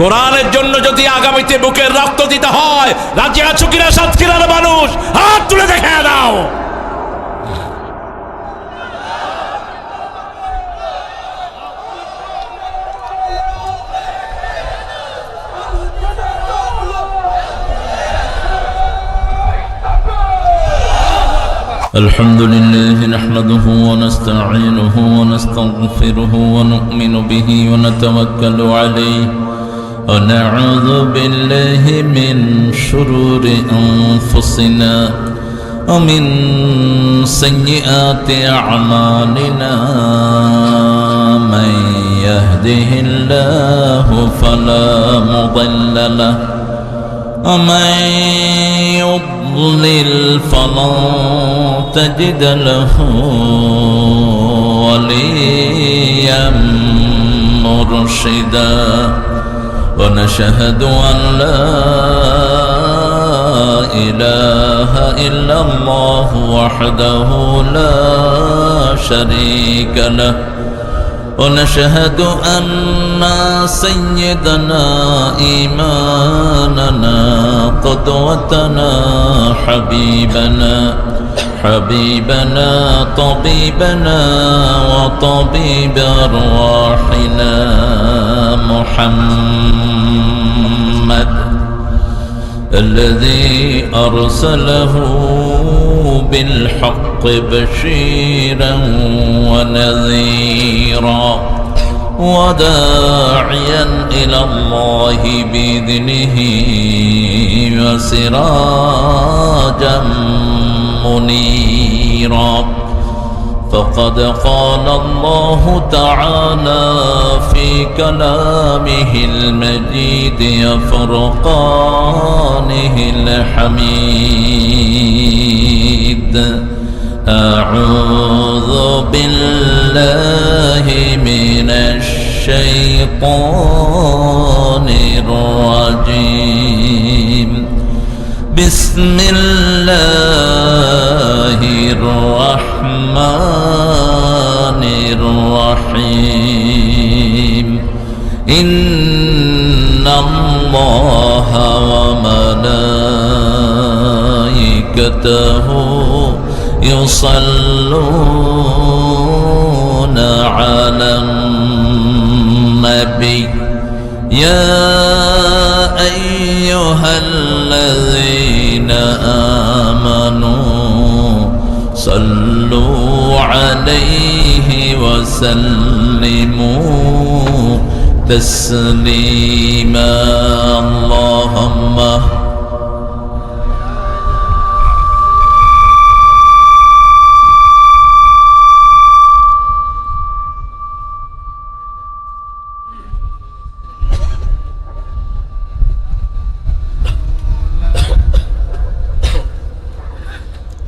কোরআনের জন্য যদি আগামীতে বুকের রক্ত দিতে হয়, রাজি আছো কিনা সাতক্ষীরার মানুষ? হাত তুলে দেখে দাও। الحمد لله نحمده ونستعينه ونستغفره ونؤمن به ونتوكل عليه ونعوذ بالله من شرور أنفسنا ومن سيئات أعمالنا من يهده الله فلا مضل له ومن يضلل فلن تجد له وليا مرشدا ونشهد أن لا إله إلا الله وحده لا شريك له ونشهد أن سيدنا إمامنا قدوتنا حبيبنا طبيبنا وطبيب أرواحنا محمد الذي أرسله بالحق بشيرا ونذيرا وداعيا إلى الله بإذنه وسراجا منيرا فقد قال الله تعالى في كلامه المجيد وفرقانه الحميد أعوذ بالله من الشيطان الرجيم بسم الله الرحمن الرحيم إن الله وملائكته يصلون على النبي يا أيها الذين آمنوا صلوا عليه وسلموا تسليما اللهم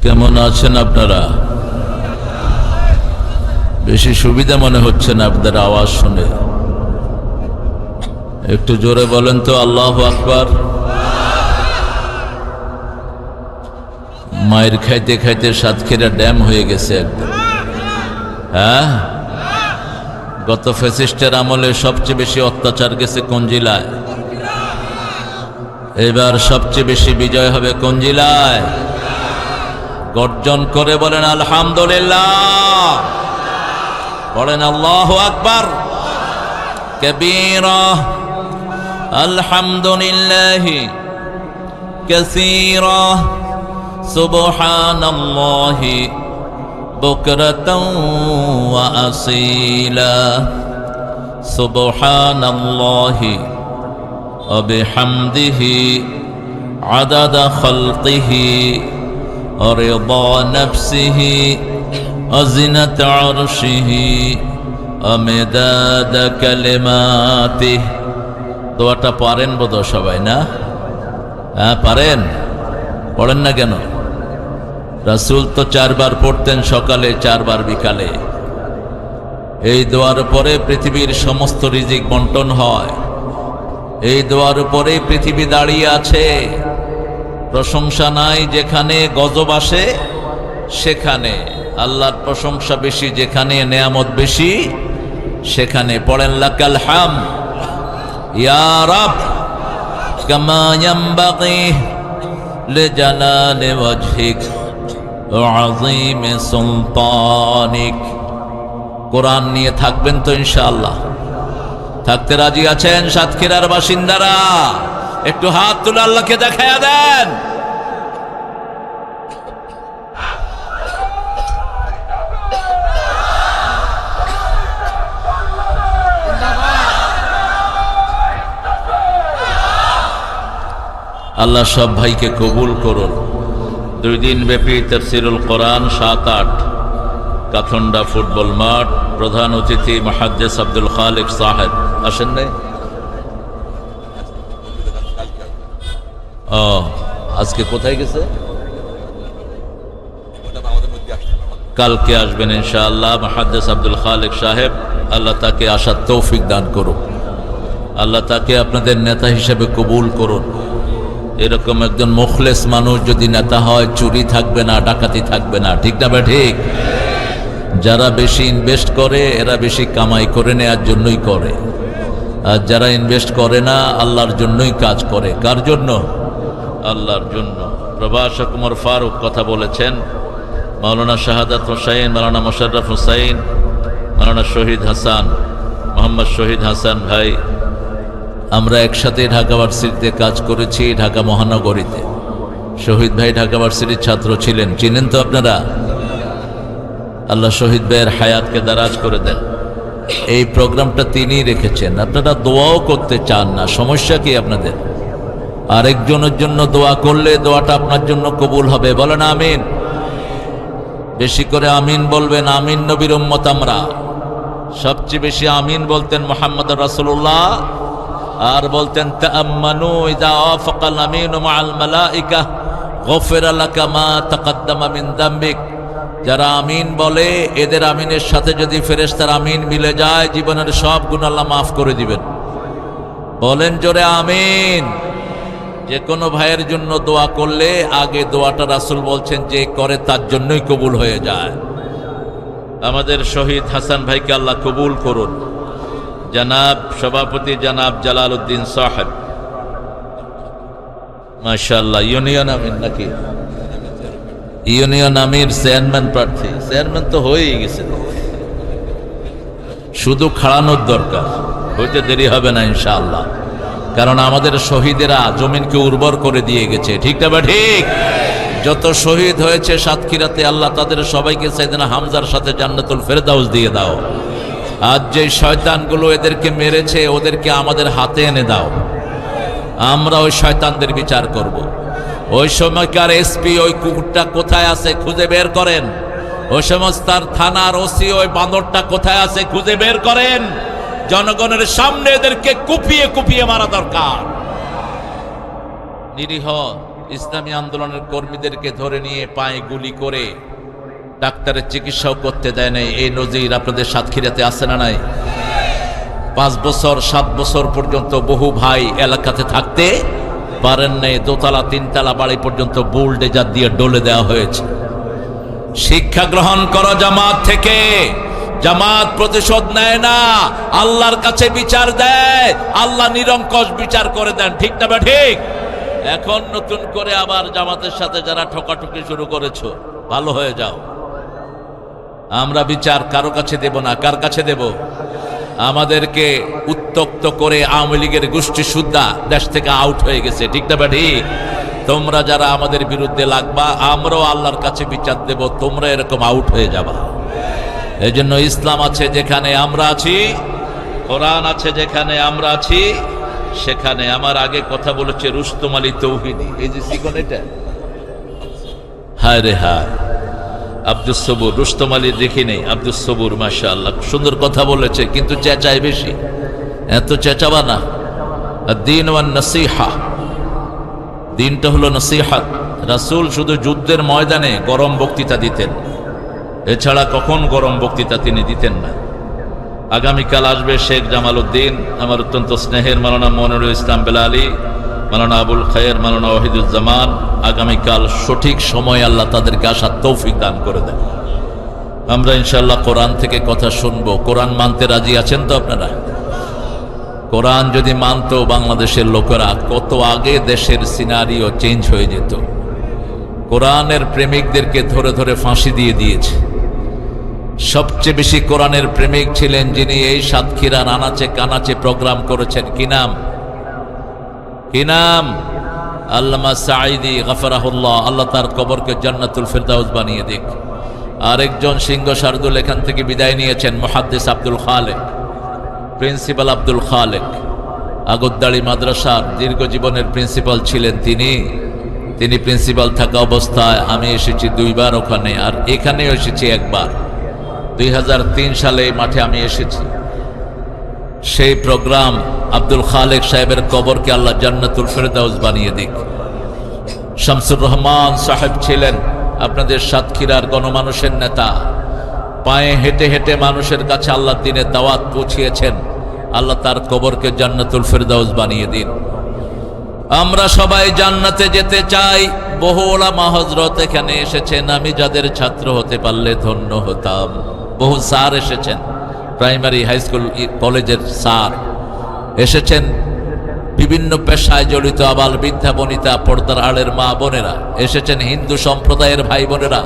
কেমন আছেন আপনারা? বেশি সুবিধা মনে হচ্ছে না আপনাদের আওয়াজ শুনে। একটু জোরে বলেন তো আল্লাহু আকবার। মায়ের খাইতে খাইতে সাতক্ষীরা ড্যাম হয়ে গেছে একদম। হ্যাঁ, গত ফ্যাসিস্টের আমলে সবচেয়ে বেশি অত্যাচার গেছে কোন জেলায়? এবার সবচেয়ে বেশি বিজয় হবে কোন জেলায়? গর্জন করে বলেন আলহামদুলিল্লাহ, বলেন আল্লাহু আকবার কবীরা, আলহামদুলিল্লাহি কাসীরা, সুবহানাল্লাহি বুকরাতাও ওয়া আসীলা, সুবহানাল্লাহি ওয়া বিহামদিহি আদাদা খালকিহি ورضا نفسه وزنة عرشه ومداد كلماته। দোয়াটা পারেন বোধহয় সবাই, না? হ্যাঁ পারেন, পড়েন না কেন? রাসূল তো 4 বার পড়তেন, সকালে 4 বার বিকালে। এই দোয়ার পরে পৃথিবীর সমস্ত রিজিক বন্টন হয়। এই দোয়ার উপরে পৃথিবী দাঁড়িয়ে আছে। প্রশংসা নাই যেখানে গজব আসে সেখানে, আল্লাহর প্রশংসা বেশি যেখানে, নেয়ামত বেশি সেখানে। পড়েন লাকাল হামদ ইয়া রাব কামা ইয়ানবাগি লিজালালি ওয়াজহিক ওয়া আযীমি সুলতানিক। কোরআন নিয়ে থাকবেন তো ইনশাআল্লাহ? থাকতে রাজি আছেন সাতক্ষীরার বাসিন্দারা? একটু হাত তুলে আল্লাহকে দেখায়া দেন। আল্লাহ সব ভাইকে কবুল করুন। 2 দিন ব্যাপী তাফসীরুল কোরআন 7-8 কাথন্ডা ফুটবল মাঠ। প্রধান অতিথি মুহাদ্দিস আব্দুল খালিক সাহেব। আসেন নাই? আজকে কোথায় গেছে? কালকে আসবেন ইনশাআল্লাহ মুহাদ্দিস আব্দুল খালিক সাহেব। আল্লাহ তাকে আসার তৌফিক দান করুন। আল্লাহ তাকে আপনাদের নেতা হিসেবে কবুল করুন। এরকম একজন মুখলেস মানুষ যদি নেতা হয়, চুরি থাকবে না, ডাকাতি থাকবে না। ঠিক না বা ঠিক? যারা বেশি ইনভেস্ট করে এরা বেশি কামাই করে নেওয়ার জন্যই করে, আর যারা ইনভেস্ট করে না আল্লাহর জন্যই কাজ করে। কার জন্য? আল্লাহর জন্য। প্রভাষক উমর ফারুক কথা বলেছেন। মাওলানা শাহাদাত হোসাইন, মাওলানা মোশাররফ হোসাইন, মাওলানা শহীদ হাসান, মোহাম্মদ শহীদ হাসান ভাই, আমরা একসাথে ঢাকা ভার্সিটিতে কাজ করেছি, ঢাকা মহানগরীতে। শহীদ ভাই ঢাকা ভার্সিটির ছাত্র ছিলেন, চিনেন তো আপনারা? আল্লাহ শহীদ ভাইয়ের হায়াতকে দারাজ করে দেন। এই প্রোগ্রামটা তিনিই রেখেছেন। আপনারা দোয়াও করতে চান না, সমস্যা কি আপনাদের? আরেকজনের জন্য দোয়া করলে দোয়াটা আপনার জন্য কবুল হবে। বলেন আমিন। বেশি করে আমিন বলবেন। আমিন নবীর উম্মত আমরা। সবচেয়ে বেশি আমিন বলতেন মুহাম্মদ রাসূলুল্লাহ, আর বলতেন তাআম্মানু ইযা ওয়াফাকাল আমিনু মাআল মালাইকা গফিরা লাকা মা তাকাদ্দামা মিন যামবিক। যারা আমিন বলে এদের আমিনের সাথে যদি ফেরেশতার আমিন মিলে যায়, জীবনের সব গুনাহ আল্লাহ মাফ করে দিবেন। বলেন জোরে আমিন। যে কোনো ভাইয়ের জন্য দোয়া করলে আগে দোয়াটা রাসূল বলছেন যে করে তার জন্যই কবুল হয়ে যায়। আমাদের শহীদ হাসান ভাইকে আল্লাহ কবুল করুন। জনাব সভাপতি জনাব জালাল উদ্দিন সাহেব, মাশাআল্লাহ, ইউনিয়ন আমির নাকি? ইউনিয়ন আমির চেয়ারম্যান প্রার্থী। চেয়ারম্যান তো হয়েই গেছে, শুধু খাড়ানোর দরকার। হইতে দেরি হবে না ইনশাআল্লাহ, কারণ আমাদের শহীদেরা জমিনকে উর্বর করে দিয়ে গেছে। ঠিক না বা ঠিক? যত শহীদ হয়েছে সাতক্ষীরাতে, আল্লাহ তাদের সবাইকে সাইয়েদনা হামজার সাথে জান্নাতুল ফেরদাউস দিয়ে দাও। আজ যে শয়তানগুলো এদেরকে মেরেছে ওদেরকে আমাদের হাতে এনে দাও। আমরা ওই শয়তানদের বিচার করব। ওই সময়কার এসপি ওই কুকুরটা কোথায় আছে খুঁজে বের করেন। ওই সমস্ত থানার ওসি ওই বাঁদরটা কোথায় আছে খুঁজে বের করেন। জনগণের সামনে এদেরকে কুপিয়ে কুপিয়ে মারা দরকার। নিরীহ ইসলামী আন্দোলনের কর্মীদেরকে ধরে নিয়ে পায়ে গুলি করে ডাক্তারের চিকিৎসাও করতে দেয় নাই। এই নজির আপনাদের সাতক্ষীরাতে আছে না নাই? 5 বছর 7 বছর পর্যন্ত বহু ভাই এলাকাতে থাকতে পারেন নাই। 2তলা 3তলা বাড়ি পর্যন্ত বুলডোজার দিয়ে ডলে দেওয়া হয়েছে। শিক্ষা গ্রহণ করো জামাত থেকে। জামাত প্রতিশোধ নেয় না, আল্লাহর কাছে বিচার দেয়। আল্লাহ নিরঙ্কুশ বিচার করে দেন। ঠিক না বা ঠিক? এখন নতুন করে আবার জামাতের সাথে যারা ঠকাঠকি শুরু করেছো, ভালো হয়ে যাও। আমরা বিচার কারো কাছে দেব না। কার কাছে দেব? আমাদেরকে উত্তক্ত করে আওয়ামী লীগের গোষ্ঠী সুদ্ধা দেশ থেকে আউট হয়ে গেছে। ঠিক না বা ঠিক? তোমরা যারা আমাদের বিরুদ্ধে লাগবা, আমরাও আল্লাহর কাছে বিচার দেব, তোমরা এরকম আউট হয়ে যাবা। এই জন্য ইসলাম আছে যেখানে আমরা আছি, কোরআন আছে যেখানে আমরা আছি, সেখানে। আমার আগে কথা বলেছে রুস্তম আলী তৌহিদি, এই যে সিকন, এটা হায় রে হায়, আব্দুস সবুর। রুস্তম আলী দেখি নেই, আব্দুস সবুর মাশাআল্লাহ সুন্দর কথা বলেছে, কিন্তু চেঁচায় বেশি। এত চেঁচাবা না। দ্বীন ওয়ান নসিহা, দিনটা হলো নসিহাত। রাসূল শুধু যুদ্ধের ময়দানে গরম বক্তৃতা দিতেন, এছাড়া কখন গরম বক্তৃতা তিনি দিতেন না। আগামীকাল আসবে শেখ জামাল উদ্দিন, আমার অত্যন্ত স্নেহের মাওলানা মনিরুল ইসলাম বেলালী, মাওলানা আবুল খায়ের, মাওলানা ওয়াহিদুজ্জামান। আগামীকাল সঠিক সময় আল্লাহ তাদেরকে আসার তৌফিক দান করে দেন। আমরা ইনশাআল্লাহ কোরআন থেকে কথা শুনবো। কোরআন মানতে রাজি আছেন তো আপনারা? কোরআন যদি মানতো বাংলাদেশের লোকেরা কত আগে দেশের সিনারিও চেঞ্জ হয়ে যেত। কোরআনের প্রেমিকদেরকে ধরে ধরে ফাঁসি দিয়ে দিয়েছে। সবচেয়ে বেশি কোরআনের প্রেমিক ছিলেন যিনি এই সাতক্ষীরার আনাচে কানাচে প্রোগ্রাম করেছেন। কি নাম? কি নাম? আল্লামা সাঈদী গফরাহুল্লাহ, আল্লাহ তার কবরকে জান্নাতুল ফিরদাউস বানিয়ে দিক। আরেকজন সিংহ শার্দুল এখান থেকে বিদায় নিয়েছেন, মুহাদ্দিস আব্দুল খালেক, প্রিন্সিপাল আব্দুল খালেক, আগরদাড়ি মাদ্রাসার দীর্ঘ জীবনের প্রিন্সিপাল ছিলেন তিনি প্রিন্সিপাল থাকা অবস্থায় আমি এসেছি 2 বার ওখানে, আর এখানেও এসেছি একবার। 2003 সালে এই মাঠে আমি এসেছি। সেই প্রোগ্রাম আব্দুল খালেক সাহেবের কবরকে আল্লাহ জান্নাতুল ফিরদাউস বানিয়ে দিক। শামসুর রহমান সাহেব ছিলেন আপনাদের সাতক্ষীরার গণমানুষের নেতা। পায়ে হেঁটে হেঁটে মানুষের কাছে আল্লাহর দ্বীনের দাওয়াত পৌঁছিয়েছেন। আল্লাহ তার কবরকে জান্নাতুল ফিরদাউস বানিয়ে দিন। আমরা সবাই জান্নাতে যেতে চাই। বহু ওলামা হযরত এখানে এসেছেন, আমি যাদের ছাত্র হতে পারলে ধন্য হতাম। বহু স্যার এসেছেন, প্রাইমারি হাই স্কুল কলেজের স্যার এসেছেন, বিভিন্ন পেশায় জড়িত আবাল বৃদ্ধা বনিতা, পর্দার আড়ের মা বোনেরা এসেছেন, হিন্দু সম্প্রদায়ের ভাই বোনেরা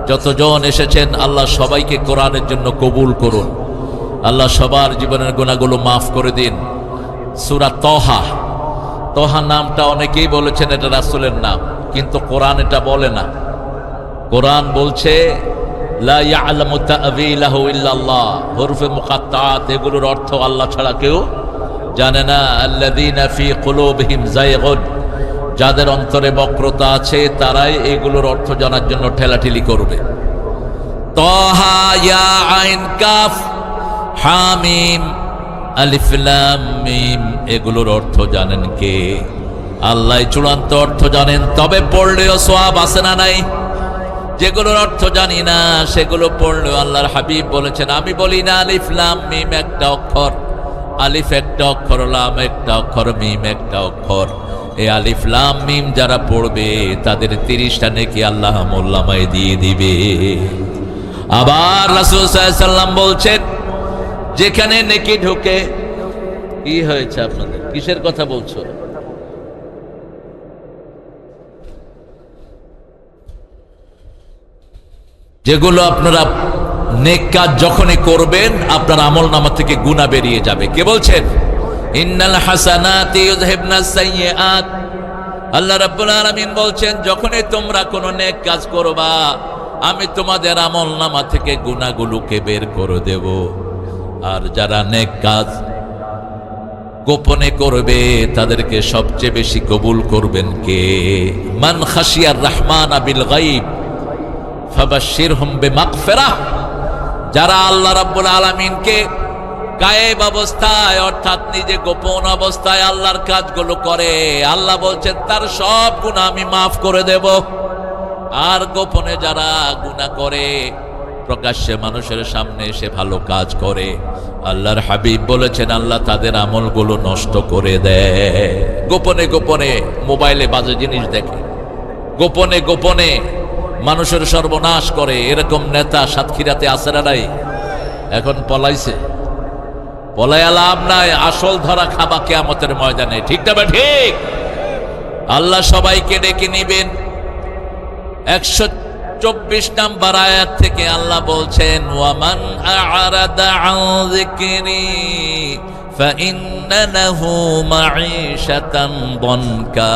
যতজন এসেছেন, আল্লাহ সবাইকে কোরআনের জন্য কবুল করুন। আল্লাহ সবার জীবনের গুনাহগুলো মাফ করে দিন। সূরা তহা নামটা অনেকেই বলেছেন এটা রাসূলের নাম, কিন্তু কোরআন এটা বলে না। কোরআন বলছে লা ইয়ালামু তা'ওয়িলাহু ইল্লাল্লাহ, হরফে মুকাত্তাআত, এগুলোর অর্থ আল্লাহ ছাড়া কেউ জানে না। আল্লাযীনা ফী কুলুবিহিম যায়গুন, যাদের অন্তরে বক্রতা আছে তারাই এগুলোর অর্থ জানার জন্য ঠেলাঠেলি করবে। তহা, ইয়া আইন কাফ হামিম আলিফ লাম মিম, এগুলোর অর্থ জানেন কে? আল্লাহ চূড়ান্ত অর্থ জানেন, তবে পড়লেও সওয়াব আছে না নাই? যেগুলোর অর্থ জানি না সেগুলো পড়লেও আল্লাহর হাবিব বলেছেন, আমি বলি না আলিফ লাম মিম একটা অক্ষর, আলিফ একটা অক্ষর, লাম একটা অক্ষর, মিম একটা অক্ষর। এই আলিফ লাম মিম যারা পড়বে তাদের 30টা নেকি আল্লাহ মোল্লামায় দিয়ে দিবে। আবার রাসূল সাল্লাল্লাহু আলাইহি ওয়াসাল্লাম বলছেন, যেখানে নেকি ঢোকে, কি হয়েছে আপনাদের, কিসের কথা বলছো? যেগুলো আপনারা নেক কাজ যখনই করবেন আপনার আমলনামা থেকে গুনাহ বেরিয়ে যাবে। কে বলছেন? ইন্নাল হাসানাতি ইউযহিবনাস সাইয়্যাত। আল্লাহ রাব্বুল আলামিন বলছেন, যখনই তোমরা কোনো নেক কাজ করবা আমি তোমাদের আমলনামা থেকে গুনাহগুলোকে বের করে দেব। আর যারা নেক কাজ গোপনে করবে তাদেরকে সবচেয়ে বেশি কবুল করবেন কে? মান খাশিয়ার রহমান বিল গায়ব ফাবাশশিরহুম বিমাগফিরাহ। যারা আল্লাহ রাব্বুল আলামিনকে গায়েব অবস্থায় অর্থাৎ নিজে গোপন অবস্থায় আল্লাহর কাজগুলো করে, আল্লাহ বলছেন তার সব গুনাহ আমি মাফ করে দেব। আর গোপনে যারা গুনাহ করে প্রকাশ্যে মানুষের সামনে এসে ভালো কাজ করে, আল্লাহর হাবিব বলেছেন আল্লাহ তাদের আমলগুলো নষ্ট করে দেয়। গোপনে গোপনে মোবাইলে বাজে জিনিস দেখে, গোপনে গোপনে মানুষের সর্বনাশ করে, এরকম নেতা সাতক্ষীরাতে আছে না নাই? এখন পলাইছে, পলায়া লাভ নাই, আসল ধরা খাবা কিয়ামতের ময়দানে। ঠিক না? ঠিক। আল্লাহ সবাইকে ডেকে নিবেন। 124 নম্বর আয়াত থেকে আল্লাহ বলছেন, ওয়ামান আ'রাদা আন যিকরি ফাইন্না লাহু মাঈশাতান দনকা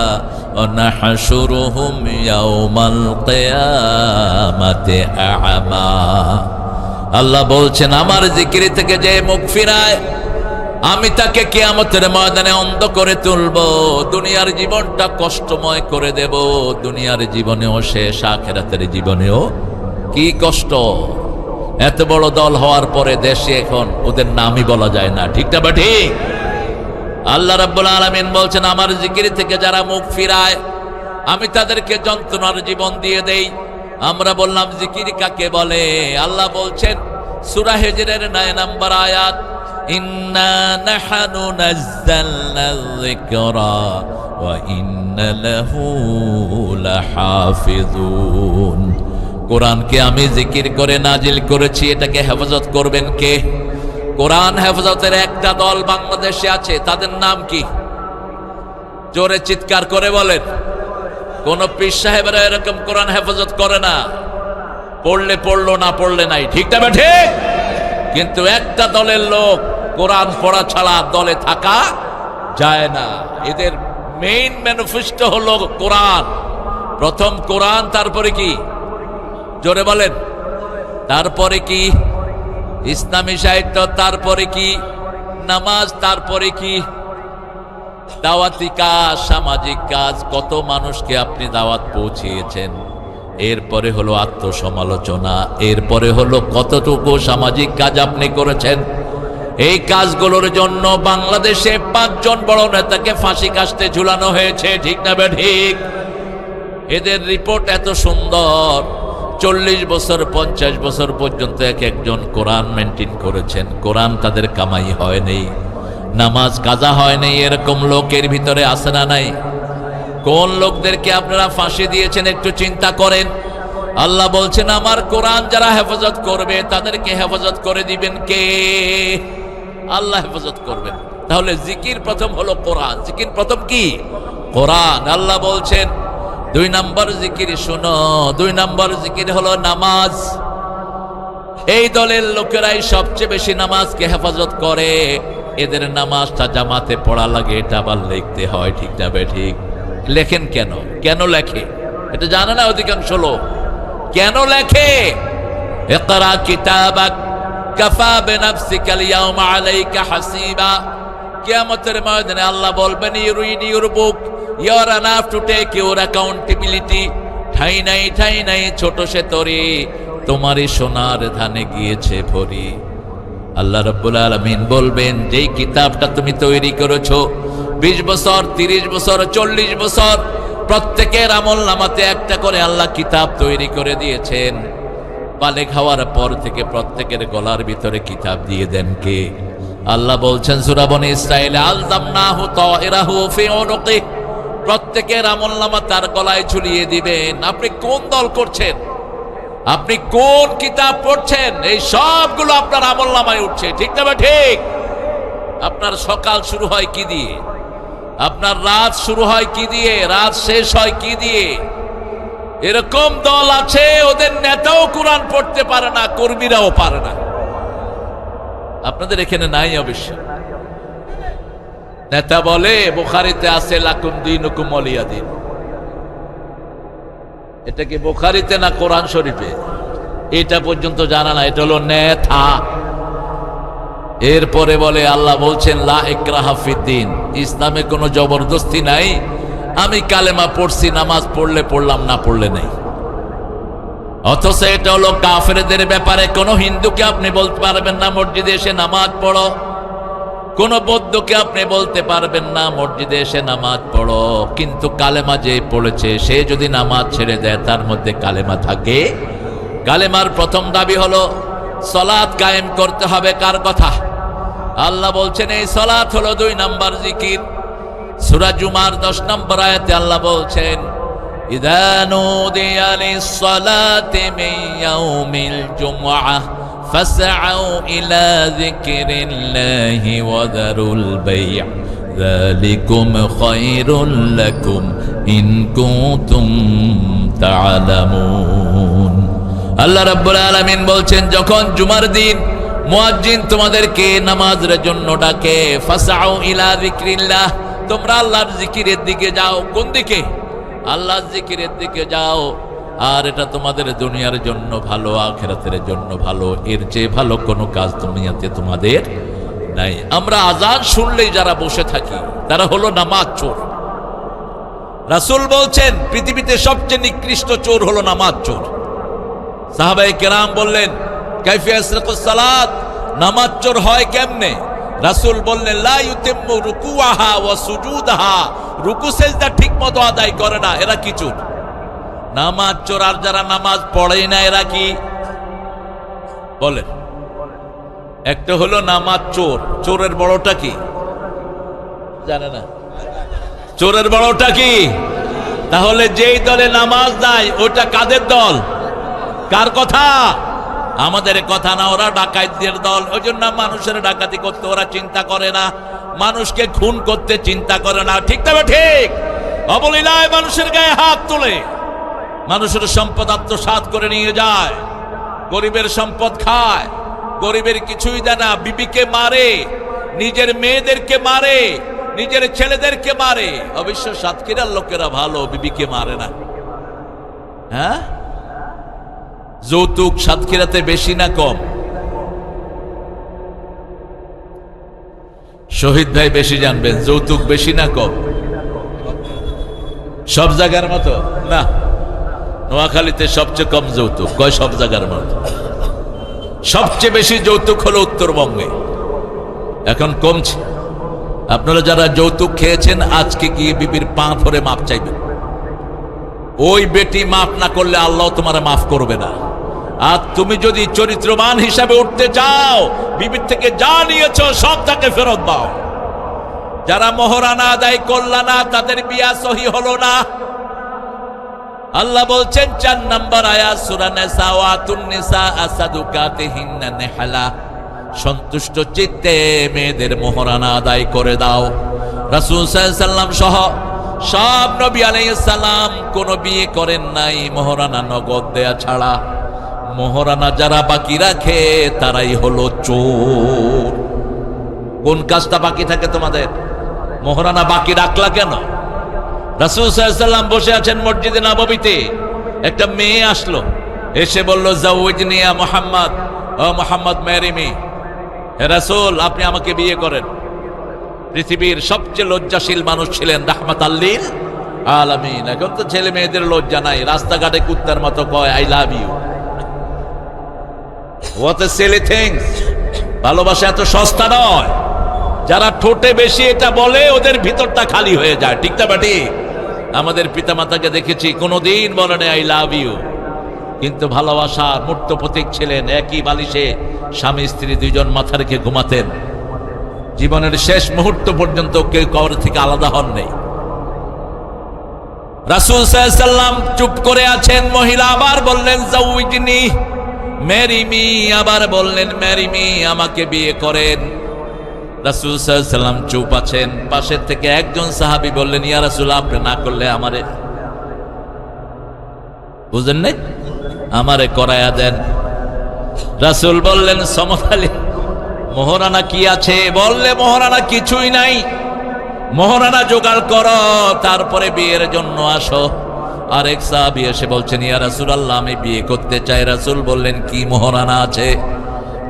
ওয়া নাহশুরুহুম ইয়াওমাল কিয়ামাতি আ'মা। আল্লাহ বলছেন আমার জিকির থেকে যে মুখ ফিরায় আমি তাকে কিয়ামতের ময়দানে অন্ধ করে তুলব, দুনিয়ার জীবনটা কষ্টময় করে দেব। দুনিয়ার জীবনেও শেষ, আখিরাতের জীবনেও কি কষ্ট। এত বড় দল হওয়ার পরে দেশে এখন ওদের নামই বলা যায় না। ঠিক না? ঠিক। আল্লাহ রাব্বুল আলামিন বলছেন আমার জিকির থেকে যারা মুখ ফিরায় আমি তাদেরকে যন্ত্রণার জীবন দিয়ে দেই। আমরা বললাম জিকির কাকে বলে? আল্লাহ বলছেন সূরা হিজরের 9 নম্বর আয়াত, ইন্না নাহনু নাযালনা যিকরা ওয়া ইন্না লাহু লাহাফিজুন। কোরআনকে আমি জিকির করে নাজিল করেছি, এটাকে হেফাজত করবেন কে? কোরআন হেফাজতের একটা দল বাংলাদেশে আছে, তাদের নাম কি? জোরে চিৎকার করে বলেন। কোন পীর সাহেবরা এরকম কোরআন হেফাজত করে না, পড়লে পড়লো না পড়লে নাই, ঠিক না ঠিক? কিন্তু একটা দলের লোক কোরআন পড়া ছাড়া দলে থাকা যায় না। এদের মেইন ম্যানিফেস্টো হলো কোরআন। প্রথম কোরআন, তারপরে কি? জোরে বলেন। তারপরে কি? ইসলামী সাহিত্য, তারপরে কি? নামাজ, তারপরে কি? দাওয়াতি কাজ, সামাজিক কাজ, কত মানুষকে আপনি দাওয়াত পৌঁছিয়েছেন। এরপরে হলো আত্মসমালোচনা, এরপরে হলো কতটুকু সামাজিক কাজ আপনি করেছেন। এই কাজগুলোর জন্য বাংলাদেশে 5 জন বড় নেতাকে ফাঁসি কাস্তে ঝুলানো হয়েছে, ঠিক না ঠিক? এদের রিপোর্ট এত সুন্দর, 40 বছর 50 বছর পর্যন্ত এক একজন কোরআন মেনটেন করেছেন, কোরআন তাদের কামাই হয়নি, নামাজ কাজা হয়নি। এরকম লোকের ভিতরে আছে না নাই? কোন লোকদেরকে আপনারা ফাঁসি দিয়েছেন একটু চিন্তা করেন। আল্লাহ বলছেন আমার কোরআন যারা হেফাজত করবে তাদেরকে হেফাজত করে দিবেন কে? আল্লাহ হেফাজত করবেন। তাহলে জিকির প্রথম হলো কোরআন। জিকির প্রথম কি? কোরআন। আল্লাহ বলছেন 2 নম্বর জিকির শুনো, 2 নম্বর জিকির হলো নামাজ। এই দলের লোকেরাই সবচেয়ে বেশি নামাজকে হেফাজত করে। এদের নামাজটা জামাতে পড়া লাগে, এটা আবার লিখতে হয়, ঠিক না ঠিক? লেখেন কেন? কেন লেখে এটা জানে না অধিকাংশ লোক। কেন লেখে? ইকরা কিতাবাক কাফা বিনাফসিকাল ইয়াওমা আলাইকা হাসিবা। কিয়ামতের ময়দানে আল্লাহ বলবেন you read your book, you are enough to take your accountability. ঠাই নাই ছোট সে তরি, তোমারই সোনার ধানে গিয়েছে ভরি। আল্লাহ রাব্বুল আলামিন বলবেন যেই কিতাবটা তুমি তৈরি করেছো 20 বছর 30 বছর 40 বছর, প্রত্যেকের আমল নামাতে একটা করে আল্লাহ কিতাব তৈরি করে দিয়েছেন। বালেগ হওয়ার পর থেকে প্রত্যেকের গলার ভিতরে কিতাব দিয়ে দেন কে? আল্লাহ বলছেন সূরা বনী ইসরাঈল, আলজামনাহু তায়রাহু ফি উনুকি। প্রত্যেকের আমল নামা তার গলায় ঝুলিয়ে দিবেন। আপনি কোন দল করছেন? আপনি কোন কিতাব পড়ছেন? এই সবগুলো আপনার আমল নামায় উঠছে, ঠিক না ঠিক? আপনার সকাল শুরু হয় কি দিয়ে? আপনার রাত শুরু হয় কি দিয়ে? রাত শেষ হয় কি দিয়ে? এরকম দল আছে, ওদের নেতাও কোরআন পড়তে পারে না, কর্মীরাও পারে না। আপনাদের এখানে নাই অবশ্য। নেতা বলে বুখারীতে আছে লাকুম দীনুকুম ওয়ালিয়া দীন। এটা কি বুখারীতে না কোরআন শরীফে? এটা পর্যন্ত জানা না। এটা হলো নেতা। এরপরে বলে আল্লাহ বলছেন লা ইকরাহা ফিদ্দিন, ইসলামে কোনো জবরদস্তি নাই। আমি কালেমা পড়ছি, নামাজ পড়লে পড়লাম, না পড়লে নাই। অথচ এটা হলো কাফেরদের ব্যাপারে। কোনো হিন্দুকে আপনি বলতে পারবেন না মসজিদে এসে নামাজ পড়ো, কোন বৌদ্ধকে আপনি বলতে পারবেন না মসজিদে এসে নামাজ পড়ো। কিন্তু কালেমা যে পড়েছে সে যদি নামাজ ছেড়ে দেয় তার মধ্যে কালেমা থাকে। কালেমার প্রথম দাবি হলো সালাত কায়েম করতে হবে। কার কথা? আল্লাহ বলছেন এই সালাত হলো 2 নম্বর জিকির। সূরা জুমার 10 নম্বর আয়াতে আল্লাহ বলছেন ইযা নুদিয়া লিস-সালাতি মিন ইয়াউমিল জুমআহ ফাসআউ ইলা যিকরিল্লাহি ওয়া যারুল বাই' যালিকুম খায়রুল লাকুম ইন কুনতুম তা'লামুন। আল্লাহ রাব্বুল আলামিন বলছেন যখন জুমার দিন মুয়াজ্জিন তোমাদেরকে নামাজের জন্য ডাকে, ফাসআউ ইলা যিকরিল্লাহ, তোমরা আল্লাহর জিকিরের দিকে যাও। কোন দিকে? আল্লাহর জিকিরের দিকে যাও। আর এটা তোমাদের দুনিয়ার জন্য ভালো, আখিরাতের জন্য ভালো। এর চেয়ে ভালো কোনো কাজ দুনিয়াতে তোমাদের নাই। আমরা আজান শুনলেই যারা বসে থাকি তারা হলো নামাজ চোর। রাসূল বলছেন পৃথিবীতে সবচেয়ে নিকৃষ্ট চোর হলো নামাজ চোর। সাহাবায়ে কেরাম বললেন কাইফিয়া ইয়াসরিকুস সালাত, নামাজ চোর হয় কেমনে? রাসূল বললেন লা ইউতিম্মু রুকুআহা ওয়া সুজুদাহা, রুকু সেজদা ঠিকমতো আদায় করে না, এরা কি চোর? নামাজ চোর। আর যারা নামাজ পড়ে না এরা কি? বলেন। একটা হলো নামাজ চোর। চোরের বড়টা কি জানে না? চোরের বড়টা কি? তাহলে যেই দলে নামাজ নাই ওটা কাদের দল? কার কথা? আমাদের কথা না, ওরা ডাকাতদের দল। ওই জন্য মানুষের ডাকাতি করতে ওরা চিন্তা করে না, মানুষকে খুন করতে চিন্তা করে না। ঠিক তবে ঠিক অবলীলায় মানুষের গায়ে হাত তোলে, মানুষের সম্পদ আত্মসাৎ করে নিয়ে যায়, গরিবের সম্পদ খায়, গরিবের কিছুই দেয় না, বিবিকে মারে, নিজের মেয়েদেরকে মারে, নিজের ছেলেদেরকে মারে। অবশ্য সাতক্ষীরার লোকেরা ভালো, বিবিকে মারে না। হ্যাঁ, যৌতুক সাতক্ষীরাতে বেশি না কম? শহীদ ভাই বেশি জানবেন, যৌতুক বেশি না কম? সব জায়গার মতো না, নোয়াখালীতে সবচেয়ে কম যৌতুক। কয় সব জায়গার মতো? সবচেয়ে বেশি যৌতুক হলো উত্তরবঙ্গে, এখন কমছে। আপনারা যারা যৌতুক খেয়েছেন আজকে গিয়ে বিবির পা ধরে মাপ চাইবেন। ওই বেটি মাফ না করলে আল্লাহ তোমার মাফ করবে না। আর তুমি যদি চরিত্রবান হিসাবে উঠতে চাও, বিবির থেকে যা নিয়েছ সব তাকে ফেরত দাও। যারা মোহরানা আদায় করলা না, তাদের বিয়া সহি হলো না। আল্লাহ বলছেন 4 নম্বর আয়াত সূরা নিসা, ওয়াতুন নিসা আসাদুকাতিহিন্না নিহালা, সন্তুষ্ট চিত্তে মেয়েদের মোহরানা আদায় করে দাও। রাসূল সাল্লাল্লাহু আলাইহি সাল্লাম সহ সব নবী আলাইহিস সালাম কোন বিয়ে করেন নাই মোহরানা নগদ দেয়া ছাড়া। মোহরানা যারা বাকি রাখে তারাই হলো চোর। কোন কাজটা বাকি থাকে তোমাদের? মোহরানা বাকি রাখলা কেন? রাসূল সাল্লাল্লাহু আলাইহি সাল্লাম বসে আছেন মসজিদে নববীতে, একটা মেয়ে আসলো, এসে বলল, জাওয়াজনি ইয়া মুহাম্মদ, ও মুহাম্মদ ম্যারি মি। হে রাসূল, আপনি আমাকে বিয়ে করেন। পৃথিবীর সবচেয়ে লজ্জাশীল মানুষ ছিলেন রাহমাতাল লিল আলামিন। এখন তো ছেলে মেয়েদের লজ্জা নাই, রাস্তাঘাটে কুত্তার মতো কয় I love you. What a silly things. ভালোবাসা এত সস্তা নয়। যারা ঠোঁটে বেশি এটা বলে ওদের ভিতরটা খালি হয়ে যায়। ঠিক না বাটি? আমাদের পিতামাতাকে দেখেছি কোনোদিন বলে না আই লাভ ইউ, কিন্তু ভালোবাসার মূর্ত প্রতীক ছিলেন। একই বালিশে স্বামী স্ত্রী দুইজন মাথা রেখে ঘুমাতেন। জীবনের শেষ মুহূর্ত পর্যন্ত কেউ কবর থেকে আলাদা হন নাই। রাসূল সাল্লাল্লাহু আলাইহি সাল্লাম চুপ করে আছেন। মহিলা আবার বললেন, জাওয়াজনি ম্যারি মি। আবার বললেন, ম্যারি মি, আমাকে বিয়ে করেন। রাসূল সাল্লাল্লাহু আলাইহি সাল্লাম চুপ আছেন। পাশের থেকে একজন সাহাবী বললেন, ইয়া রাসূল, আপনি না করলে আমারে, বুঝেন নাই, আমারে করায়া দেন। রাসূল বললেন, সমকালী মোহরানা কি আছে? বললে, মোহরানা কিছুই নাই, মোহরানা জোগাড় করো, তারপরে বিয়ের জন্য আসো। আরেক সাহাবী এসে বলছেন, ইয়া রাসূলুল্লাহ, আমি বিয়ে করতে চাই। রাসূল বললেন, কি মোহরানা আছে?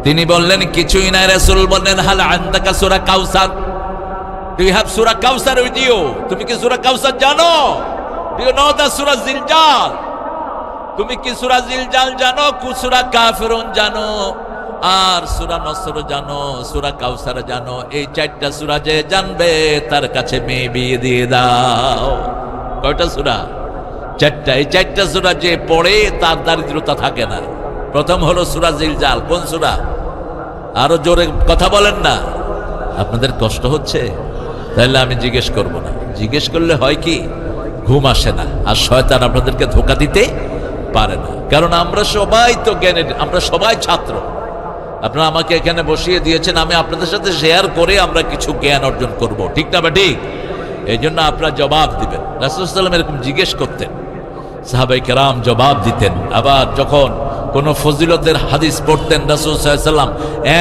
তিনি বললেন, কিছুই নাই। রাসূল বললেন, হাল আনতাকা Surah Kausar? Do you have Surah Kausar with you? তুমি কি সূরা কাউসার জানো? Do you know the Surah Zilzal? তুমি কি সূরা জিলজাল জানো? সূরা কাফিরুন জানো, আর সূরা নসর জানো, সূরা কাউসার জানো। এই 4টা সূরা যে জানবে তার কাছে মেয়ে বিয়ে দিয়ে দাও। কয়টা সূরা? 4টা। এই 4টা সূরা যে পড়ে তার দারিদ্রতা থাকে না। প্রথম হলো সূরা জিলজাল। কোন সূরা? আরো জোরে কথা বলেন না, আপনাদের কষ্ট হচ্ছে। তাহলে আমি জিজ্ঞেস করব না। জিজ্ঞেস করলে হয় কি, ঘুম আসে না, আর শয়তান আপনাদেরকে ধোঁকা দিতে পারে না। কারণ আমরা সবাই তো জ্ঞানের, আমরা সবাই ছাত্র। আপনারা আমাকে এখানে বসিয়ে দিয়েছেন, আমি আপনাদের সাথে শেয়ার করে আমরা কিছু জ্ঞান অর্জন করব। ঠিক না ঠিক? এই জন্য আপনারা জবাব দিবেন। রাসূল সাল্লাল্লাহু আলাইহি ওয়াসাল্লাম এরকম জিজ্ঞেস করতেন, সাহাবায়ে কেরাম জবাব দিতেন। আবার যখন কোন ফজিলতের হাদিস পড়তেন, রাসূল সাল্লাল্লাহু আলাইহি ওয়াসাল্লাম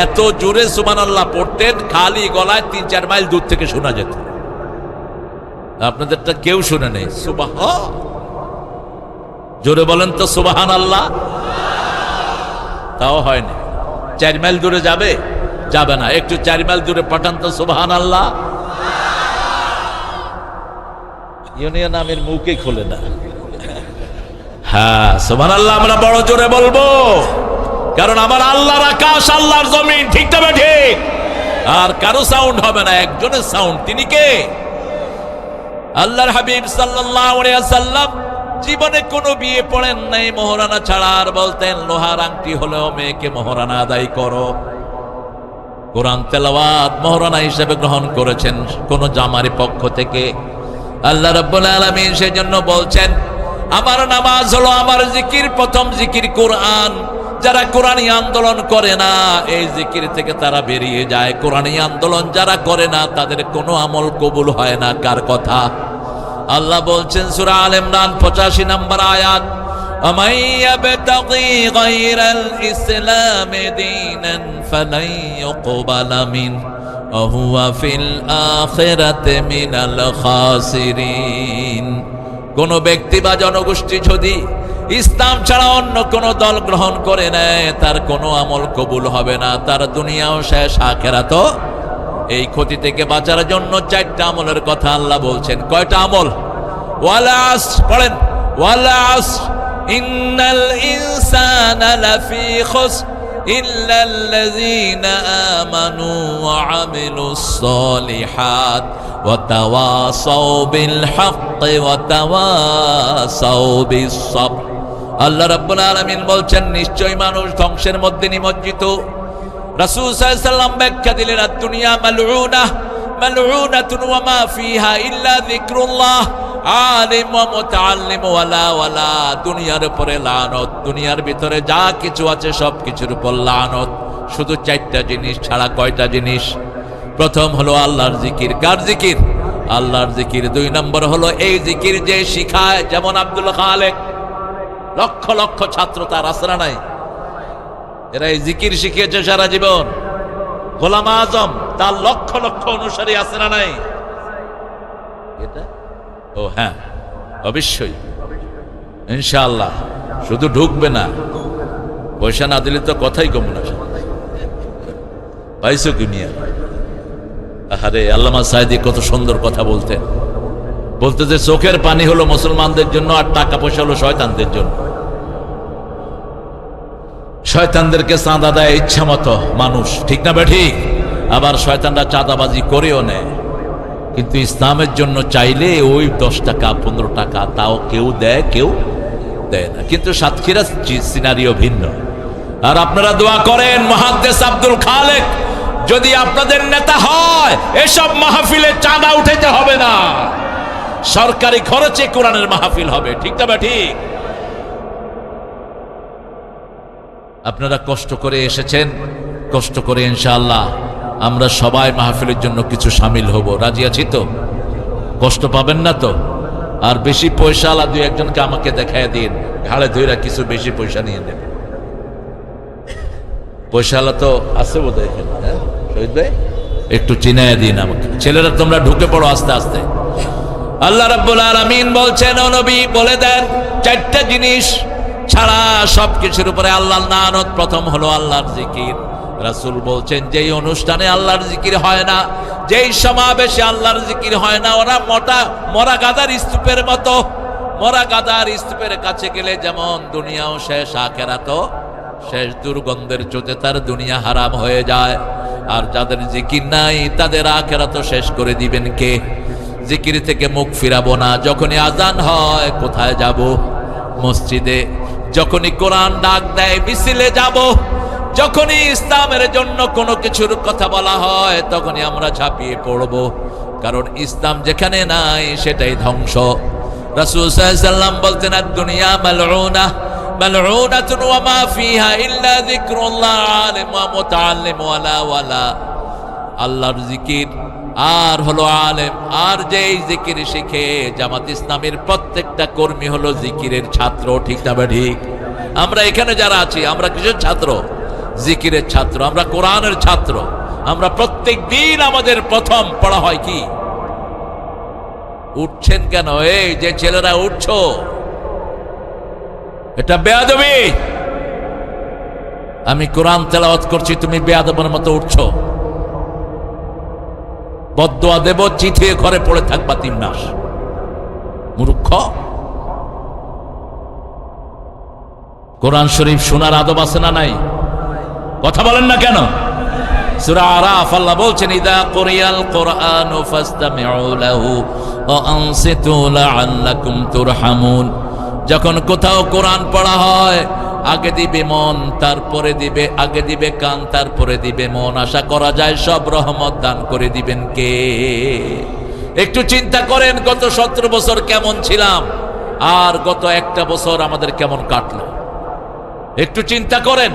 এত জোরে সুবহানাল্লাহ পড়তেন, খালি গলায় 3-4 মাইল দূর থেকে শোনা যেত। আপনাদেরটা কেউ শুনে নেই। সুবহান, জোরে বলেন তো সুবহানাল্লাহ। তাও হয়নি। 4 মাইল দূরে যাবে? যাবে না। একটু 4 মাইল দূরে পাঠান তো সুবহানাল্লাহ। ইউনিয়ন আমির মুখে খোলে না। হ্যাঁ, সুবহানাল্লাহ আমরা বড় জোরে বলবো, কারণ আমার আল্লাহর আকাশ, আল্লাহর জমিন। ঠিক না ঠিক? আর কারো সাউন্ড হবে না, একজনের সাউন্ড। তিনি কে? আল্লাহর হাবিব সাল্লাল্লাহু আলাইহি ওয়াসাল্লাম জীবনে কোনো বিয়ে পড়েন নাই মোহরানা ছাড়া। আর বলতেন, লোহার আংটি হলেও মেয়েকে মোহরানা আদায় করো। কোরআন তেলাওয়াত মোহরানা হিসেবে গ্রহণ করেছেন কোন জামারি পক্ষ থেকে। আল্লাহ রাব্বুল আলামিন সেজন্য বলছেন, আমার নামাজ হলো আমার জিকির, প্রথম জিকির কোরআন। যারা কোরআনী আন্দোলন করে না এই জিকির থেকে তারা বেরিয়ে যায়। কোরআনী আন্দোলন যারা করে না তাদের কোনো আমল কবুল হয় না। কার কথা? আল্লাহ বলছেন সূরা আল ইমরান 85 নম্বর আয়াত, ومن يبتغي غير الإسلام دينا فلن يقبل منه وهو في الآخرة من الخاسرين। কোন ব্যক্তি বা জনগোষ্ঠী যদি ইসলাম ছাড়া অন্য কোন দল গ্রহণ করে নেয় তার কোনো আমল কবুল হবে না, তার দুনিয়াও শেষ আখিরাতও। এই ক্ষতি থেকে বাঁচার জন্য 4টা আমলের কথা আল্লাহ বলছেন। কয়টা আমল? ওয়ালা আসর, পড়েন, ওয়ালা আসর ইন্নাল ইনসানা লাফি খুসর ইল্লাল্লাযীনা আমানু ওয়া আমিলুস সালিহাত ওয়া তাওয়াসাউ বিল হাক্কি ওয়া তাওয়াসাউ বিস সাবর। আল্লাহ রাব্বুল আলামিন বলছেন নিশ্চয়ই মানুষ ধ্বংসের মধ্যে নিমজ্জিত। রাসূল সাল্লাল্লাহু আলাইহি ওয়াসাল্লাম ব্যাখ্যা দিলেন দুনিয়া মালউনা মালউনাতুন ওয়া মা ফিহা ইল্লা যিকরুল্লাহ আলিম ওয়া মুতাআল্লিম ওয়ালা ওয়ালা। দুনিয়ার উপরে লানত, দুনিয়ার ভিতরে যা কিছু আছে সব কিছুর উপর লানত, শুধু 4টা জিনিস ছাড়া। কয়টা জিনিস? প্রথম হলো আল্লাহর জিকির। কার জিকির? আল্লাহর জিকির। 2 নম্বর হলো এই জিকির যে শিখায়, যেমন আব্দুল খালেক, লক্ষ লক্ষ ছাত্র তার আসরা নাই, এরা এই জিকির শিখিয়েছে সারা জীবন। গোলাম আজম তার লক্ষ লক্ষ অনুসারী আছে না নাই? এটা ও হ্যাঁ, অবশ্যই ইনশাআল্লাহ। শুধু ঢুকবে না, পয়সা না দিলে তো কথাই কম না। পাইছো কি মিয়া? আরে আল্লামা সাইদি কত সুন্দর কথা বলতেন, বলতে যে চোখের পানি হলো মুসলমানদের জন্য আর টাকা পয়সা হলো শয়তানদের জন্য। শয়তানদেরকে চাঁদা দেয় ইচ্ছা মতো মানুষ, ঠিক না বেঠিক? আবার শয়তানরা চাঁদাবাজি করেও নেয়, কিন্তু ইসলামের জন্য চাইলে ওই 10 টাকা 15 টাকা তাও কেউ দেয়, কেউ দেয় না। কিন্তু সাতক্ষীরা সিনারিও ভিন্ন। আর আপনারা দোয়া করেন মুহাদ্দিস আব্দুল খালেক যদি আপনাদের নেতা হয়, এসব মাহফিলে চাঁদা উঠাইতে হবে না, সরকারি খরচে কোরআনের মাহফিল হবে, ঠিক না ঠিক? আপনারা কষ্ট করে এসেছেন, কষ্ট করে ইনশাআল্লাহ আমরা সবাই মাহফিলের জন্য কিছু শামিল হব। রাজি আছি তো? কষ্ট পাবেন না তো? আর বেশি পয়সাওয়ালা 2-1জনকে আমাকে দেখায় দিন, ঘাড়ে ধইরা কিছু বেশি পয়সা নিয়ে নেন। পয়সাওয়ালা তো আছে বোধহয় এখানে, হ্যাঁ শহীদ ভাই? একটু চিনায় দিন আমাকে। ছেলেরা তোমরা ঢুকে পড়ো আস্তে আস্তে। আল্লাহ রাব্বুল আলামিন বলছেন ও নবী বলে দেন 4টা জিনিস ছাড়া সবকিছুর উপরে আল্লাহর লানত। প্রথম হলো আল্লাহর জিকির। রাসূল বলছেন যেই অনুষ্ঠানে আল্লাহর জিকির হয় না, যেই সমাবেশে আল্লাহর জিকির হয় না, ওরা মরা গাদার স্তূপের মতো। মরা গাদার স্তূপের কাছে গেলে যেমন দুনিয়াও শেষ আখিরাতও শেষ, দুর্গন্ধের চোটে তার দুনিয়া হারাম হয়ে যায়। আর যাদের জিকির নাই তাদের আখিরাতও শেষ করে দিবেন কে? জিকির থেকে মুখ ফিরাবো না। যখনই আজান হয় কোথায় যাব? মসজিদে। যখনই কোরআন ডাক দেয় মিছিলে যাব। যখনই ইসলামের জন্য কোনো কিছুর কথা বলা হয় তখনই আমরা ঝাঁপিয়ে পড়ব, কারণ ইসলাম যেখানে নাই সেটাই ধ্বংস। রাসূল সাল্লাল্লাহু আলাইহি ওয়াসাল্লাম বলতেন দুনিয়া মালউনা মালউনাতুন ওয়া মা ফিহা ইল্লা যিকরুল্লাহ আলিম ওয়া মুতাআল্লিম ওয়ালা ওয়ালা। আল্লাহর জিকির আর হলো আলেম, আর যেই জিকির শিখে। জামাত ইসলামের প্রত্যেকটা কর্মী হলো জিকিরের ছাত্র, ঠিক না ঠিক? আমরা এখানে যারা আছি আমরা কিসের ছাত্র? জিকিরের ছাত্র, আমরা কোরআনের ছাত্র। আমরা প্রত্যেক দিন আমাদের প্রথম পড়া হয় কি? উঠছেন কেন? এই যে ছেলেরা উঠছো, এটা বেয়াদবি। আমি কোরআন তেলাওয়াত করছি, তুমি বেয়াদবের মতো উঠছো। বদদোয়া দেব, চিঠিয়ে ঘরে পড়ে থাকবা 3 মাস। মূর্খ। কোরআন শরীফ শোনার আদব আছে না নাই? কথা বলেন না কেন? সূরা আরাফ আল্লাহ বলছেন ইদা কুরিয়াল কুরআনু ফাসতামিউ লাহু ওয়া আনসিতু লাআল্লাকুম তুরহামুন। যখন কোথাও কোরআন পড়া হয় আগে দিবে মন, তারপরে দিবে, আগে দিবে কান, তারপরে দিবে মন। আশা করা যায় সব রহমত দান করে দিবেন কে? একটু চিন্তা করেন গত 17 বছর কেমন ছিলাম আর গত 1টা বছর আমাদের কেমন কাটলো। একটু চিন্তা করেন,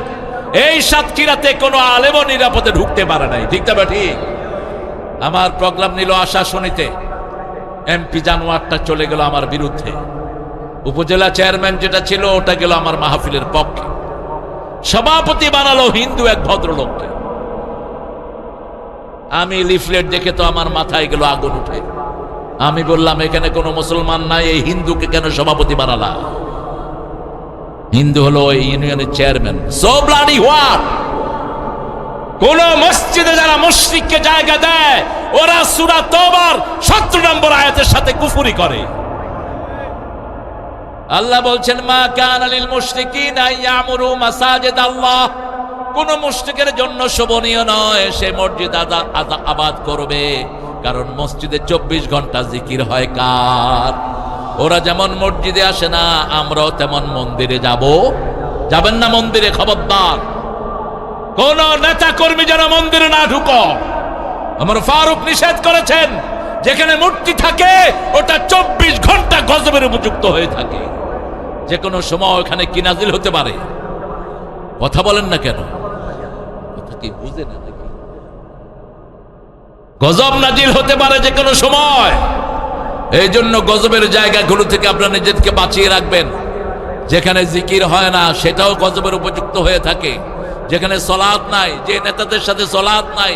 এই সাতক্ষীরাতে কোনো আলেমও নিরাপদে ঢুকতে পারে নাই, ঠিক না ঠিক? আমার প্রোগ্রাম নিল আশাশুনিতে, এমপি জানোয়ারটা চলে গেল আমার বিরুদ্ধে, উপজেলা চেয়ারম্যান যেটা ছিল ওটা গেল আমার মাহফিলের পক্ষে, সভাপতি বানালো হিন্দু এক ভদ্রলোককে। আমি লিফলেট দেখে তো আমার মাথায় গেল আগুন উঠে। আমি বললাম, এখানে কোনো মুসলমান নাই, এই হিন্দুকে কেন সভাপতি বানালা? হিন্দু হলো ওই ইউনিয়নের চেয়ারম্যান। So bloody what? কোন মসজিদে যারা মুশরিককে জায়গা দেয় ওরা সূরা তওবার ৭০ নম্বর আয়াতের সাথে কুফরি করে। আল্লাহ বলছেন, মা কানা লিল মুশরিকিনা ইয়ামুরু মাসাজিদ আল্লাহ, কোন মুশরিকের জন্য শোভনীয় নয় সে মসজিদ আবাদ করবে, কারণ মসজিদে ২৪ ঘন্টা জিকির হয় কার? ওরা যেমন মসজিদে আসে না, আমরাও তেমন মন্দিরে যাব। যাবেন না মন্দিরে? খবরদার, কোন নেতা কর্মী যেন মন্দিরে না ঢুকো। আমার ফারুক নিষেধ করেছেন, যেখানে মূর্তি থাকে ওটা ২৪ ঘন্টা গজবের উপযুক্ত হয়ে থাকে, যে কোনো সময় ওখানে কি নাজিল হতে পারে। কথা বলেন না কেন? কথা কি বুঝে না নাকি? গজব নাজিল হতে পারে যে কোনো সময়। এই জন্য গজবের জায়গাগুলো থেকে আপনারা নিজেকে বাঁচিয়ে রাখবেন। যেখানে জিকির হয় না সেটাও গজবের উপযুক্ত হয়ে থাকে। যেখানে সলাত নাই, যে নেতাদের সাথে সলাত নাই,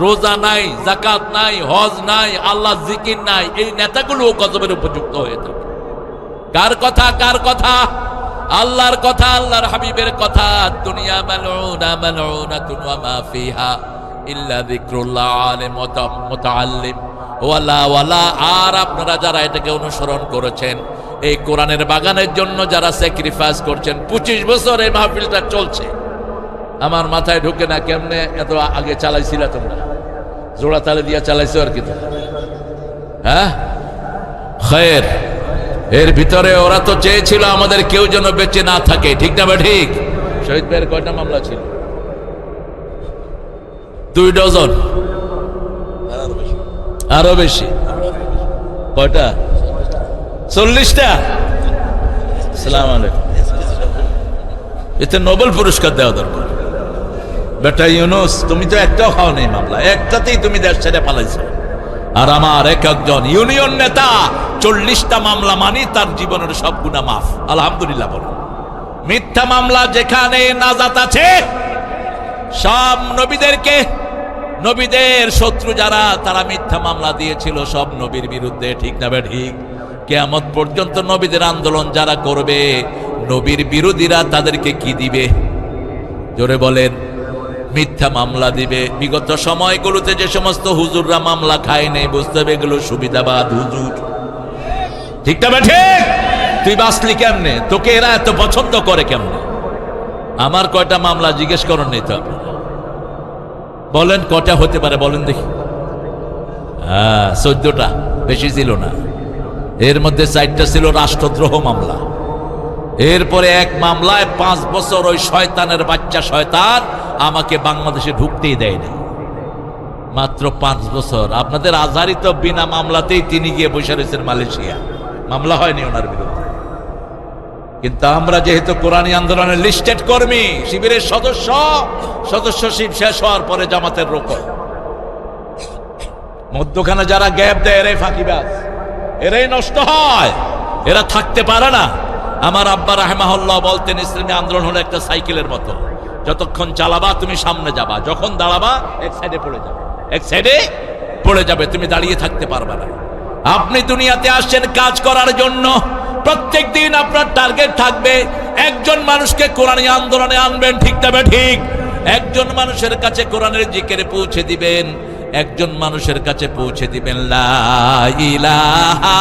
রোজা নাই, যাকাত নাই, হজ নাই, আল্লাহ জিকির নাই, এই নেতাগুলোও গজবের উপযুক্ত হয়ে থাকে। কার কথা? কার কথা? আল্লাহর কথা, আল্লাহর হাবিবের কথা। দুনিয়া মালউনা মালউনাতুন ওয়া মা ফিহা ইল্লা যিকরুল্লাহ আলিম মুতাআল্লিম ওয়ালা ওয়ালা। আর আপনারা যারা এটাকে অনুসরণ করেছেন, এই কোরআনের বাগানের জন্য যারা স্যাক্রিফাইস করছেন, 25 বছর এই মাহফিলটা চলছে, আমার মাথায় ঢুকে না কেমনে এত আগে চালাইছিল তোমরা? জোড়া তালে দিয়া চালাইছো আর কি তোমরা, হ্যাঁ? খৈর, এর ভিতরে ওরা তো চেয়েছিল আমাদের কেউ যেন বেঁচে না থাকে, ঠিক না? ঠিক। শহীদ ভাইয়ের কয়টা মামলা ছিল? 2 ডজন, আরো বেশি। কয়টা? 40টা। সালাম আলাইকুম। এতে নোবেল পুরস্কার দেওয়া দরকার। বেটা ইউনুস, তুমি তো একটাও খাও নেই মামলা, একটাতেই তুমি দেশ ছেড়ে পালাইছো। আর আমার এক একজন ইউনিয়ন নেতা 40টা মামলা মানি তার জীবনের সব গুনাহ মাফ, আলহামদুলিল্লাহ বলো। মিথ্যা মামলা যেখানে নাজাত আছে, সব নবীদেরকে, নবীদের শত্রু যারা তারা মিথ্যা মামলা দিয়েছিল সব নবীর বিরুদ্ধে, ঠিক না ঠিক? কিয়ামত পর্যন্ত নবীদের আন্দোলন যারা করবে, নবীর বিরোধীরা তাদেরকে কি দিবে? জোরে বলেন। মিথ্যা মামলা দিবে। বিগত সময়গুলোতে যে সমস্ত হুজুররা মামলা খায় নেই, বুঝতে হবে এগুলো সুবিধাবাদ হুজুর, ঠিক না ঠিক? তুই বাঁচলি কেমনে? তোকে এরা এত পছন্দ করে কেমনে? আমার কয়টা মামলা জিজ্ঞেস করেন নি তো আপনারা? বলেন কটা হতে পারে, বলেন দেখি। হ্যাঁ, 14টা, বেশি ছিল না। এর মধ্যে 4টা ছিল রাষ্ট্রদ্রোহ মামলা। এরপরে এক মামলায় 5 বছর ওই শয়তানের বাচ্চা শয়তান আমাকে বাংলাদেশে ঢুকতেই দেয়নি, মাত্র 5 বছর। আপনাদের আজহারি তো বিনা মামলাতেই তিনি গিয়ে বসে রয়েছেন মালয়েশিয়া, মামলা হয়নি ওনার বিরুদ্ধে। কিন্তু আমরা যেহেতু কোরআনী আন্দোলনের লিস্টেড কর্মী, শিবিরের সদস্যশিপ শেষ হওয়ার পরে জামাতের রোকন, মধ্যখানে যারা গ্যাপ দেয় এরাই ফাঁকিবাজ, এরাই নষ্ট হয়, এরা থাকতে পারে না। আমার আব্বা রাহমাহুল্লাহ বলতেন, ইসলামী আন্দোলন হলো একটা সাইকেলের মতো, যতক্ষণ চালাবা তুমি সামনে যাবা, যখন দাঁড়াবা এক সাইডে পড়ে যাবে, এক সাইডে পড়ে যাবে, তুমি দাঁড়িয়ে থাকতে পারবে না। আপনি দুনিয়াতে আসছেন কাজ করার জন্য, প্রত্যেক দিন আপনার টার্গেট থাকবে একজন মানুষকে কোরআনী আন্দোলনে আনবেন, ঠিক না ঠিক? একজন মানুষের কাছে কোরআনের জিকিরে পৌঁছে দিবেন, একজন মানুষের কাছে পৌঁছে দিবেন লা ইলাহা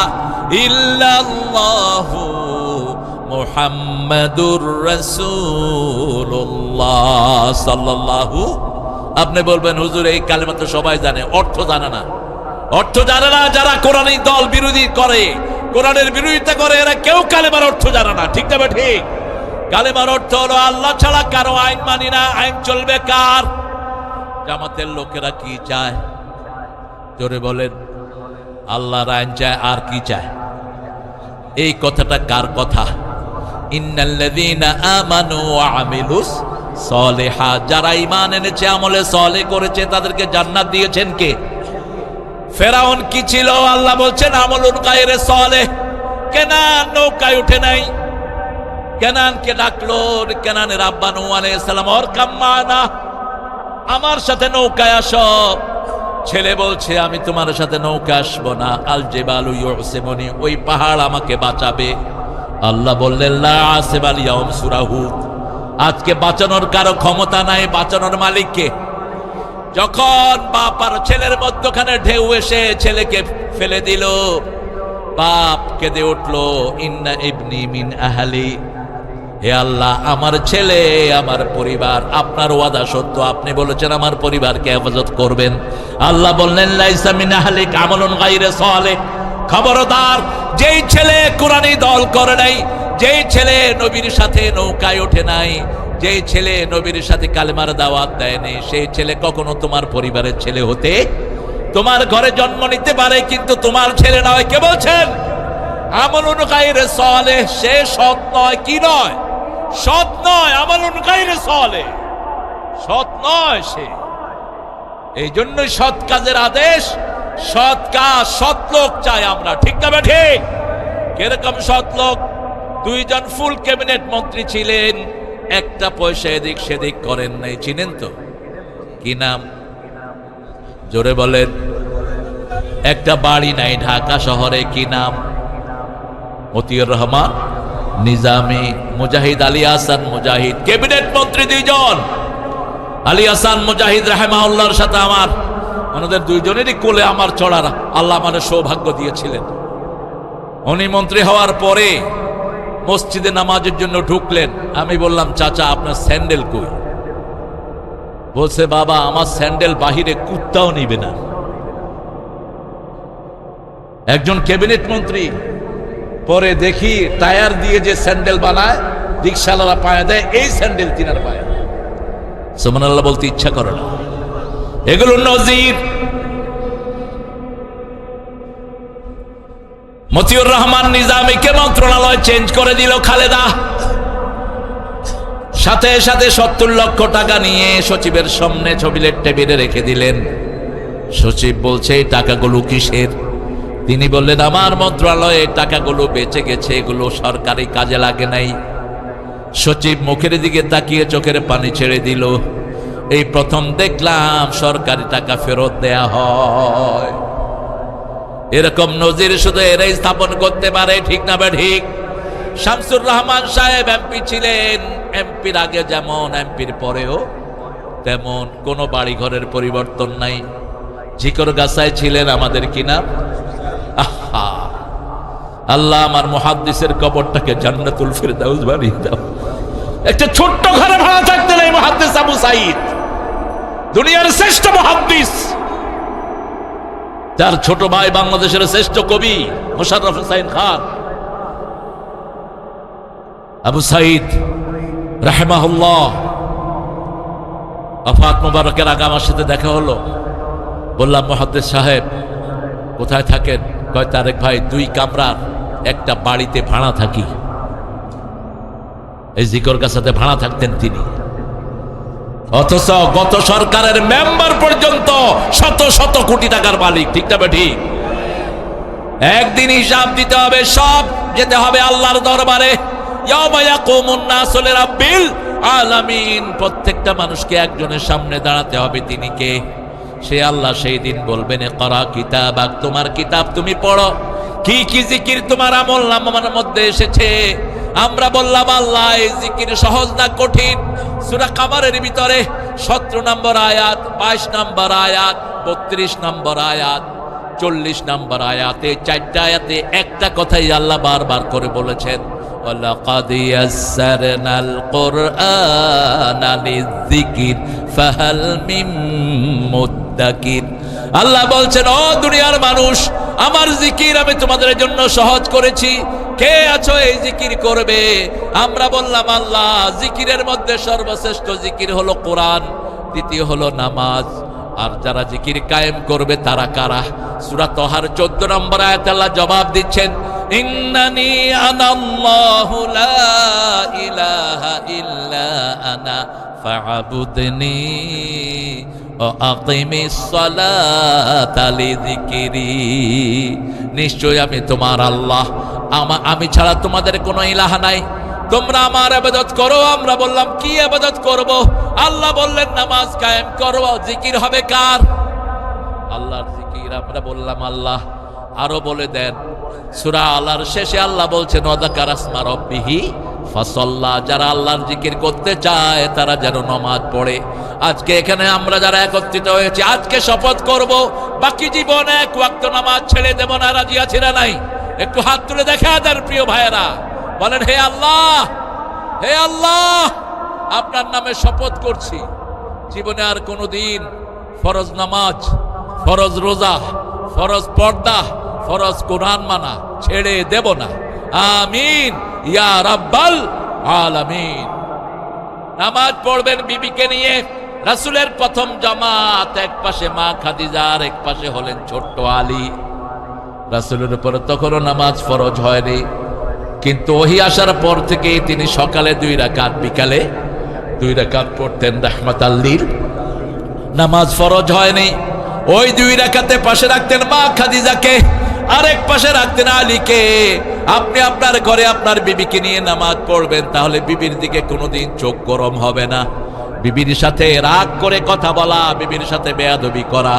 ইল্লাল্লাহু মুহাম্মাদুর রাসূলুল্লাহ সাল্লাল্লাহু। আপনি বলবেন হুজুর এই কালেমা তো সবাই জানে, অর্থ জানে না। অর্থ জানে না যারা কোরআনী দল বিরোধী করে, কোরআনের বিরোধিতা করে, এরা কেউ কালেমার অর্থ জানে না, ঠিক না ঠিক? কালেমার অর্থ হলো আল্লাহ ছাড়া কারো আইন মানি না, আইন চলবে কার? জামাতের লোকেরা কি চায়? জোরে বলেন। আল্লাহর আইন চায়, আর কি চায়? এই কথাটা কার কথা? ইন্নাল্লাযীনা আমানু ওয়া আমিলুস সলিহাত, যারা ঈমান এনেছে আমলে সালেহ করেছে তাদেরকে জান্নাত দিয়েছেন কে? ফেরাউন কি ছিল? আল্লাহ বলছেন আমলুন গায়রে সালেহ। কেনান নৌকায় উঠে নাই, কেনানকে ডাকলো, কেনানের আব্বা নূহ আলাইহিস সালাম, ওর কাম্মানা, আমার সাথে নৌকায় আসো। ছেলে বলছে আমি তোমার সাথে নৌকা আসবো না, আল জিবালু ইউসিমুনি, ওই পাহাড় আমাকে বাঁচাবে। আল্লাহ বললেন লা আসিবাল ইয়াউম, সূরা হুদ। আজকে বাঁচানোর কারো ক্ষমতা নাই, বাঁচানোর মালিক কে? যখন বাপ আর ছেলের মধ্যখানে ঢেউ এসে ছেলেকে ফেলে দিল, বাপ কেঁদে উঠলো, ইন্না ইবনি মিন আহলি, হে আল্লাহ আমার ছেলে আমার পরিবার, আপনার ওয়াদা সত্য, আপনি বলেছেন আমার পরিবারকে হেফাজত করবেন। আল্লাহ বললেন লাইসা মিন আহলিক আমালুন গায়রে সালেহ, খবরদার যেই ছেলে কুরআনী দল করে নাই, যেই ছেলে নবীর সাথে নৌকায় ওঠে নাই, যেই ছেলে নবীর সাথে কালেমার দাওয়াত দেয়নি, সেই ছেলে কখনো তোমার পরিবারের ছেলে হতে, তোমার ঘরে জন্ম নিতে পারে কিন্তু তোমার ছেলে নয়। কে বলছেন? আমালুন গায়রে সালেহ, সে সৎ নয়। কি নয়? সৎ নয়। আমালুন গায়রে সালেহ, সৎ নয় সে। এই জন্যই সৎ কাজের আদেশ, সৎ কাজ, সৎ লোক চাই আমরা, ঠিক না ঠিক? কিরকম সৎ লোক? দুইজন ফুল ক্যাবিনেট মন্ত্রী ছিলেন, একটা পয়সা এদিক সেদিক করেন নাই। চিনেন তো? কি নাম? জোরে বলেন। একটা বাড়ি নাই ঢাকা শহরে, কি নাম? মতিউর রহমান নিজামী, মুজাহিদ আলী আহসান মুজাহিদ, ক্যাবিনেট মন্ত্রী দুইজন। আলী আহসান মুজাহিদ রাহিমাহুল্লাহর সাথে আমার, ওনাদের দুইজনেরই কোলে আমার চড়ার আল্লাহ মানে সৌভাগ্য দিয়েছিলেন। উনি মন্ত্রী হওয়ার পরে মসজিদে নামাজের জন্য ঢুকলেন। আমি বললাম চাচা আপনার স্যান্ডেল কই? বলছে বাবা আমার স্যান্ডেল বাহিরে কুত্তাও নিবে না। একজন ক্যাবিনেট মন্ত্রী, পরে দেখি টায়ার দিয়ে যে স্যান্ডেল বানায় রিকশাওয়ালা পায়ে দেয়, এই স্যান্ডেল তিনার পায়ে। সুবহানাল্লাহ বলতে ইচ্ছা করে না। এগুলো নজির। মতিউর রহমান নিজামীকে মন্ত্রণালয় চেঞ্জ করে দিল খালেদা। সাথে সাথে 70 লক্ষ টাকা নিয়ে সচিবের সামনে ছবিলের টেবিলে রেখে দিলেন। সচিব বলছে এই টাকাগুলো কিসের? তিনি বললেন আমার মন্ত্রণালয়ে টাকাগুলো বেঁচে গেছে, এগুলো সরকারি কাজে লাগে নাই। সচিব মুখের দিকে তাকিয়ে চোখের পানি ছেড়ে দিল। এই প্রথম দেখলাম সরকারি টাকা ফেরত দেয়া হয়। এরকম নজির শুধু এরাই স্থাপন করতে পারে, ঠিক না ঠিক? শামসুর রহমান সাহেব এমপি ছিলেন। এমপির আগে যেমন, এমপির পরেও তেমন, কোনো বাড়ি ঘরের পরিবর্তন নাই। ঝিকরগাছায় ছিলেন আমাদের কিনা। আহা, আল্লাহ আমার মুহাদ্দিসের কবরটাকে জান্নাতুল ফিরদাউস বানিয়ে দাও। একটা ছোট্ট ঘরে ভাড়া থাকতেন এই মুহাদ্দিস আবু সাঈদ, দুনিয়ার শ্রেষ্ঠ মুহাদ্দিস। তার ছোট ভাই বাংলাদেশের শ্রেষ্ঠ কবি মোশাররফ হোসাইন খান। আবু সাঈদ রাহিমাহুল্লাহ ওফাত মুবারকের আগে আমার সাথে দেখা হলো। বললাম মুহাদ্দিস সাহেব কোথায় থাকেন? কয় তারেক ভাই 2 কামরার একটা বাড়িতে ভাড়া থাকি। এই জিকরগাছাতে ভাড়া থাকতেন তিনি। অথচ গত সরকারের মেম্বার পর্যন্ত শত শত কোটি টাকার মালিক, ঠিক না ঠিক? একদিন হিসাব দিতে হবে, সব যেতে হবে আল্লাহর দরবারে। ইয়াউমা ইয়াকুমুন নাসু লিরাব্বিল আলামিন, প্রত্যেকটা মানুষকে একজনের সামনে দাঁড়াতে হবে। তিনি কে? সে আল্লাহ। সেই দিন বলবেন ইকরা কিতাবাক, তোমার কিতাব তুমি পড়ো। কি কি জিকির তোমার আমল নামার মধ্যে এসেছে? আমরা বললাম আল্লাহ এই জিকির সহজ না কঠিন? সূরা কামারের ভিতরে 17 নম্বর আয়াত, 22 নম্বর আয়াত, 32 নম্বর আয়াত, 40 নম্বর আয়াতে, 4টা আয়াতে একটা কথাই আল্লাহ বারবার করে বলেছেন, ওয়ালাকাদ ইয়াসসারনাল কুরআনা লিযিকির ফাহাল মিন মুদ্দাকির। আল্লাহ বলছেন ও দুনিয়ার মানুষ, আমার জিকির আমি তোমাদের জন্য সহজ করেছি, কে আছো এই জিকির করবে? আমরা বললাম আল্লাহ জিকিরের মধ্যে সর্বশ্রেষ্ঠ জিকির হলো কোরআন, দ্বিতীয় হলো নামাজ। আর যারা জিকির কায়েম করবে তারা কারা? সূরা তাহার 14 নম্বর আয়াতে আল্লাহ জবাব দিচ্ছেন, ইন্নানি আনাল্লাহু লা ইলাহা ইল্লা আনা ফা'বুদনি ও আকিমিস সালাতা লিযিকরি। নিশ্চয় আমি তোমার আল্লাহ, আমি ছাড়া তোমাদের কোনো ইলাহ নাই, তোমরা আমার ইবাদত করো। আমরা বললাম কি ইবাদত করব? আল্লাহ বললেন নামাজ কায়েম করো। জিকির হবে কার? আল্লাহর জিকির। আমরা বললাম আল্লাহ। আরো বলে দেন সূরা আলার শেষে আল্লাহ বলছেন ওয়াযাকারা ইসমা রাব্বিহি ফাসাল্লা। যারা আল্লাহর জিকির করতে চায় তারা যেন নামাজ পড়ে। আজকে এখানে আমরা যারা একত্রিত হয়েছি, আজকে শপথ করব বাকি জীবন এক ওয়াক্ত নামাজ ছেড়ে দেব না। রাজি আছি না নাই? একটু হাত তুলে দেখা দেন প্রিয় ভাইয়েরা, বলেন হে আল্লাহ, হে আল্লাহ, আপনার নামে শপথ করছি জীবনে আর কোনোদিন ফরজ নামাজ, ফরজ রোজা, ফরজ পর্দা, ফরজ কোরআন মানা ছেড়ে দেব না। আমিন ইয়া রাব্বাল আলামিন। নামাজ পড়বেন বিবিকে নিয়ে। রাসূলের প্রথম জামাত, এক পাশে মা খাদিজা আর এক পাশে হলেন ছোট্ট আলী। রাসূলের উপর তখনও নামাজ ফরজ হয়নি, কিন্তু ওহী আসার পর থেকেই তিনি সকালে 2 রাকাত, বিকালে 2 রাকাত পড়তেন রাহমাতাল লিল। নামাজ ফরজ হয়নি, ওই 2 রাকাতে পাশে রাখতেন মা খাদিজাকে, আরেক পাশে রাখতেন আলীকে। আপনি আপনার ঘরে আপনার বিবিকে নিয়ে নামাজ পড়বেন, তাহলে বিবির দিকে কোনোদিন চোখ গরম হবে না। বিবির সাথে রাগ করে কথা বলা, বিবির সাথে বেয়াদবি করা,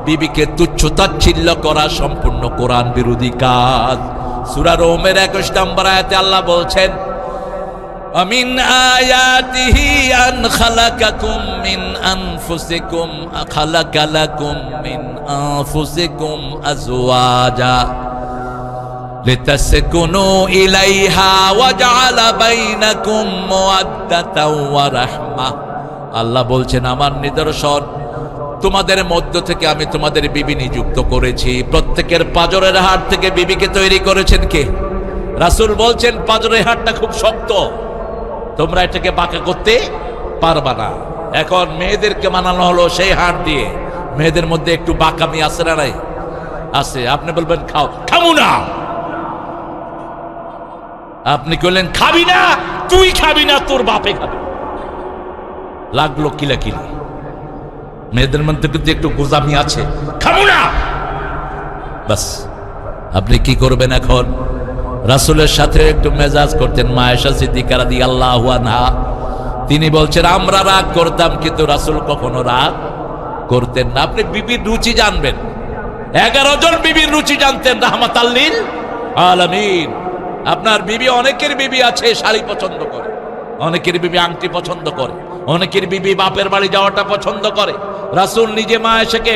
বিবিকে তুচ্ছ তাচ্ছিল্য করা সম্পূর্ণ কোরআন বিরোধী কাজ। সূরা রোমের 21 নম্বর আয়াতে আল্লাহ বলছেন আমিন আয়াতিহি আন খালাকাকুম মিন আনফুসিকুম খালাকালাকুম মিন আনফুসিকুম আজওয়াজা লিতাসকুনু ইলাইহা ওয়া জাআলা বাইনাকুম মাওয়াদ্দাতাও ওয়া রাহমাহ। আল্লাহ বলছেন আমার নিদর্শন, তোমাদের মধ্য থেকে আমি তোমাদের বিবি নিযুক্ত করেছি। প্রত্যেকের পাজরের হাড় থেকে বিবিকে তৈরি করেছেন কে? রাসূল বলছেন পাজরের হাড়টা খুব শক্ত, তোমরা এটাকে বাঁকা করতে পারবা না। এখন মেয়েদেরকে বানানো হলো সেই হাড় দিয়ে। মেয়েদের মধ্যে একটু বাঁকামি আছে না নাই? আছে। আপনি বলবেন খাও, খাবো না। আপনি কইলেন খাবি না, তুই খাবি না, তোর বাপে খাবে। লাগলো কিলাকিলি। মেয়েদের মধ্যে কিন্তু একটু গোজামি আছে, খাবো না বাস। আপনি কি করবেন এখন? রাসূলের সাথে একটু মেজাজ করতেন মা আয়েশা সিদ্দিকা রাদিয়াল্লাহু আনহা। তিনি বলছেন আমরা রাগ করতাম, কিন্তু রাসূল কখনো রাগ করতেন না। আপনি বিবির রুচি জানবেন। 11 জন বিবির রুচি জানতেন রাহমাতাল লিল আলামিন। আপনার বিবি, অনেকের বিবি আছে শাড়ি পছন্দ করে, অনেকের বিবি আংটি পছন্দ করে, অনেকের বিবি বাপের বাড়ি যাওয়াটা পছন্দ করে। রাসূল নিজে মা আয়েশাকে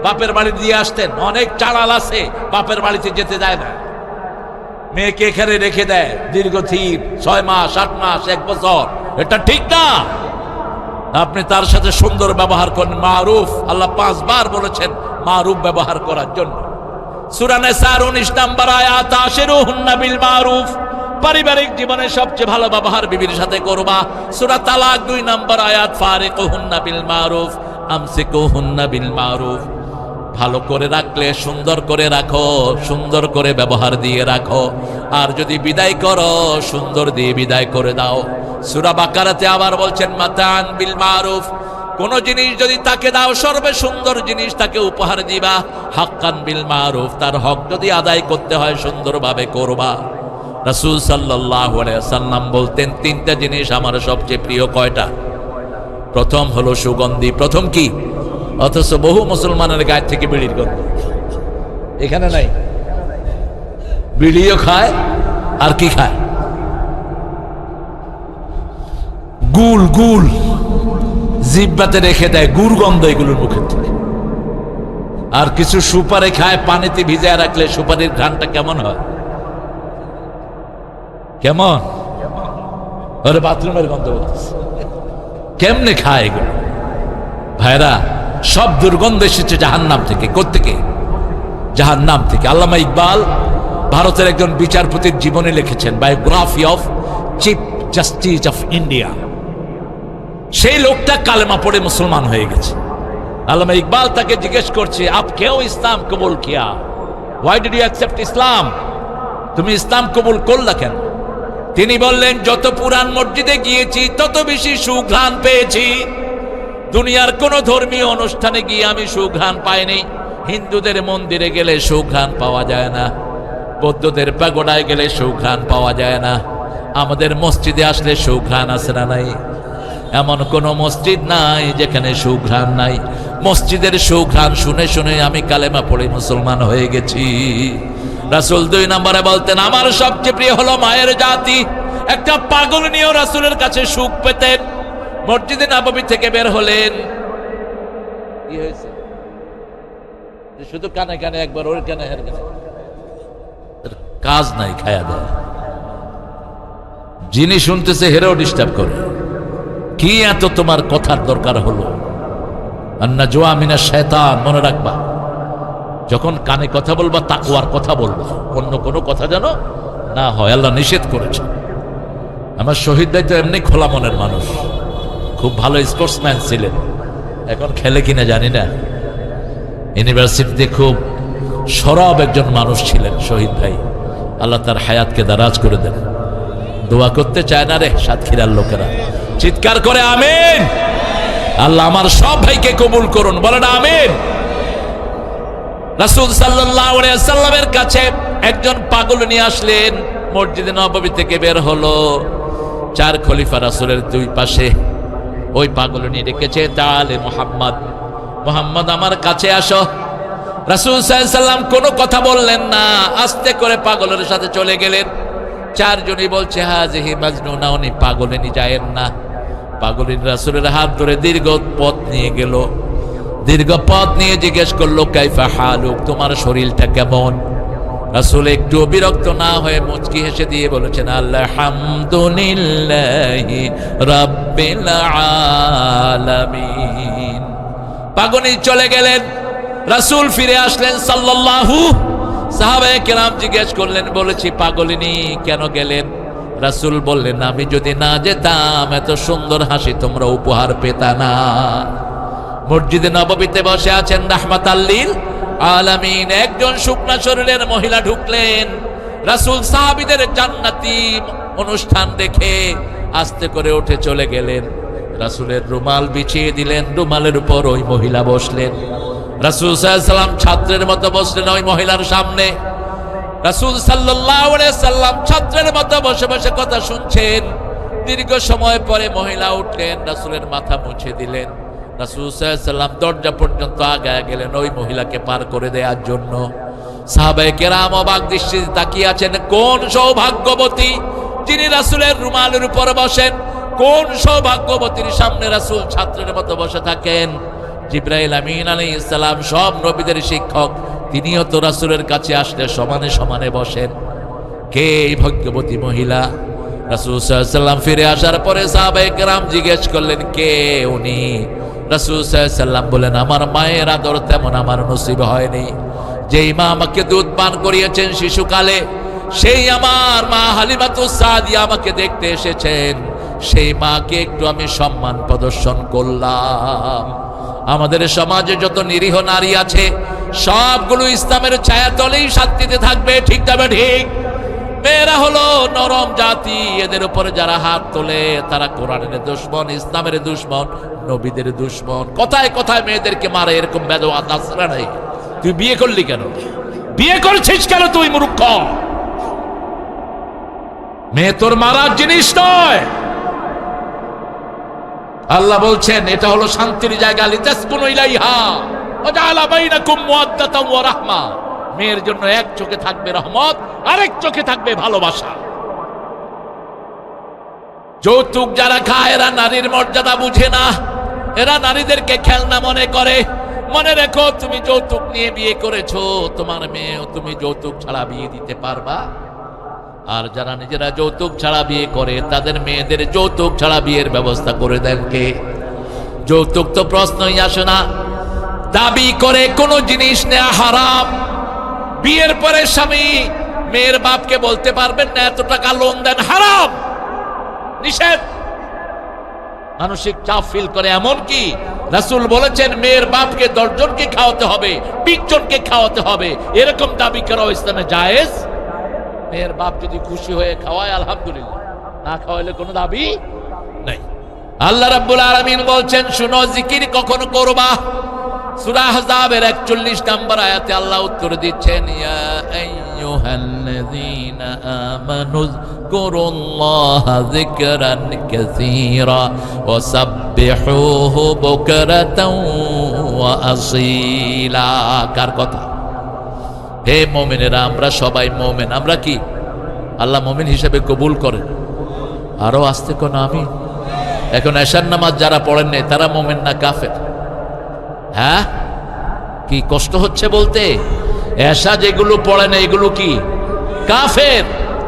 বাপের বাড়ি দিয়ে আসতেন। অনেক চালাল আছে বাপের বাড়িতে যেতে দেয় না, মেয়েকে এখানে রেখে দেয় দীর্ঘদিন, 6 মাস, 8 মাস, 1 বছর। এটা ঠিক না। আপনি তার সাথে সুন্দর ব্যবহার করেন, মারুফ। আল্লাহ 5 বার বলেছেন মারুফ ব্যবহার করার জন্য। সূরা নিসার 19 নম্বর আয়াত আশিরুহুন্না বিল মারুফ। পারিবারিক জীবনে সবচেয়ে ভালো ব্যবহার বিবির সাথে করবা। সূরা তালাক 2 নম্বর আয়াত ফারিকুহুন্না বিল মারুফ আমসিকুহুন্না বিল মারুফ। ভালো করে রাখলে সুন্দর করে রাখো, সুন্দর করে ব্যবহার দিয়ে রাখো। আর যদি বিদায় করো, সুন্দর দিয়ে বিদায় করে দাও। সূরা বাকারাতে আবার বলছেন মাতান বিল মারুফ। কোন জিনিস যদি তাকে দাও, সর্বে সুন্দর জিনিস তাকে উপহার দিবা। হাক্কান বিল মারুফ, তার হক যদি আদায় করতে হয় সুন্দরভাবে করবা। রাসূল সাল্লাল্লাহু আলাইহি ওয়াসাল্লাম বলতেন 3টা জিনিস আমার সবচেয়ে প্রিয়। কয়টা? প্রথম হলো সুগন্ধি। প্রথম কি? অথচ বহু মুসলমানের গায়ে থেকে বিড়ির গন্ধ। এখানে নাই, বিড়িও খায় আর কি খায়? গুল, গুল জিহ্বাতে রেখে দেয় গুড় গন্ধ এগুলোর মুখের থেকে। আর কিছু সুপারি খায়, পানিতে ভিজায় রাখলে সুপারির ঘ্রাণটা কেমন হয়? কেমন? ওরে বাথরুমের গন্ধ বলতেছে। কেমনে খায় এগুলো? ভাইরা, সব দুর্গন্ধ এসেছে জাহান্নাম থেকে। কোত্থেকে? জাহান্নাম থেকে। আল্লামা ইকবাল ভারতের একজন বিচারপতির জীবনে লিখেছেন, biography of chief justice of India. সেই লোকটা কালেমা পড়ে মুসলমান হয়ে গেছে। আল্লামা ইকবাল তাকে জিজ্ঞেস করছে, আপ কেউ ইসলাম কবুল কিয়া? Why did you accept Islam? তুমি ইসলাম কবুল করলা কেন? তিনি বললেন, যত পুরান মসজিদে গিয়েছি তত বেশি সুঘ্রাণ পেয়েছি। দুনিয়ার কোন ধর্মীয় অনুষ্ঠানে গিয়ে আমি সুঘ্রাণ পাইনি। হিন্দুদের মন্দিরে গেলে সুঘ্রাণ পাওয়া যায় না, বৌদ্ধদের পাগোড়ায় গেলে সুঘ্রাণ পাওয়া যায় না, আমাদের মসজিদে আসলে সুঘ্রাণ আছে না নাই? এমন কোন মসজিদ নাই যেখানে সুঘ্রাণ নাই। মসজিদের সুঘ্রাণ শুনে শুনে আমি কালেমা পড়ে মুসলমান হয়ে গেছি। রাসূল 2 নম্বরে বলতেন, আমার সবচেয়ে প্রিয় হলো মায়ের জাতি। একটা পাগল নিয়েও রাসূলের কাছে সুখ পেতেন। মসজিদে নববী থেকে বের হলেন, কি হয়েছে? শুধু কানে কানে একবার ওর কানে হের কানে, কাজ নাই, খায়া দেয়। যিনি শুনতেছে হেরেও ডিস্টার্ব করে। কি এত তোমার কথার দরকার হলো? আন্না জোয়া মিনা শয়তান, মনে রাখবা, যখন কানে কথা বলবা তাকওয়ার কথা বলবা, অন্য কোনো কথা যেন না হয়। আল্লাহ নিষেধ করেছে। আমার শহীদ ভাই তো এমনি খোলা মনের মানুষ, খুব ভালো স্পোর্টসম্যান ছিলেন। এখন খেলে কিনা জানি না। ইউনিভার্সিটিতে খুব সরব একজন মানুষ ছিলেন শহীদ ভাই। আল্লাহ তার হায়াতকে দারাজ করে দেন। দোয়া করতে চায় না রে সাতক্ষীরার লোকেরা? চিৎকার করে আমিন। আল্লাহ আমার সব ভাইকে কবুল করুন, বলেন আমিন। রাসূল সাল্লাল্লাহু আলাইহি ওয়াসাল্লামের কাছে একজন পাগল নিয়ে আসলেন। মসজিদে নববী থেকে বের হলো, 4 খলিফা রাসূলের 2 পাশে। ওই পাগল নিয়ে ডেকেছে, তাআলে মুহাম্মদ, মুহাম্মদ আমার কাছে আসো। রাসূল সাল্লাল্লাহু আলাইহি ওয়াসাল্লাম কোনো কথা বললেন না, আস্তে করে পাগলের সাথে চলে গেলেন। 4 জনই বলছে, হাজিহি মাজনুনা, উনি পাগলিনী, যায়েন না। পাগলিনী রাসূলের হাত ধরে দীর্ঘ পথ নিয়ে গেল। দীর্ঘ পথ নিয়ে জিজ্ঞেস করলো, কাইফা হালুক, তোমার শরীরটা কেমন? রাসূল একটু বিরক্ত না হয়ে মুচকি হেসে দিয়ে বলেছেন, আলহামদুলিল্লাহি রাব্বিল আলামিন। পাগলি চলে গেলেন। রাসূল ফিরে আসলেন সাল্লাল্লাহু। সাহাবায়ে কেরাম জিজ্ঞেস করলেন, বলেছি পাগলিনী কেন গেলেন? রাসূল বললেন, আমি যদি না যেতাম এত সুন্দর হাসি তোমরা উপহার পেতা না। মসজিদে নববীতে বসে আছেন রাহমাতাল লিল আলামিন। একজন শুকনা শরীরের মহিলা ঢুকলেন। রাসূল সাহাবীদের জান্নাতি অনুষ্ঠান দেখে আস্তে করে উঠে চলে গেলেন। রাসূলের রুমাল বিছিয়ে দিলেন, রুমালের উপর ওই মহিলা বসলেন। রাসূল সাল্লাল্লাহু আলাইহি ওয়াসাল্লাম ছাত্রের মতো বসলেন ওই মহিলার সামনে। রাসূল সাল্লাল্লাহু আলাইহি ওয়াসাল্লাম ছাত্রের মতো বসে বসে কথা শুনছেন। দীর্ঘ সময় পরে মহিলা উঠলেন, রাসূলের মাথা মুছে দিলেন। রাসূল সাল্লাল্লাহু আলাইহি ওয়াসাল্লাম দরজা পর্যন্ত আগায় গেলেন ওই মহিলাকে পার করে দেওয়ার জন্য। সাহাবায়ে কেরাম অবাক দৃষ্টিতে তাকিয়ে আছেন। কোন সৌভাগ্যবতী যিনি রাসূলের রুমালের উপর বসেন? কোন সৌভাগ্যবতীর সামনে রাসূল ছাত্রের মতো বসে থাকেন? জিবরাইল আমিন আলাইহিস সালাম, সব নবীদের শিক্ষক, তিনিও তো রাসূলের কাছে আসলে সমানে সমানে বসেন। কে এই ভাগ্যবতী মহিলা? রাসূল সাল্লাল্লাহু আলাইহি ওয়াসাল্লাম ফিরে আসার পরে সাহাবায়ে কেরাম জিজ্ঞেস করলেন, কে উনি? রাসূল সাল্লাল্লাহু আলাইহি ওয়াসাল্লাম বলেন, আমার মায়ের আদর তেমন আমার নসিব হয়নি। যেই মা আমাকে দুধ পান করিয়েছেন শিশুকালে, সেই আমার মা হালিমাতুস সাদিয়া আমাকে দেখতে এসেছেন। সেই মাকে একটু আমি সম্মান প্রদর্শন করলাম। আমাদের সমাজে যত নিরীহ নারী আছে সবগুলো ইসলামের ছায়াতলেই শান্তিতে থাকবে, ঠিক তবে ঠিক। মেয়েরা হলো নরম জাতি, এদের উপরে যারা হাত তোলে তারা কোরআনের দুশমন, ইসলামের দুশমন, নবীদের দুশমন। কথায় কথায় মেয়েদেরকে মারে, এরকম বেদওয়াত আছে না নাই? তুই বিয়ে করলি কেন? বিয়ে করছিস কেন তুই মূর্খ? মেয়ে তোর মারার জিনিস নয়। আল্লাহ বলছেন এটা হলো শান্তির জায়গা, লিতাসকুনু ইলাইহা ওয়া জাআলা বাইনাকুম মুওয়াদ্দাতাও ওয়া রাহমা। মেয়ের জন্য এক চোখে থাকবে রহমত, আরেক চোখে থাকবে ভালোবাসা। যৌতুক যারা খায় এরা নারীর মর্যাদা বুঝে না, এরা নারীদেরকে খেলনা মনে করে। মনে রেখো, তুমি যৌতুক নিয়ে বিয়ে করেছো, তোমার মেয়েও তুমি যৌতুক ছাড়া বিয়ে দিতে পারবা? আর যারা নিজেরা যৌতুক ছাড়া বিয়ে করে তাদের মেয়েদের যৌতুক ছাড়া বিয়ের ব্যবস্থা করে দেন কে? যৌতুক তো প্রশ্নই আসে না। দাবি করে কোনো জিনিস নেওয়া হারাম। বিয়ের পরে স্বামী মেয়ের বাপকে বলতে পারবেন না এত টাকা লোন দেন, হারাম, নিষেধ। মানসিক চাপ ফিল করে। এমন কি রাসূল বলেছেন মেয়ের বাপকে 10 জনকে খাওয়াতে হবে, 20 জনকে খাওয়াতে হবে, এরকম দাবি করা ইসলামে জায়েজ? মেয়ের বাপ যদি খুশি হয়ে খাওয়ায় আলহামদুলিল্লাহ, না খাওয়াইলে কোনো দাবি নাই। আল্লাহ রাব্বুল আলামিন বলছেন, শুনো জিকির কখন করবা। সূরা আহজাবের 41 নম্বর আয়াতে আল্লাহ উত্তর দিচ্ছেন, ইয়া আইয়ুহাল্লাযীনা আমানু যকুরুল্লাহা যিকরান কাসীরা ওয়া সাব্বিহুহু বুকরাতাও ওয়া আসীলা। কার কথা? হে মুমিনেরা, আমরা সবাই মুমিন। আমরা কি আল্লাহ মুমিন হিসেবে কবুল করেন? আরো আস্তে কোন আমি। এখন এশার নামাজ যারা পড়েন নাই তারা মুমিন না কাফের? হ্যাঁ, কি কষ্ট হচ্ছে বলতে? এশা যেগুলো পড়ে না এগুলো কি কাফের।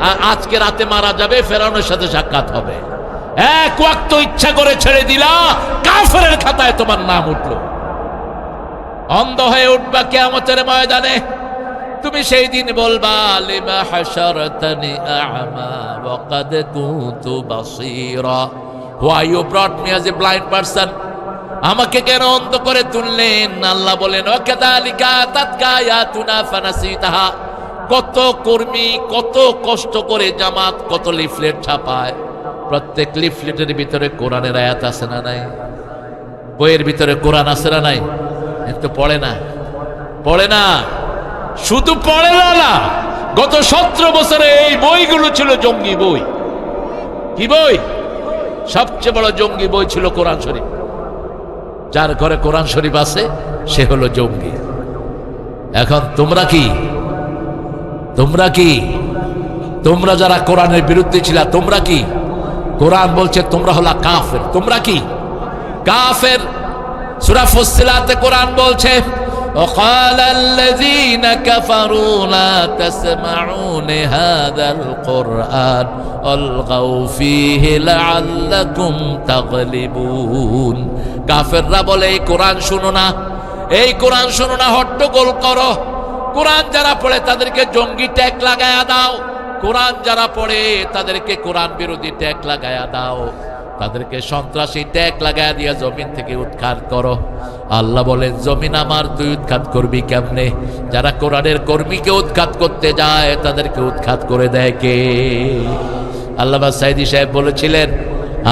আর আজকে রাতে মারা যাবে, ফেরাউনের সাথে সাক্ষাৎ হবে। এক ওয়াক্ত ইচ্ছা করে ছেড়ে দিলা, কাফেরের খাতায় তোমার নাম উঠলো। অন্ধ হয়ে উঠবা কিয়ামতের ময়দানে। তুমি সেই দিন বলবা, লিমা হাশারতানি আ'মা ওয়া ক্বাদ কুনতু বাসীরা। Why you brought me as a blind person? আমাকে কেন অন্ধ করে তুললেন? আল্লাহ বলেন, ওয়াকাযালিকা আতাতকা আয়াতুনা ফানাসিতাহা। কত কর্মী, কত কষ্ট করে জামাত, কত লিফলেট ছাপায়। প্রত্যেক লিফলেটের ভিতরে কোরআনের আয়াত আছে না নাই? বইয়ের ভিতরে কোরআন আছে না নাই? কিন্তু পড়ে না, পড়ে না। শুধু পড়ে না, গত 17 বছরে এই বইগুলো ছিল জঙ্গি বই। কি বই? সবচেয়ে বড় জঙ্গি বই ছিল কোরআন শরীফ। যার ঘরে কোরআন শরীফ আছে সে হলো জঙ্গি। এখন তোমরা কি, তোমরা কি, তোমরা যারা কোরআনের বিরুদ্ধে ছিল, তোমরা কি? কোরআন বলছে তোমরা হলা কাফের। তোমরা কি কাফের? সূরা ফুসসিলাতে কোরআন বলছে, وقال الذين كفروا لا تسمعوا لهذا القرآن والغوا فيه لعلكم تغلبون। কাফেররা বলে এই কোরআন শুনো না, এই কোরআন শুনো না, হট্টগোল করো। কোরআন যারা পড়ে তাদেরকে জঙ্গি ট্যাগ লাগায়া দাও। কোরআন যারা পড়ে তাদেরকে কোরআন বিরোধী ট্যাগ লাগায়া দাও। তাদেরকে সন্ত্রাসী ট্যাগ লাগায়া দিয়ে জমিন থেকে উৎখাত করো। আল্লাহ বলেন, জমিন আমার, তুই উৎখাত করবি কেমনে? যারা কোরআনের কর্মীকে উৎখাত করতে যায় তাদেরকে উৎখাত করে দেয় কে? আল্লামা সাঈদী সাহেব বলেছিলেন,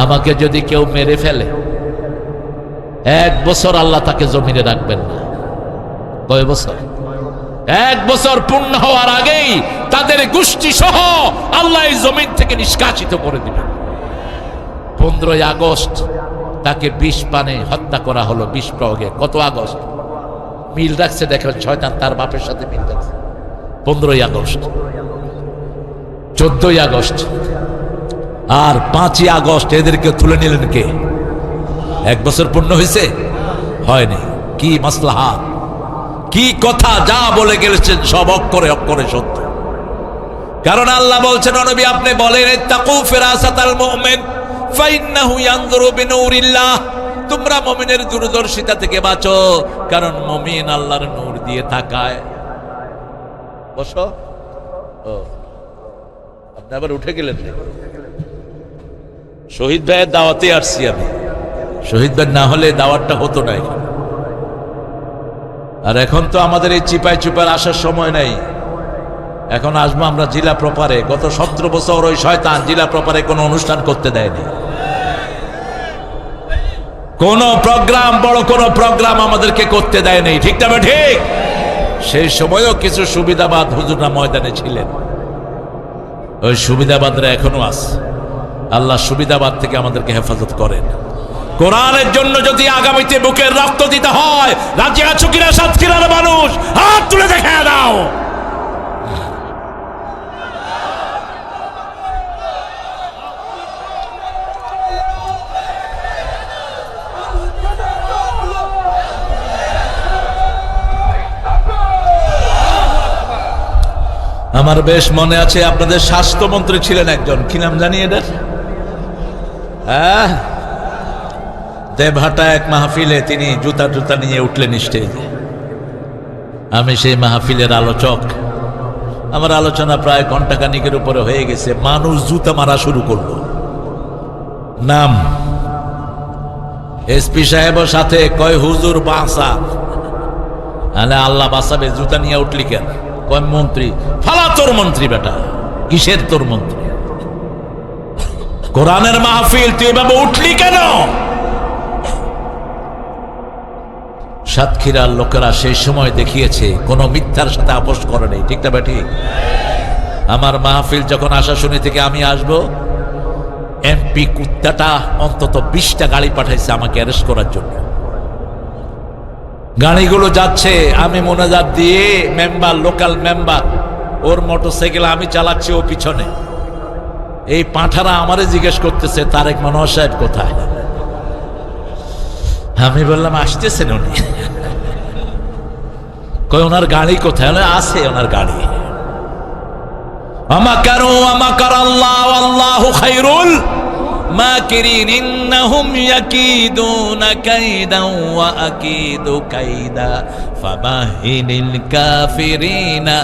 আমাকে যদি কেউ মেরে ফেলে 1 বছর আল্লাহ তাকে জমিনে রাখবেন না। কয় বছর? 1 বছর পূর্ণ হওয়ার আগেই তাদের গোষ্ঠী সহ আল্লাহ এই জমিন থেকে নিষ্কাশিত করে দিবেন। 15 আগস্ট তাকে 20 পানে হত্যা করা হলো, 20 প্রয়োগে। কত আগস্ট? মিল রাখছে দেখেন, শয়তান তার বাপের সাথে মিল রাখছে। 15 আগস্ট, 14 আগস্ট আর 5 আগস্ট এদেরকে তুলে নিলেন কে? 1 বছর পূর্ণ হয়েছে? হয়নি। কি মাসলাহাত, কি কথা! যা বলে গেলেছেন সব অক্ষরে অক্ষরে সত্য। কারণ আল্লাহ বলছেন, নবী আপনি বলেন, ইত্তাকু ফিরাসাতাল মুমিন ফাইন্নাহু ইয়ানজুরু বিনূরিল্লাহ। তোমরা মুমিনের দূরদর্শিতা থেকে বাঁচো, কারণ মুমিন আল্লাহর নূর দিয়ে তাকায়। বসো। ও, আপনি আবার উঠে গেলেন? শহীদ ভাইয়ের দাওয়াতে আসছি আমি। শহীদ ভাই না হলে দাওয়াতটা হতো না এখানে। আর এখন তো আমাদের এই চিপায় চুপায় আসার সময় নাই। এখন আসবো আমরা জেলা প্রপারে। গত 17 বছর ওই শয়তান জেলা প্রপারে কোনো অনুষ্ঠান করতে দেয়নি। কোন প্রোগ্রাম, বড় কোন প্রোগ্রাম আমাদেরকে করতে দেয়নি। ঠিক না ঠিক? সেই সময়ও কিছু সুবিধাবাদ হুজুররা ময়দানে ছিলেন। ওই সুবিধাবাদরা এখনো আছে। আল্লাহ সুবিধাবাদ থেকে আমাদেরকে হেফাজত করেন। কোরআনের জন্য যদি আগামীতে বুকের রক্ত দিতে হয়, রাজি আছো কিনা সাতক্ষীরার মানুষ? হাত তুলে দেখা দাও। আমার বেশ মনে আছে, আপনাদের স্বাস্থ্যমন্ত্রী ছিলেন একজন, কি নাম জানি এদের? হ্যাঁ, দেবহাটা এক মাহফিলে তিনি জুতা জুতা নিয়ে উঠলেন স্টেজে। আমি সেই মাহফিলের আলোচক। আমার আলোচনা প্রায় ঘন্টাখানিকের উপরে হয়ে গেছে। মানুষ জুতা মারা শুরু করলো। নাম এসপি সাহেবের সাথে কয়, হুজুর বাসা। আল্লাহ বাসাবে, জুতা নিয়ে উঠলি কেন? কয় মন্ত্রী। ফালা তোর মন্ত্রী বেটা, কিসের তোর মন্ত্র? কোরআনের মাহফিল, তুই এভাবে উঠলি কেন? সাতক্ষীরার লোকেরা সেই সময় দেখিয়েছে কোন মিথ্যার সাথে আপোষ করে নেই, ঠিক না বেটি? আমার মাহফিল যখন আশাশুনি থেকে আমি আসব, এমপি কুত্তাটা অন্তত 20টা গাড়ি পাঠাইছে আমাকে অ্যারেস্ট করার জন্য। গাড়িগুলো যাচ্ছে, আমি মোনাজাত দিয়ে মেম্বার, লোকাল মেম্বার, ওর মোটরসাইকেল আমি চালাচ্ছি, ও পিছনে। এই পাঁঠারা আমারে জিজ্ঞেস করতেছে তারেক মনোহর সাহেব কোথায়? আমি বললাম আসতেছেন উনি। কই ওনার গাড়ি কোথায়? আছে ওনার গাড়ি। আমাকারু আমাকার আল্লাহ আল্লাহু খায়রুল মাকিরিন ইন্নাহুম ইয়াকিদুনা কাইদান ওয়া আকিদু কাইদা ফামাহিনিল কাফিরিনা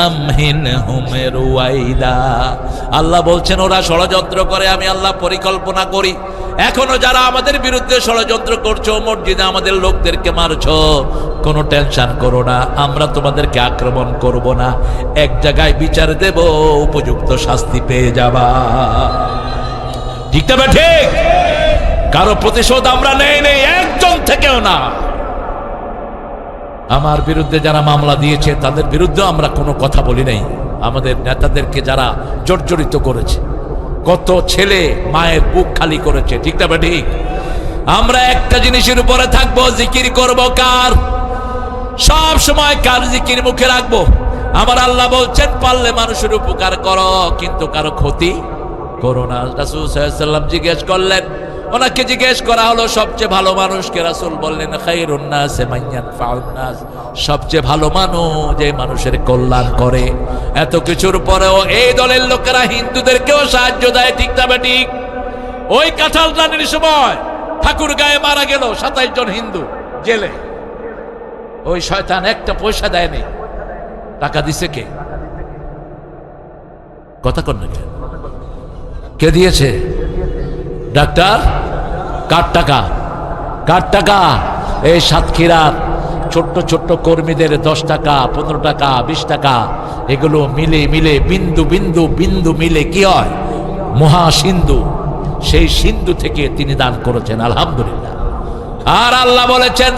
আমহিনহুম রুয়াইদা। আল্লাহ বলছেন ওরা ষড়যন্ত্র করে, আমি আল্লাহ পরিকল্পনা করি। এখনো যারা আমাদের বিরুদ্ধে ষড়যন্ত্র করছো, মসজিদে আমাদের লোকদেরকে মারছো, কোনো টেনশন করো না, আমরা তোমাদেরকে আক্রমণ করব না, এক জায়গায় বিচার দেব, উপযুক্ত শাস্তি পেয়ে যাবা। ঠিক তবে ঠিক, কারো প্রতিশোধ আমরা নেই, একজন থেকেও না। আমার বিরুদ্ধে যারা মামলা দিয়েছে তাদের বিরুদ্ধে আমরা কোনো কথা বলি নাই। আমাদের নেতাদেরকে যারা জর্জরিত করেছে, কত ছেলে মায়ের বুক খালি করেছে, ঠিক তবে ঠিক। আমরা একটা জিনিসের উপরে থাকবো, জিকির করব কার? সব সময় কার জিকির মুখে রাখবো? আমার আল্লাহ বলছেন পারলে মানুষের উপকার করো, কিন্তু কারো ক্ষতি করো না। রাসূল সাল্লাল্লাহু আলাইহি ওয়াসাল্লাম জিজ্ঞেস করলেন, ওনাকে জিজ্ঞেস করা হলো সবচেয়ে ভালো মানুষকে? রাসূল বললেন খায়রুন নাস মান ইয়ানফাউন নাস, সবচেয়ে ভালো মানুষ যে মানুষের কল্যাণ করে। এত কিছুর পরেও এই দলের লোকেরা হিন্দুদেরকেও সাহায্য দেয়, ঠিক না ঠিক? ওই কাঁঠাল রানীর সময় ঠাকুর গায়ে মারা গেল 27 জন হিন্দু জেলে, ওই শয়তান একটা পয়সা দেয়নি। টাকা দিছে কে? কথা কর না, কে দিয়েছে? ডাক্তার? কার টাকা? কার টাকা? এই সাতক্ষীরার ছোট্ট ছোট্ট কর্মীদের 10 টাকা, 15 টাকা, 20 টাকা, এগুলো মিলে মিলে বিন্দু বিন্দু বিন্দু মিলে কি হয়? মহাসিন্ধু। সেই সিন্ধু থেকে তিনি দান করেছেন, আলহামদুলিল্লাহ। আর আল্লাহ বলেছেন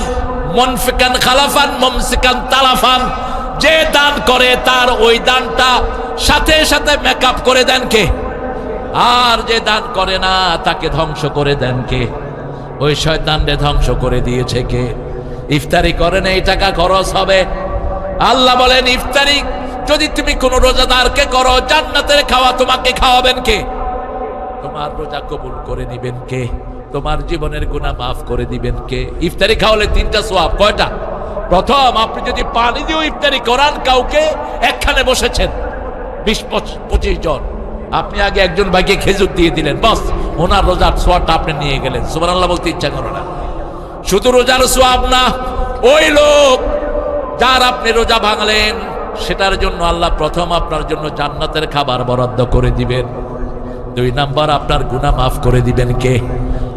মুনফিকান খালাফান মুমসিকান তালাফান, যে দান করে তার ওই দানটা সাথে সাথে মেকআপ করে দেন কে? আর যে দান করে না তাকে ধ্বংস করে দেন কে? ওই শয়তানকে ধ্বংস করে দিয়েছে কে? ইফতারি করেন, এই টাকা খরচ হবে। আল্লাহ বলেন ইফতারি যদি তুমি কোন রোজাদারকে করো, জান্নাতের খাওয়া তোমাকে খাওয়াবেন কে? তোমার রোজা কবুল করে নিবেন কে? তোমার জীবনের গুনাহ মাফ করে দিবেন কে? ইফতারি খাওয়ালে 3টা সওয়াব। কয়টা? প্রথম, আপনি যদি পানি দিয়ে ইফতারি করান কাউকে, একখানে বসেছেন 20-25 জন, আপনি আগে একজন ভাইকে খেজুর দিয়ে দিলেন, বাস ওনার রোজার সোয়াবটা আপনি নিয়ে গেলেন। সুবহানাল্লাহ বলতে ইচ্ছা করে না? শুধু রোজার সোয়াব না, ওই লোক যার আপনি রোজা ভাঙলেন সেটার জন্য আল্লাহ প্রথম আপনার জন্য জান্নাতের খাবার বরাদ্দ করে দিবেন। 2 নাম্বার, আপনার গুনাহ মাফ করে দিবেন কে?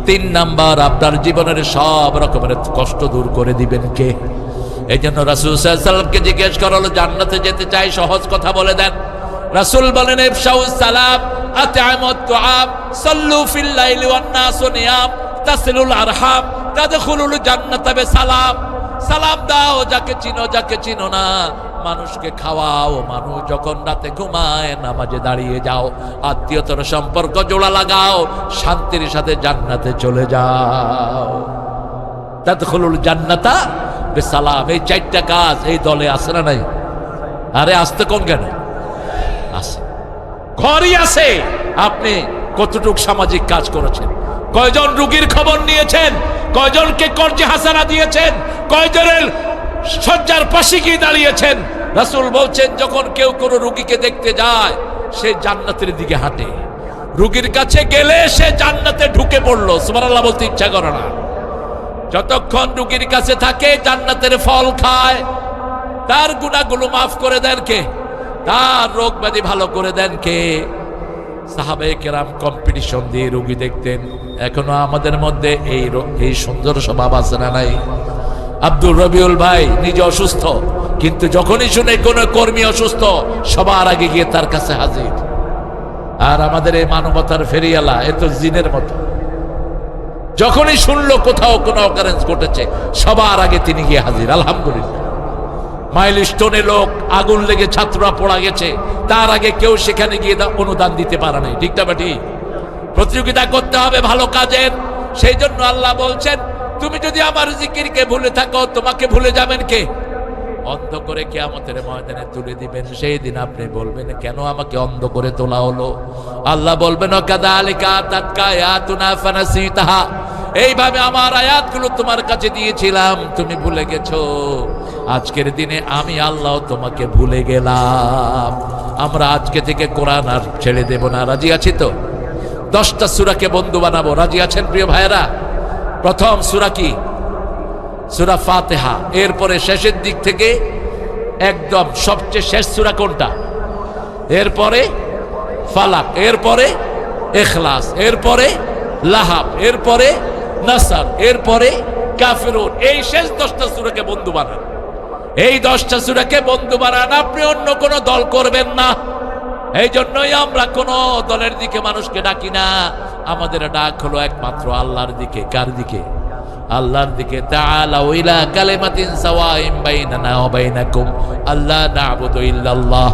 3 নাম্বার, আপনার জীবনের সব রকমের কষ্ট দূর করে দিবেন কে? এই জন্য রাসূল সাল্লাল্লাহু আলাইহি ওয়াসাল্লামকে জিজ্ঞেস করা হলো, জান্নাতে যেতে চাই, সহজ কথা বলে দেন। রাসূল বলেন ইফশাউস সালাম, আত'আমুত তুআম, সাল্লু ফিল লাইলি ওয়ান নাসু নিয়াম, তাসিলুল আরহাম, তাদখুলুল জান্নাতা বিসালাম। সালাম দাও যাকে চিনো, যাকে চিনো না, মানুষকে খাওয়াও, মানুষ যখন রাতে ঘুমায় নামাজে দাঁড়িয়ে যাও, আত্মীয়তার সম্পর্ক জোড়া লাগাও, শান্তির সাথে জান্নাতে চলে যাও। তাদখুলুল জান্নাতা বিসালাম। এই 4টা কাজ এই দলে আছে না নাই? আরে আসতে কোন কেন? আছে, ঘরই আছে। আপনি কতটুক সামাজিক কাজ করেছেন? কয়জন রোগীর খবর নিয়েছেন? কয়জনকে কর্জে হাসানা দিয়েছেন? কয়জনের শয্যার পাশে গিয়ে দাঁড়িয়েছেন? রাসূল বলছেন যখন কেউ কোনো রোগীকে দেখতে যায় সে জান্নাতের দিকে হাঁটে, রোগীর কাছে গেলে সে জান্নাতে ঢুকে পড়লো। সুবহানাল্লাহ বলতে ইচ্ছা করে না? যতক্ষণ রোগীর কাছে থাকে জান্নাতের ফল খায়। তার গুনাহগুলো মাফ করে দেন কে? তার রোগ ব্যাধি ভালো করে দেন কে? সাহাবায়ে কেরাম কম্পিটিশন দিয়ে রোগী দেখতেন। এখনো আমাদের মধ্যে এই সুন্দর স্বভাব আছে না নাই? আব্দুর রবিউল ভাই নিজে অসুস্থ, কিন্তু যখনই শুনে কোনো কর্মী অসুস্থ সবার আগে গিয়ে তার কাছে হাজির। আর আমাদের এই মানবতার ফেরিয়ালা এ তো জিনের মতো, যখনই শুনলো কোথাও কোনো অকারেন্স ঘটেছে সবার আগে তিনি গিয়ে হাজির। আলহামদুলিল্লাহ, মাইল স্টোনে লোক আগুন লেগে ছাত্ররা পড়া গেছে, তার আগে কেউ সেখানে গিয়ে অনুদান দিতে পারে নাই। ঠিক না বেটি? প্রতিযোগিতা করতে হবে ভালো কাজের। সেই জন্য আল্লাহ বলছেন, তুমি যদি আমার জিকিরকে ভুলে থাকো তোমাকে ভুলে যাবেন কে? অন্ধ করে কিয়ামতের ময়দানে তুলে দিবেন। সেই দিন আপনি বলবেন, কেন আমাকে অন্ধ করে তোলা হলো? আল্লাহ বলবেন, কাযালিকা আতাতকা আয়াতুনা ফানাসিতাহা, এইভাবে আমার আয়াতগুলো তোমার কাছে দিয়েছিলাম, তুমি ভুলে গেছো। আজকের দিনে আমি আল্লাহ তোমাকে ভুলে গেলাম। আমরা আজকে থেকে কোরআন আর ছেড়ে দেব না। রাজি আছি তো? 10টা সূরাকে বন্ধু বানাবো। রাজি আছেন প্রিয় ভাইয়েরা? প্রথম সূরা কি? সূরা ফাতিহা। এরপরে শেষের দিক থেকে একদম সবচেয়ে শেষ সূরা কোনটা? এরপরে ফালাক, এরপরে ইখলাস, এরপরে লাহাব, এরপরে নাসর, এরপরে কাফিরুন। এই শেষ 10টা সূরাকে বন্ধু বানান। এই 10টা সূরাকে বন্ধু বানান, আপনি অন্য কোনো দল করবেন না। এই জন্যই আমরা কোন দলের দিকে মানুষকে ডাকি না। আমাদের ডাক হলো একমাত্র আল্লাহর দিকে। কার দিকে? আল্লাহর দিকে। তাআলাউ ইলা কালিমাতিন সাওয়াইন বাইনানা ওয়া বাইনাকুম আল্লা না'বুদু ইল্লাল্লাহ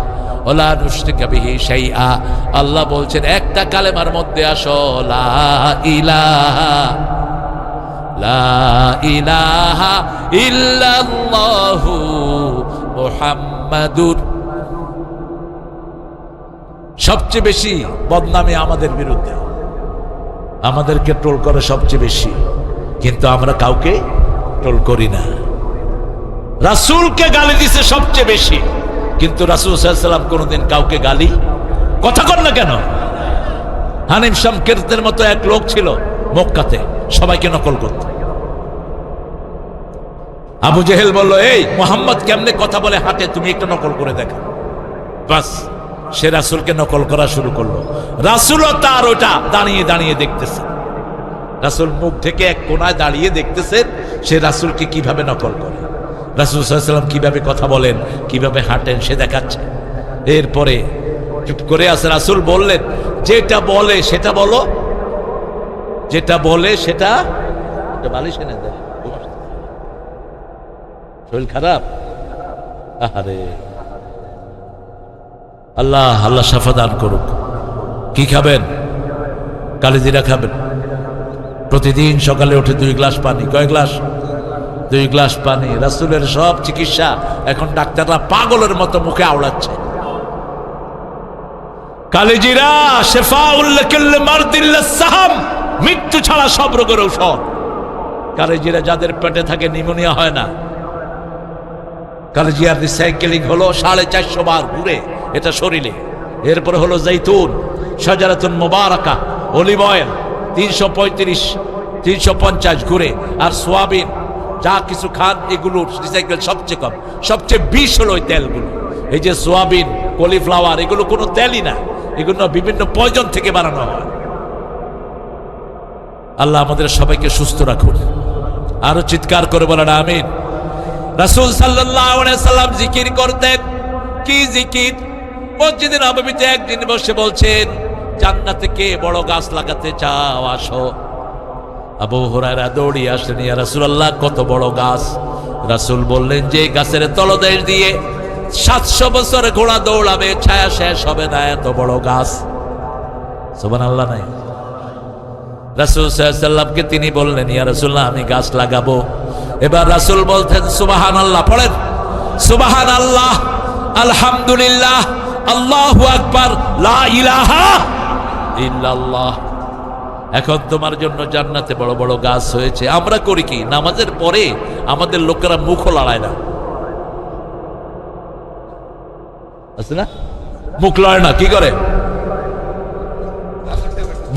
ওয়া লা নুশরিকা বিহি শাইআ। আল্লাহ বলছেন, একটা কালেমার মধ্যে আসো, লা ইলাহা ইল্লাল্লাহু মুহাম্মাদুর। সবচেয়ে বেশি বদনামি আমাদের বিরুদ্ধে, আমাদেরকে ট্রোল করে সবচেয়ে বেশি, কিন্তু আমরা কাউকে ট্রোল করি না। রাসূলকে গালি দিছে সবচেয়ে বেশি, কিন্তু রাসূল সাল্লাল্লাহু আলাইহি ওয়াসাল্লাম কোনোদিন কাউকে গালি কথা কর না কেন? হানিফ শামকিরদের মতো এক লোক ছিল মক্কাতে, সবাইকে নকল করত। আবু জেহেল বলল, এই মুহাম্মদ কেমনে কথা বলে হাঁটে, তুমি একটা নকল করে দেখো। বাস, সে রাসূলকে নকল করা শুরু করলো। রাসূলও তার ওটা দাঁড়িয়ে দাঁড়িয়ে দেখতেছে। রাসূল মুখ থেকে এক কোনায় দাঁড়িয়ে দেখতেছেন সে রাসূলকে কিভাবে নকল করে, রাসূল সাল্লাল্লাহু আলাইহি ওয়াসাল্লাম কিভাবে কথা বলেন, কিভাবে হাঁটেন সে দেখাচ্ছে। এরপরে চুপ করে আছে। রাসূল বললেন, যেটা বলে সেটা বলো, যেটা বলে সেটা বালিশ এনে দেয়। শরীর খারাপ? আরে আল্লাহ আল্লাহ শাফা দান করুক। কি খাবেন? কালিজিরা খাবেন। প্রতিদিন সকালে উঠে 2 গ্লাস পানি। কয় গ্লাস? 2 গ্লাস পানি। রাসূলের সব চিকিৎসা এখন ডাক্তাররা পাগলের মতো মুখে আওড়াচ্ছে। কালিজিরা শিফাউল লিকুল্লি মারদিন লিসসাহাম, মৃত্যু ছাড়া সব রোগের ঔষধ। কালিজিরা যাদের পেটে থাকে নিউমোনিয়া হয় না। কালিজিরার রিসাইকেলিং হলো 450 বার ঘুরে এটা শরীরে। এরপরে হলো জৈতুন, শাজারাতুন মুবারাকা, অলিভ অয়েল 335 350 ঘুরে। আর সোয়াবিন যা কিছু খান এগুলো রিসাইকেল সবচেয়ে কম। সবচেয়ে বিষ হলো ওই তেলগুলো। এই যে সোয়াবিন, কলিফ্লাওয়ার, এগুলো কোনো তেলই না, এগুলো বিভিন্ন পয়জন থেকে বানানো হয়। আল্লাহ আমাদের সবাইকে সুস্থ রাখুন। আরো চিৎকার করে বলেন আমিন। রাসূল সাল্লাল্লাহু আলাইহি সাল্লাম জিকির করতেন। কি জিকির? মসজিদে নববীতে একদিন বসে বলছেন, জান্নাতে কে বড় গাছ লাগাতে চাও আসো। আবু হুরায়রা দৌড়িয়ে আসলেন, ইয়া রাসূলুল্লাহ কত বড় গাছ? রাসূল বললেন, যে গাছের তলদেশ দিয়ে 700 বছর ঘোড়া দৌড়াবে, ছায়া শেষ হবে না, এত বড় গাছ। সুবহানাল্লাহ নাই? রাসূল সাল্লাল্লাহু আলাইহি সাল্লামকে তিনি বললেন, ইয়া রাসূলুল্লাহ আমি গাছ লাগাবো। এবার রাসূল বলতেন সুবহানাল্লাহ, পড়েন সুবহানাল্লাহ, আলহামদুলিল্লাহ, আল্লাহু আকবার, লা ইলাহা ইল্লাল্লাহ। এখন তোমার জন্য জান্নাতে বড় বড় গাছ হয়েছে। আমরা করি কি? নামাজের পরে আমাদের লোকেরা মুখও লড়ায় না, আছে না? মুখ লড়ে না, কি করে?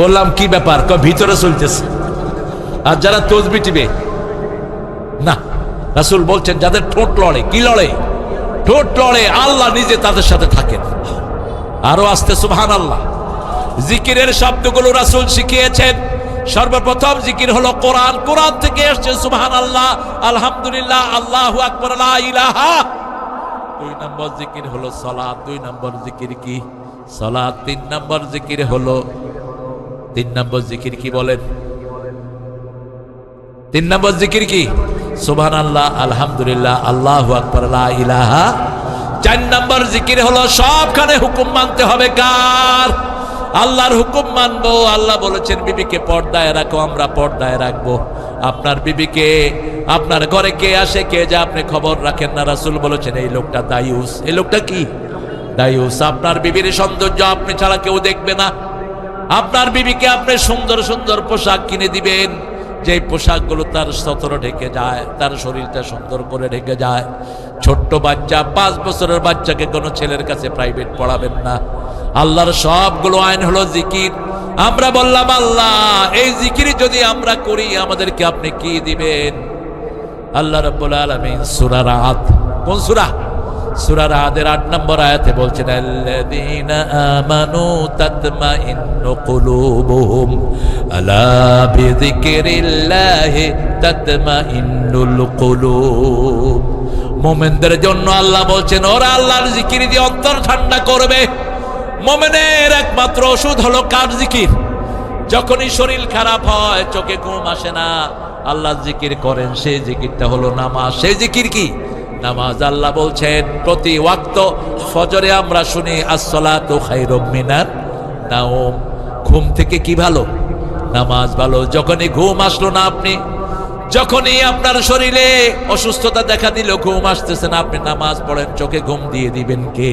বললাম কি ব্যাপার? ভিতরে চলতেছে। আর যারা তসবিহ টিপে না, রাসূল বলছেন যাদের ঠোঁট লড়ে, কি লড়ে? ঠোঁট লড়ে, আল্লাহ নিজে তাদের সাথে থাকেন। আরো আসতে সুবহানাল্লাহ। জিকিরের শব্দগুলো রাসূল শিখিয়েছেন। সর্বপ্রথম জিকির হলো কোরআন। কোরআন থেকে এসেছে সুবহানাল্লাহ, আলহামদুলিল্লাহ, আল্লাহু আকবার, লা ইলাহা। 2 নম্বর জিকির হলো সালাত। 2 নম্বর জিকির কি? সালাত 3 নম্বর জিকির হলো। 3 নম্বর জিকির কি বলেন? 3 নম্বর জিকির কি? সুবহানাল্লাহ, আলহামদুলিল্লাহ, আল্লাহু আকবার, লা ইলাহা। 4 নম্বর জিকির হলো সবখানে হুকুম মানতে হবে কার? আল্লাহর হুকুম মানবো। আল্লাহ বলেছেন বিবিকে পর্দায় রাখো, আমরা পর্দায় রাখবো। আপনার বিবিকে, আপনার ঘরে কে আসে কে যা আপনি খবর রাখেন না। রাসূল বলেছেন এই লোকটা দায়ুস। এই লোকটা কি? দায়ুস। আপনার বিবির সৌন্দর্য আপনি ছাড়া কেউ দেখবে না। আপনার বিবিকে আপনি সুন্দর সুন্দর পোশাক কিনে দিবেন, যে পোশাকগুলো তার সতর ঢেকে যায়, তার শরীরটা সুন্দর করে ঢেকে যায়। ছোট্ট বাচ্চা, 5 বছরের বাচ্চাকে কোনো ছেলের কাছে প্রাইভেট পড়াবেন না। আল্লাহর সবগুলো আইন হলো জিকির। আমরা বললাম আল্লাহ এই জিকির যদি আমরা করি আমাদেরকে আপনি কি দিবেন? আল্লাহ রাব্বুল আলামিন সূরা রাদ, কোন সূরা? সূরা রাদের 8 নম্বর আয়াতে বলছেন আল্লাযীনা আমানু তাতমাইন্নু কুলুবুহুম আলা বিযিকরিল্লাহি তাতমাইন্নুল কুলুব। মুমিনদের জন্য আল্লাহ বলছেন ওরা আল্লাহর জিকির দিয়ে অন্তর ঠান্ডা করবে। মুমিনের একমাত্র ওষুধ হলো কার জিকির? যখনই শরীর খারাপ হয়, চোখে ঘুম আসে না, আল্লাহ জিকির করেন, সেই জিকিরটা হলো নামাজ। সেই জিকির কি? নামাজ। আল্লাহ বলছেন প্রতি ওয়াক্ত ফজরে আমরা শুনি আসসালাতু খায়রুম মিনান নাওম। ঘুম থেকে কি ভালো? নামাজ ভালো। যখনই ঘুম আসলো না, আপনি যখনই আপনার শরীরে অসুস্থতা দেখা দিল, ঘুম আসতেছে না, আপনি নামাজ পড়েন, চোখে ঘুম দিয়ে দিবেন কে?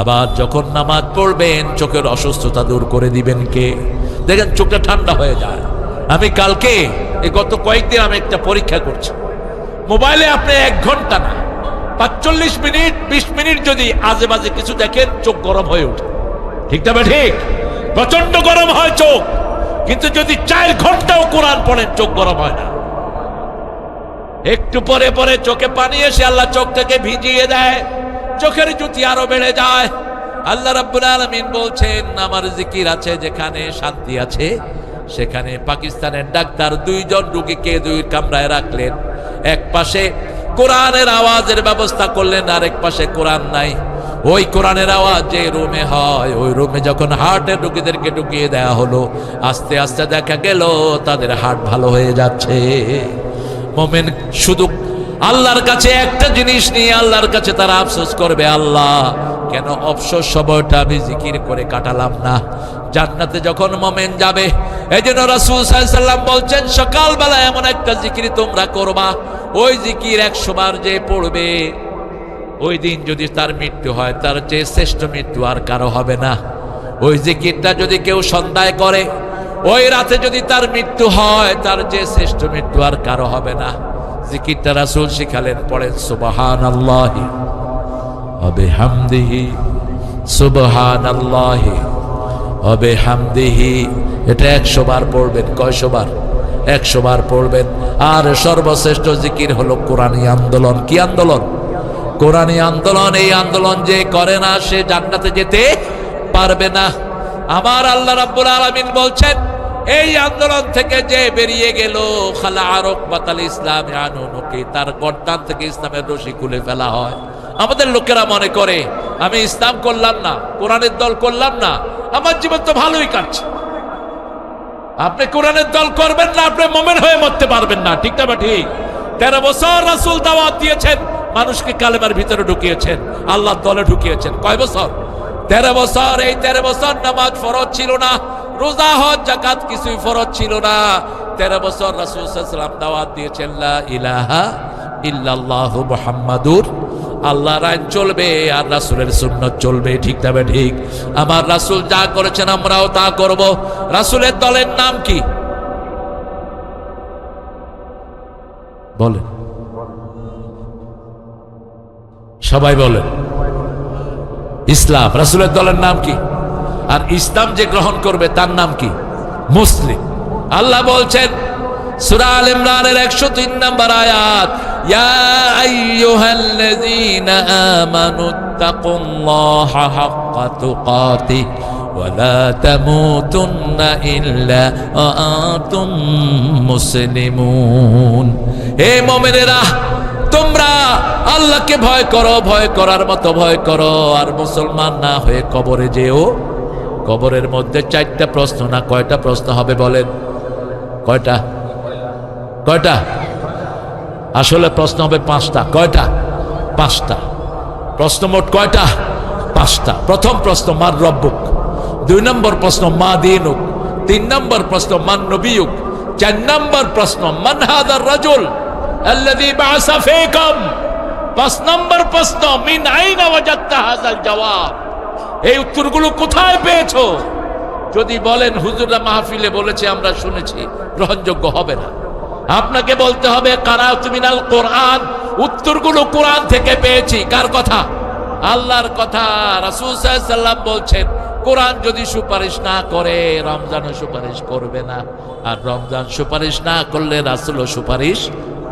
আবার যখন নামাজ পড়বেন চোখের অসুস্থতা দূর করে দিবেন কে? দেখেন চোখটা ঠান্ডা হয়ে যায়। আমি কালকে এই গত কয়েকদিন আমি একটা পরীক্ষা করছি। মোবাইলে আপনি 1 ঘন্টা না 45 মিনিট 20 মিনিট যদি আজে বাজে কিছু দেখেন, চোখ গরম হয়ে ওঠে। ঠিক না? ঠিক। প্রচন্ড গরম হয় চোখ। কিন্তু যদি 4 ঘন্টাও কোরআন পড়েন, চোখ গরম হয় না। একটু পরে পরে চোখে পানি এসে আল্লাহ চোখটাকে ভিজিয়ে দেয়, চোখের জ্যোতি আরো বেড়ে যায়। আল্লাহ রাব্বুল আলামিন বলছেন আমার জিকির আছে যেখানে শান্তি আছে সেখানে। পাকিস্তানের ডাক্তার 2 জন রোগীকে 2 কামরায় রাখলেন। এক পাশে কোরআনের আওয়াজের ব্যবস্থা করলেন, আর এক পাশে কোরআন নাই। ওই কোরআনের আওয়াজ যে রুমে হয়, ওই রুমে যখন হার্টের রোগীদেরকে ঢুকিয়ে দেয়া হলো, আস্তে আস্তে দেখা গেল তাদের হার্ট ভালো হয়ে যাচ্ছে। মুমিন শুধু আল্লাহর কাছে একটা জিনিস নিয়ে আল্লাহর কাছে তারা আফসোস করবে, আল্লাহ কেন অবসর সময়টা আমি জিকির করে কাটালাম না? জান্নাতে যখন মুমিন যাবে, এজন্য রাসূল সাল্লাল্লাহু আলাইহি ওয়াসাল্লাম বলছেন সকালবেলা এমন একটা জিকির তোমরা করবা, ওই জিকির 100 বার যে পড়বে, ওই দিন যদি তার মৃত্যু হয়, তার চেয়ে শ্রেষ্ঠ মৃত্যু আর কারো হবে না। ওই জিকিরটা যদি কেউ সন্ধ্যায় করে, ওই রাতে যদি তার মৃত্যু হয়, তার চেয়ে শ্রেষ্ঠ মৃত্যু আর কারো হবে না। জিকিরটা রাসূল শিখালেন, পড়েন সুবহানাল্লাহি ওয়া বিহামদিহি, সুবহানাল্লাহি ওয়া বিহামদিহি। এটা 100 বার পড়বেন। কয়শো বার? 100 বার পড়বেন। আর সর্বশ্রেষ্ঠ জিকির হলো কোরআনী আন্দোলন। কি আন্দোলন? কোরআনী আন্দোলন। এই আন্দোলন যে করে না সে জান্নাতে যেতে পারবে না। আমার আল্লাহ রাব্বুল আলামিন বলছেন এই আন্দোলন থেকে যে বেরিয়ে গেল, খালা আরক বাতাল ইসলাম আনুনকি, তার গর্দান থেকে ইসলামের রশি খুলে ফেলা হয়। আমাদের লোকেরা মনে করে আমি ইসলাম করলাম না, কোরআনের দল করলাম না, আমার জীবন তো ভালোই কাটছে। আপনি কোরআনের দল করবেন না, আপনি মুমিন হয়ে মরতে পারবেন না। ঠিক না? ঠিক। 13 বছর রাসূল দাওয়াত দিয়েছেন, মানুষকে কালেমার ভিতরে ঢুকিয়েছেন, আল্লাহর দলে ঢুকিয়েছেন। কয় বছর? 13 বছর। এই 13 বছর নামাজ ফরজ ছিল না, রোজা হজ যাকাত কিছুই ফরজ ছিল না। 13 বছর রাসূল সাল্লাল্লাহু আলাইহি ওয়াসাল্লাম দাওয়াত দিয়েছেন লা ইলাহা ইল্লাল্লাহু মুহাম্মাদুর, আল্লাহর আইন চলবে আর রাসূলের সুন্নাত চলবে। ঠিক না? ঠিক। আমার রাসূল যা করেছেন আমরাও তা করব। রাসূলের দলের নাম কি বলেন? সবাই বলেন। ইসলাম। রাসূলের দলের নাম কি? আর ইসলাম যে গ্রহণ করবে তার নাম কি? মুসলিম। আল্লাহ বলছেন সূরা আল ইমরানের 103 নম্বর আয়াত, ইয়া আইয়ুহাল্লাযীনা আমানুত্তাকুল্লাহা হাক্কা তুকাতিহি ওয়া লা তামুতুন্না ইল্লা ওয়া আনতুম মুসলিমুন। হে মুমিনেরা, তোমরা আল্লাহকে ভয় করো, ভয় করার মতো ভয় করো, আর মুসলমান না হয়ে কবরে যেও। কবরের মধ্যে 4টা প্রশ্ন না কয়টা প্রশ্ন হবে বলেন? কয়টা? কয়টা? আসলে প্রশ্ন হবে 5টা। কয়টা? 5টা প্রশ্ন। মোট কয়টা? 5টা। প্রথম প্রশ্ন মান রব্বুক, 2 নম্বর প্রশ্ন মা দীনুক, 3 নম্বর প্রশ্ন মান নবিয়ুক, 4 নম্বর প্রশ্ন মান হাদার রাজুল আল্লাযী বা'আসা ফীকুম, 5 নম্বর প্রশ্ন মিন আইনা ওয়াজাদতা হাযাল জওয়াব, এই উত্তরগুলো কোথায় পেয়েছো? যদি বলেন হুজুররা মাহফিলে বলেছে আমরা শুনেছি, গ্রহণযোগ্য হবে না। আপনাকে বলতে হবে কারাতু মিনাল কোরআন, উত্তরগুলো কোরআন থেকে পেয়েছি। কার কথা? আল্লাহর কথা। রাসূল সাল্লাল্লাহু আলাইহি ওয়াসাল্লাম বলছেন কোরআন যদি সুপারিশ না করে রমজানও সুপারিশ করবে না, আর রমজান সুপারিশ না করলে রাসূলও সুপারিশ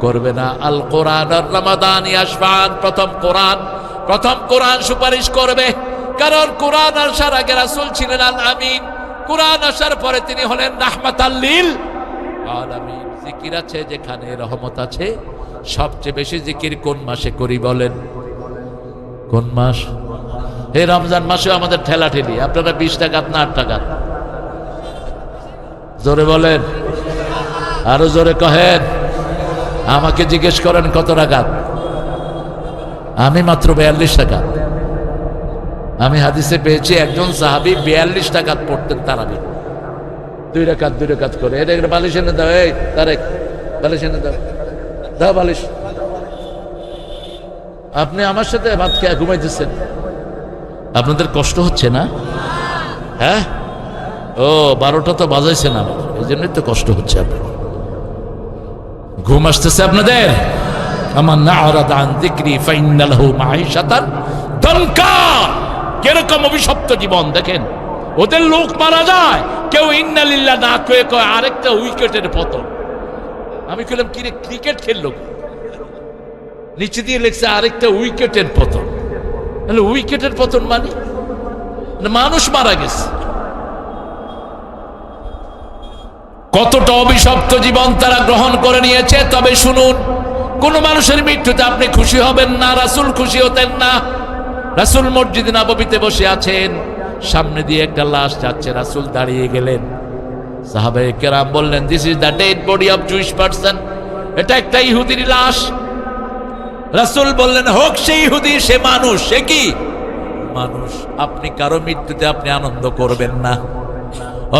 করবে না। আল কোরআন আর রমাদান ইয়াশফান, প্রথম কোরআন সুপারিশ করবে, কারণ কোরআন আসার আগে রাসূল ছিলেন আল আমিন, কোরআন আসার পরে তিনি হলেন রাহমাতাল লিল আলামিন। জিকির আছে যেখানে রহমত আছে। সবচেয়ে বেশি জিকির কোন মাসে করি বলেন? কোন মাস? এই রমজান মাসে আমাদের ঠেলা ঠেলি। আপনারা 20 টাকা না 8 টাকা? জোরে বলেন, আরো জোরে কহেন। আমাকে জিজ্ঞেস করেন কত রাকাত? আমি মাত্র 42 টাকা। আমি হাদিসে পেয়েছি একজন সাহাবী 42 টাকা পড়তেন তারাবি, 2 রাকাত করে। এটা বালিশ এনে দাও, এই তারেক বালিশ এনে দাও, দাও বালিশ। আপনি আমার সাথে ভাত খেয়ে ঘুমাইতেছেন, আপনাদের কষ্ট হচ্ছে না? হ্যাঁ, ও 12টা তো বাজাইছেন আমার, এই জন্যই তো কষ্ট হচ্ছে। আপনার ঘুম আসতেছে আপনাদের? আমার না আরাদা আন যিকরি ফাইন্না লাহু মাঈশাতান দানকা। কিরকম অভিশপ্ত জীবন দেখেন। ওদের লোক মারা যায়, কেউ ইন্না লিল্লাহ না কয়ে কয় আরেকটা উইকেটের পতন। আমি কইলাম কি রে, ক্রিকেট খেললো? নিচে দিয়ে লেখছে আরেকটা উইকেটের পতন। তাহলে উইকেটের পতন মানে মানুষ মারা গেছে। কতটা অভিশপ্ত জীবন তারা গ্রহণ করে নিয়েছে। তবে শুনুন, কোন মানুষের মৃত্যুতে আপনি খুশি হবেন না, রাসূল খুশি হতেন না। রাসূল মসজিদে নববীতে বসে আছেন, সামনে দিয়ে একটা লাশ যাচ্ছে, রাসূল দাঁড়িয়ে গেলেন। সাহাবায়ে কেরাম বললেন, this is the dead body of Jewish person, এটা একটা ইহুদির লাশ। রাসূল বললেন, হোক সে ইহুদি, সে মানুষ। সে কি মানুষ? আপনি কারো মৃত্যুতে আপনি আনন্দ করবেন না,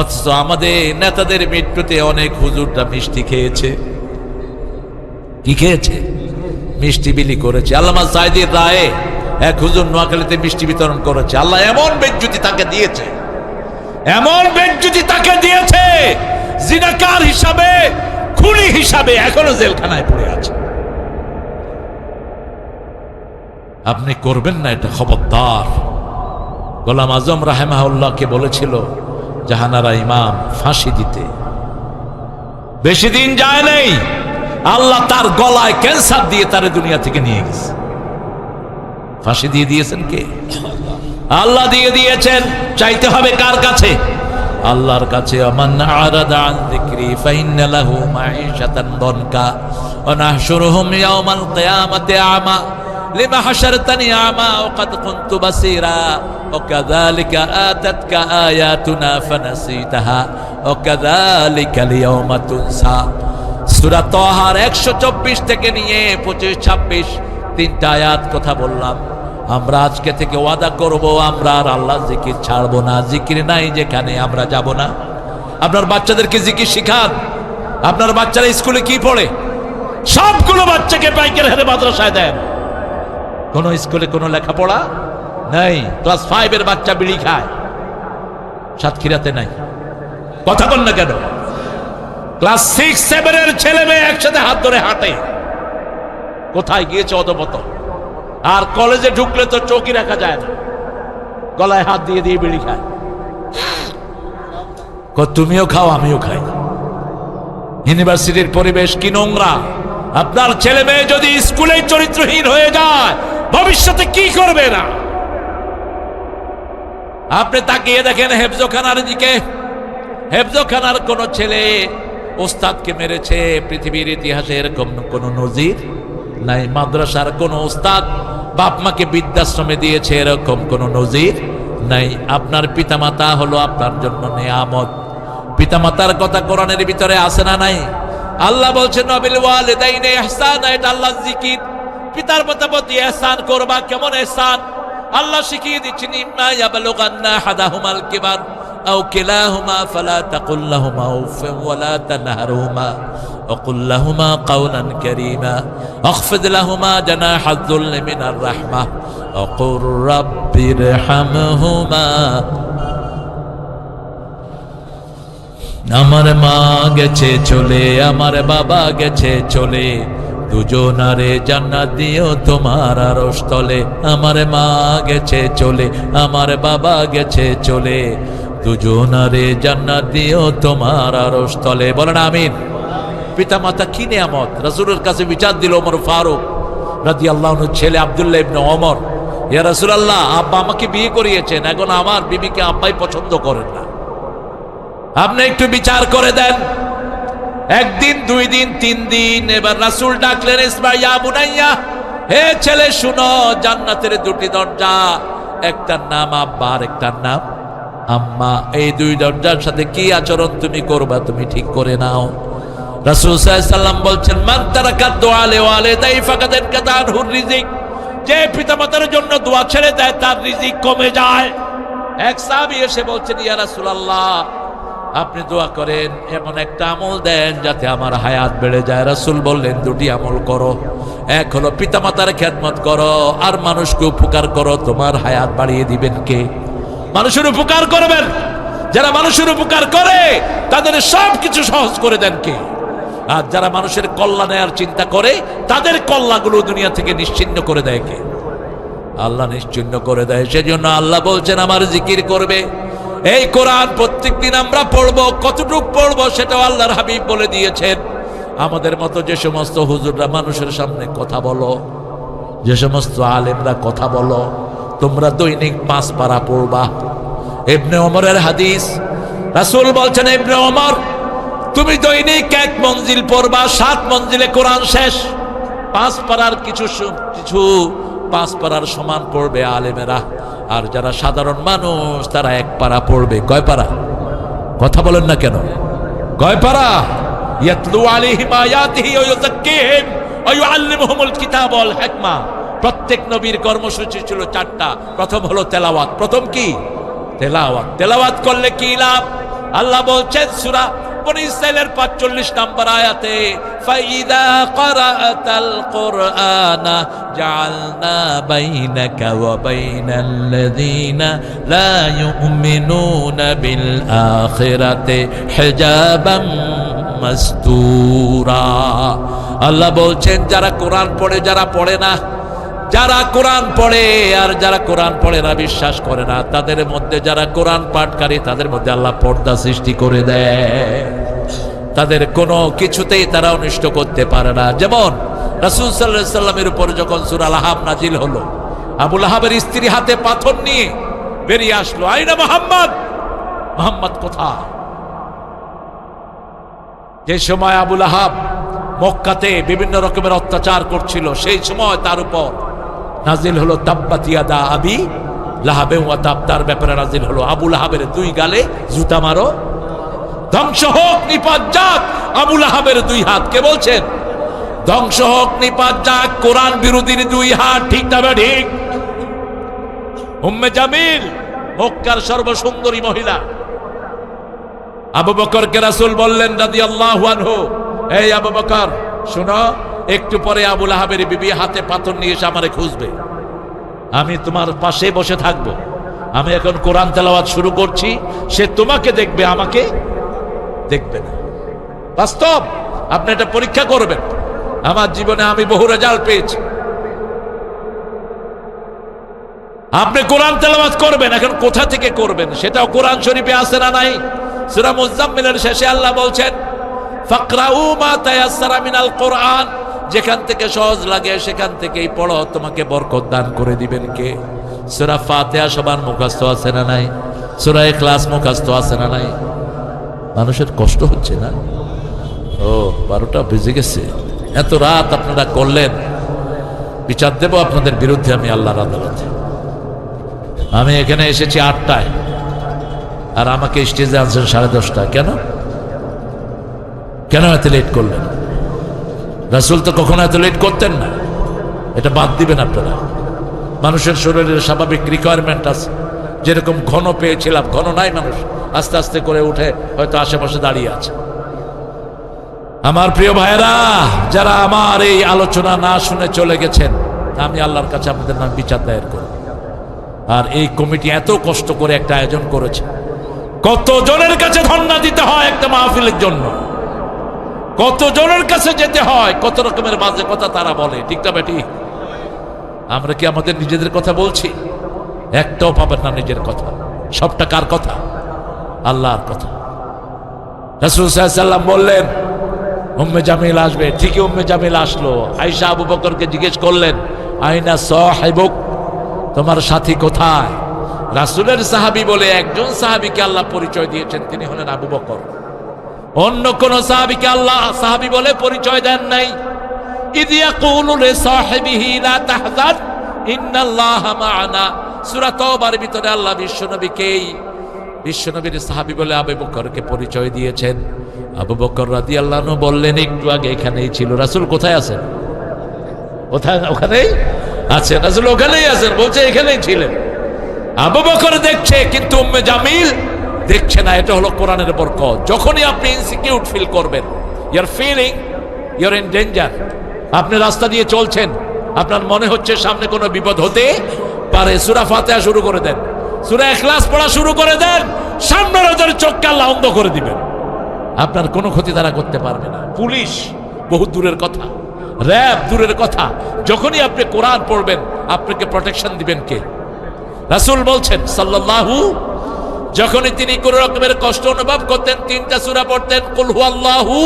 অথচ আমাদের নেতাদের মৃত্যুতে অনেক হুজুররা মিষ্টি খেয়েছে। কি খেয়েছে? মিষ্টি বিলি করেছে। আল্লামা সাইদির রায়ে এক হুজুর নোয়াখালীতে মিষ্টি বিতরণ করেছে। আল্লাহ এমন বেজ্জতি তাকে দিয়েছে, এমন বেজ্জতি তাকে দিয়েছে, জিনাকার হিসাবে, খুনি হিসাবে এখনো জেলখানায় পড়ে আছে। আপনি করবেন না এটা, খবরদার। গোলাম আজম রাহেমাহুল্লাহকে বলেছিল জাহানারা ইমাম ফাঁসি দিতে, বেশি দিন যায় নাই, আল্লাহ তার গলায় ক্যান্সার দিয়ে তার দুনিয়া থেকে নিয়ে গেছে। ফাঁসি দিয়ে দিয়েছেন কে? আল্লাহ দিয়ে দিয়েছেন। চাইতে হবে কার কাছে? আল্লাহর কাছে। আমান আরাদা আন যিকরি ফাইন্না লাহু মাঈশাতান দানকা ওয়া নাহশুরুহুম ইয়াওমাল কিয়ামাতি আমা লিমা হাশারতানি আমা ওয়া কাদ কুনতু বাসীরা ওয়া কাযালিকা আতাতকা আয়াতুনা ফানাসিতাহা ওয়া কাযালিকা লিয়াওমা তুনসা। সূরা তাহার 124 থেকে নিয়ে 25-26 3টা আয়াত কথা বললাম। আমরা আজকে থেকে ওয়াদা করব, আমরা আর আল্লাহ জিকির ছাড়বো না। জিকির নাই যেখানে আমরা যাব না। আপনার বাচ্চাদেরকে জিকির শিখান। আপনার বাচ্চারা স্কুলে কি পড়ে? সবগুলো বাচ্চাকে পাইকারি হারে মাদ্রাসায় দেন। কোন স্কুলে কোনো লেখাপড়া নাই। ক্লাস 5 এর বাচ্চা বিড়ি খায়, সাতক্ষীরাতে নাই। কথা বল না কেন? ক্লাস 6-7 এর ছেলে মেয়ে একসাথে হাত ধরে হাঁটে। কোথায় গিয়েছে অধপত? আর কলেজে ঢুকলে তো চৌকি রাখা যায় না, গলায় হাত দিয়ে দিয়ে বিড়ি খায়। তুমিও খাও, আমিও খাই। ইউনিভার্সিটির পরিবেশ কি নোংরা! আপনার ছেলে মেয়ে যদি স্কুলে চরিত্রহীন হয়ে যায়, ভবিষ্যতে কি করবে না? আপনি তাকিয়ে দেখেন হেফজখানার দিকে। হেফজখানার কোন ছেলে ওস্তাদকে মেরেছে, পৃথিবীর ইতিহাসে এরকম কোন নজির নাই। মাদ্রাসার কোন উস্তাদ বাপ মাকে বৃদ্ধাশ্রমে দিয়েছে এরকম কোন নজির নাই। আপনার পিতামাতা হলো আপনার জন্য নিয়ামত। পিতামাতার কথা কোরআনের ভিতরে আছে না নাই? আল্লাহ বলছেন ওয়াবিল ওয়ালিদাইনি ইহসানা, এটা আল্লাহর জিকির। পিতার প্রতি ইহসান করবা। কেমন ইহসান? আল্লাহ শিখিয়ে দিচ্ছেন, ইম্মা ইয়াবলুগান্না আহাদাহুমাল কিবার আও কিলাহুমা ফালা তাকুল লাহুমা উফফিন ওয়ালা তানহারহুমা ওয়াকুল লাহুমা কাওলান কারীমা আখফিদ লাহুমা জানাহায যুল্লি মিনার রাহমাহ ওয়াকুর রাব্বিরহামহুমা। আমার মা গেছে চলে, আমার বাবা গেছে চলে, দুজনারে জান্নাত দিও তোমার আরশ তলে। আমার মা গেছে চলে, আমার বাবা গেছে চলে, দুজনারে জান্নাত দিও তোমার আরশ তলে। বলেন আমিন। পিতা মাতা কি নিয়ামত! রাসূলের কাছে বিচার দিল ওমর ফারুক রাদিয়াল্লাহু আনহু ছেলে আব্দুল্লাহ ইবনে ওমর, ইয়া রাসূলুল্লাহ, আব্বা আমাকে বিয়ে করিয়েছেন, এখন আমার বিবিকে আব্বাই পছন্দ করেন না, আপনি একটু বিচার করে দেন। একদিন, 2 দিন, 3 দিন, এবার রাসূল ডাকলেন, ইসমাইয়া বুনাইয়া, হে ছেলে শুনো, জান্নাতের 2টি দরজা, একটার নাম আব্বা আর একটার নাম আম্মা। এই 2 দরজার সাথে কি আচরণ তুমি করবা তুমি ঠিক করে নাও। রাসূল সাল্লাল্লাহু আলাইহি সাল্লাম বলছেন, মান তারাকা দুআ লিওয়ালিদাই ফাকাদ ইনকাতা আনহুর রিজিক, যে পিতামাতার জন্য দোয়া ছেড়ে দেয় তার রিজিক কমে যায়। এক সাহাবী এসে বলছেন, ইয়া রাসূলুল্লাহ, আপনি দোয়া করেন, এমন একটা আমল দেন যাতে আমার হায়াত বেড়ে যায়। রাসূল বললেন, 2টি আমল করো, এক হলো পিতামাতার খেদমত করো, আর মানুষকে উপকার করো। তোমার হায়াত বাড়িয়ে দিবেন কে? মানুষের উপকার করবেন। যারা মানুষের উপকার করে তাদের সব কিছু সহজ করে দেন কে? আর যারা মানুষের কল্যাণে আর চিন্তা করে তাদের কল্যাণগুলো দুনিয়া থেকে নিশ্চিহ্ন করে দেয় কে? আল্লাহ নিশ্চিহ্ন করে দেয়। সেজন্য আল্লাহ বলছেন আমার জিকির করবে। এই কোরআন প্রত্যেকদিন আমরা পড়বো, কতটুকু পড়বো সেটাও আল্লাহর হাবিব বলে দিয়েছেন। আমাদের মতো যে সমস্ত হুজুররা মানুষের সামনে কথা বলো, যে সমস্ত আলেমরা কথা বলো, তোমরা দৈনিক 5 পারা পড়বা। ইবনে ওমরের হাদিস, রাসূল বলছেন, ইবনে ওমর, তুমি দৈনিক 1 মঞ্জিল পড়বা, 7 মঞ্জিলে কোরআন শেষ। 5 পারার কিছু 5 পারার সমান পড়বে আলেমেরা, আর যারা সাধারণ মানুষ তারা 1 পারা পড়বে। কয় পারা? কথা বলেন না কেন? কয় পারা? ইয়াতলু আলাইহিম আয়াতিহি ওয়া ইউযাক্কিহিম ওয়া ইউআল্লিমুহুমুল কিতাব ওয়াল হিকমা। প্রত্যেক নবীর কর্মসূচি ছিল 4টা। প্রথম হলো তেলাওয়াত। প্রথম কি? তেলাওয়াত। তেলাওয়াত করলে কি লাভ? আল্লাহ বলছেন সূরা বনী ইসরাঈলের 45 নম্বর আয়াতে, ফাইদা ক্বারাআতাল কুরআনা জাআলনা বাইনাকা ওয়া বাইনাল্লাযীনা লা ইউমিনুনা বিল আখিরাতি হিজাবাম মাসতুরা। আল্লাহ বলছেন যারা কোরআন পড়ে, যারা পড়ে না, যারা কোরআন পড়ে আর যারা কোরআন পড়ে না, বিশ্বাস করে না, তাদের মধ্যে যারা কোরআন পাঠকারী তাদের মধ্যে আল্লাহ পর্দা সৃষ্টি করে দেয়। তাদের কোনো কিছুতেই তারা অনিষ্ট করতে পারে না। যেমন রাসূল সাল্লাল্লাহু আলাইহি সাল্লামের উপর যখন সূরা লাহাব নাজিল হলো, আবু লাহাবের স্ত্রী হাতে পাথর নিয়ে বেরিয়ে আসলো, আইনা মুহাম্মদ, মুহাম্মদ কোথায়? যে সময় আবু লাহাব মক্কাতে বিভিন্ন রকমের অত্যাচার করছিল, সেই সময় তার উপর নাজিল হলো তাব্বাত ইয়াদা আবি লাহাবে ওয়া তাব। তার ব্যাপারে নাজিল হলো, আবু লাহাবের 2 গালে জুতা মারো, ধ্বংস হোক নিপাত যাক আবু লাহাবের 2 হাত। কে বলছেন? ধ্বংস হোক নিপাত যাক কোরআন বিরোধীর 2 হাত। ঠিক না ঠিক? উম্মে জামিল মক্কার সর্বসুন্দরী মহিলা। আবু বকরকে রাসূল বললেন রাদিয়াল্লাহু আনহু, এই আবু বকর শোনো, একটু পরে আবু লাহাবের বিবি হাতে পাথর নিয়ে এসে আমারে খুঁজবে, আমি তোমার পাশে বসে থাকবো। আমি এখন কোরআন তেলাওয়াত শুরু করছি, সে তোমাকে দেখবে, আমাকে দেখবে না। বাস্তব, আপনি এটা পরীক্ষা করবেন। আমার জীবনে আমি বহু রেজাল্ট পেয়েছি। আপনি কোরআন তেলাওয়াত করবেন, এখন কোথা থেকে করবেন সেটাও কোরআন শরীফে আছে না নাই? সূরা মুজাম্মিলের শেষে আল্লাহ বলছেন, ফাকরাউ মা তায়াসসারা মিনাল কোরআন, যেখান থেকে সহজ লাগে সেখান থেকেই পড়ো, তোমাকে বরকত দান করে দিবেন কে? সূরা ফাতিহা সবার মুখস্থ আছে না নাই? সূরা ইখলাস মুখস্থ আছে না নাই? মানুষের কষ্ট হচ্ছে না? ও 12টা বেজে গেছে, এত রাত আপনারা করলেন, বিচার দেব আপনাদের বিরুদ্ধে আমি আল্লাহর আদালতে। আমি এখানে এসেছি 8টায়, আর আমাকে স্টেজে আনছেন 10:30টায়। কেন কেন এত লেট করলেন? রাসূল তো কখনো এত লেট করতেন না। এটা বাদ দিবেন আপনারা। মানুষের শরীরের স্বাভাবিক রিকোয়ারমেন্ট আছে। যেরকম ঘন পেয়েছিলাম, ঘন নাই মানুষ, আস্তে আস্তে করে উঠে হয়তো আশেপাশে দাঁড়িয়ে আছে। আমার প্রিয় ভাইরা, যারা আমার এই আলোচনা না শুনে চলে গেছেন, আমি আল্লাহর কাছে আপনাদের নাম বিচার দায়ের করব। আর এই কমিটি এত কষ্ট করে একটা আয়োজন করেছে, কত জনের কাছে ধর্ণা দিতে হয় একটা মাহফিলের জন্য, কত জনের কাছে যেতে হয়, কত রকমের বাজে কথা তারা বলে, ঠিক না বেটি? আমরা কি আমাদের নিজেদের কথা বলছি? একটাও পাবেন না নিজের কথা। সবটা কার কথা? আল্লাহর কথা। রাসূল সাল্লাল্লাহু আলাইহি ওয়াসাল্লাম বললেন উম্মে জামিল আসবে। ঠিকই উম্মে জামিল আসলো। আয়েশা আবু বকরকে জিজ্ঞেস করলেন, আইনা সাহিবুক, তোমার সাথী কোথায়? রাসূলের সাহাবী বলে একজন সাহাবীকে আল্লাহ পরিচয় দিয়েছেন, তিনি হলেন আবু বকর। অন্য কোন সাহাবীকে আল্লাহ সাহাবী বলে পরিচয় দেন নাই। ইয ইয়াকুলু লিসাহিবিহি লা তাহজান ইন্নাল্লাহা মা'ানা, সূরা তাওবার ভিতরে আল্লাহ বিশ্বনবীর সাহাবী বলে আবু বকরকে পরিচয় দিয়েছেন। আবু বকর রাদিয়াল্লাহু আনহু বললেন, একটু আগে এখানেই ছিল। রাসূল কোথায় আছেন? কোথায়? ওখানেই আছেন। রাসূল ওখানেই আছেন, বলছে এখানেই ছিলেন। আবু বকর দেখছে, কিন্তু উম্মে জামিল দেখছে না। এটা হলো কোরআনের বরকত। যখনই আপনি ইনসিকিউর ফিল করবেন, you're feeling you're in danger, আপনি রাস্তা দিয়ে চলছেন, আপনার মনে হচ্ছে সামনে কোনো বিপদ হতে পারে, সূরা ফাতিহা শুরু করে দেন, সূরা ইখলাস পড়া শুরু করে দেন, সামনের ওদের চোখকে আল্লাহ অন্ধ করে দিবেন। আপনার কোনো ক্ষতি তারা করতে পারবে না। পুলিশ বহু দূরের কথা, র‍্যাব দূরের কথা, যখনই আপনি কোরআন পড়বেন আপনাকে প্রোটেকশন দিবেন কে? রাসূল বলছেন সাল্লাল্লাহু, যখনই তিনি কোন রকমের কষ্ট অনুভব করতেন, 3টা সূরা পড়তেন, কুল হুয়াল্লাহু,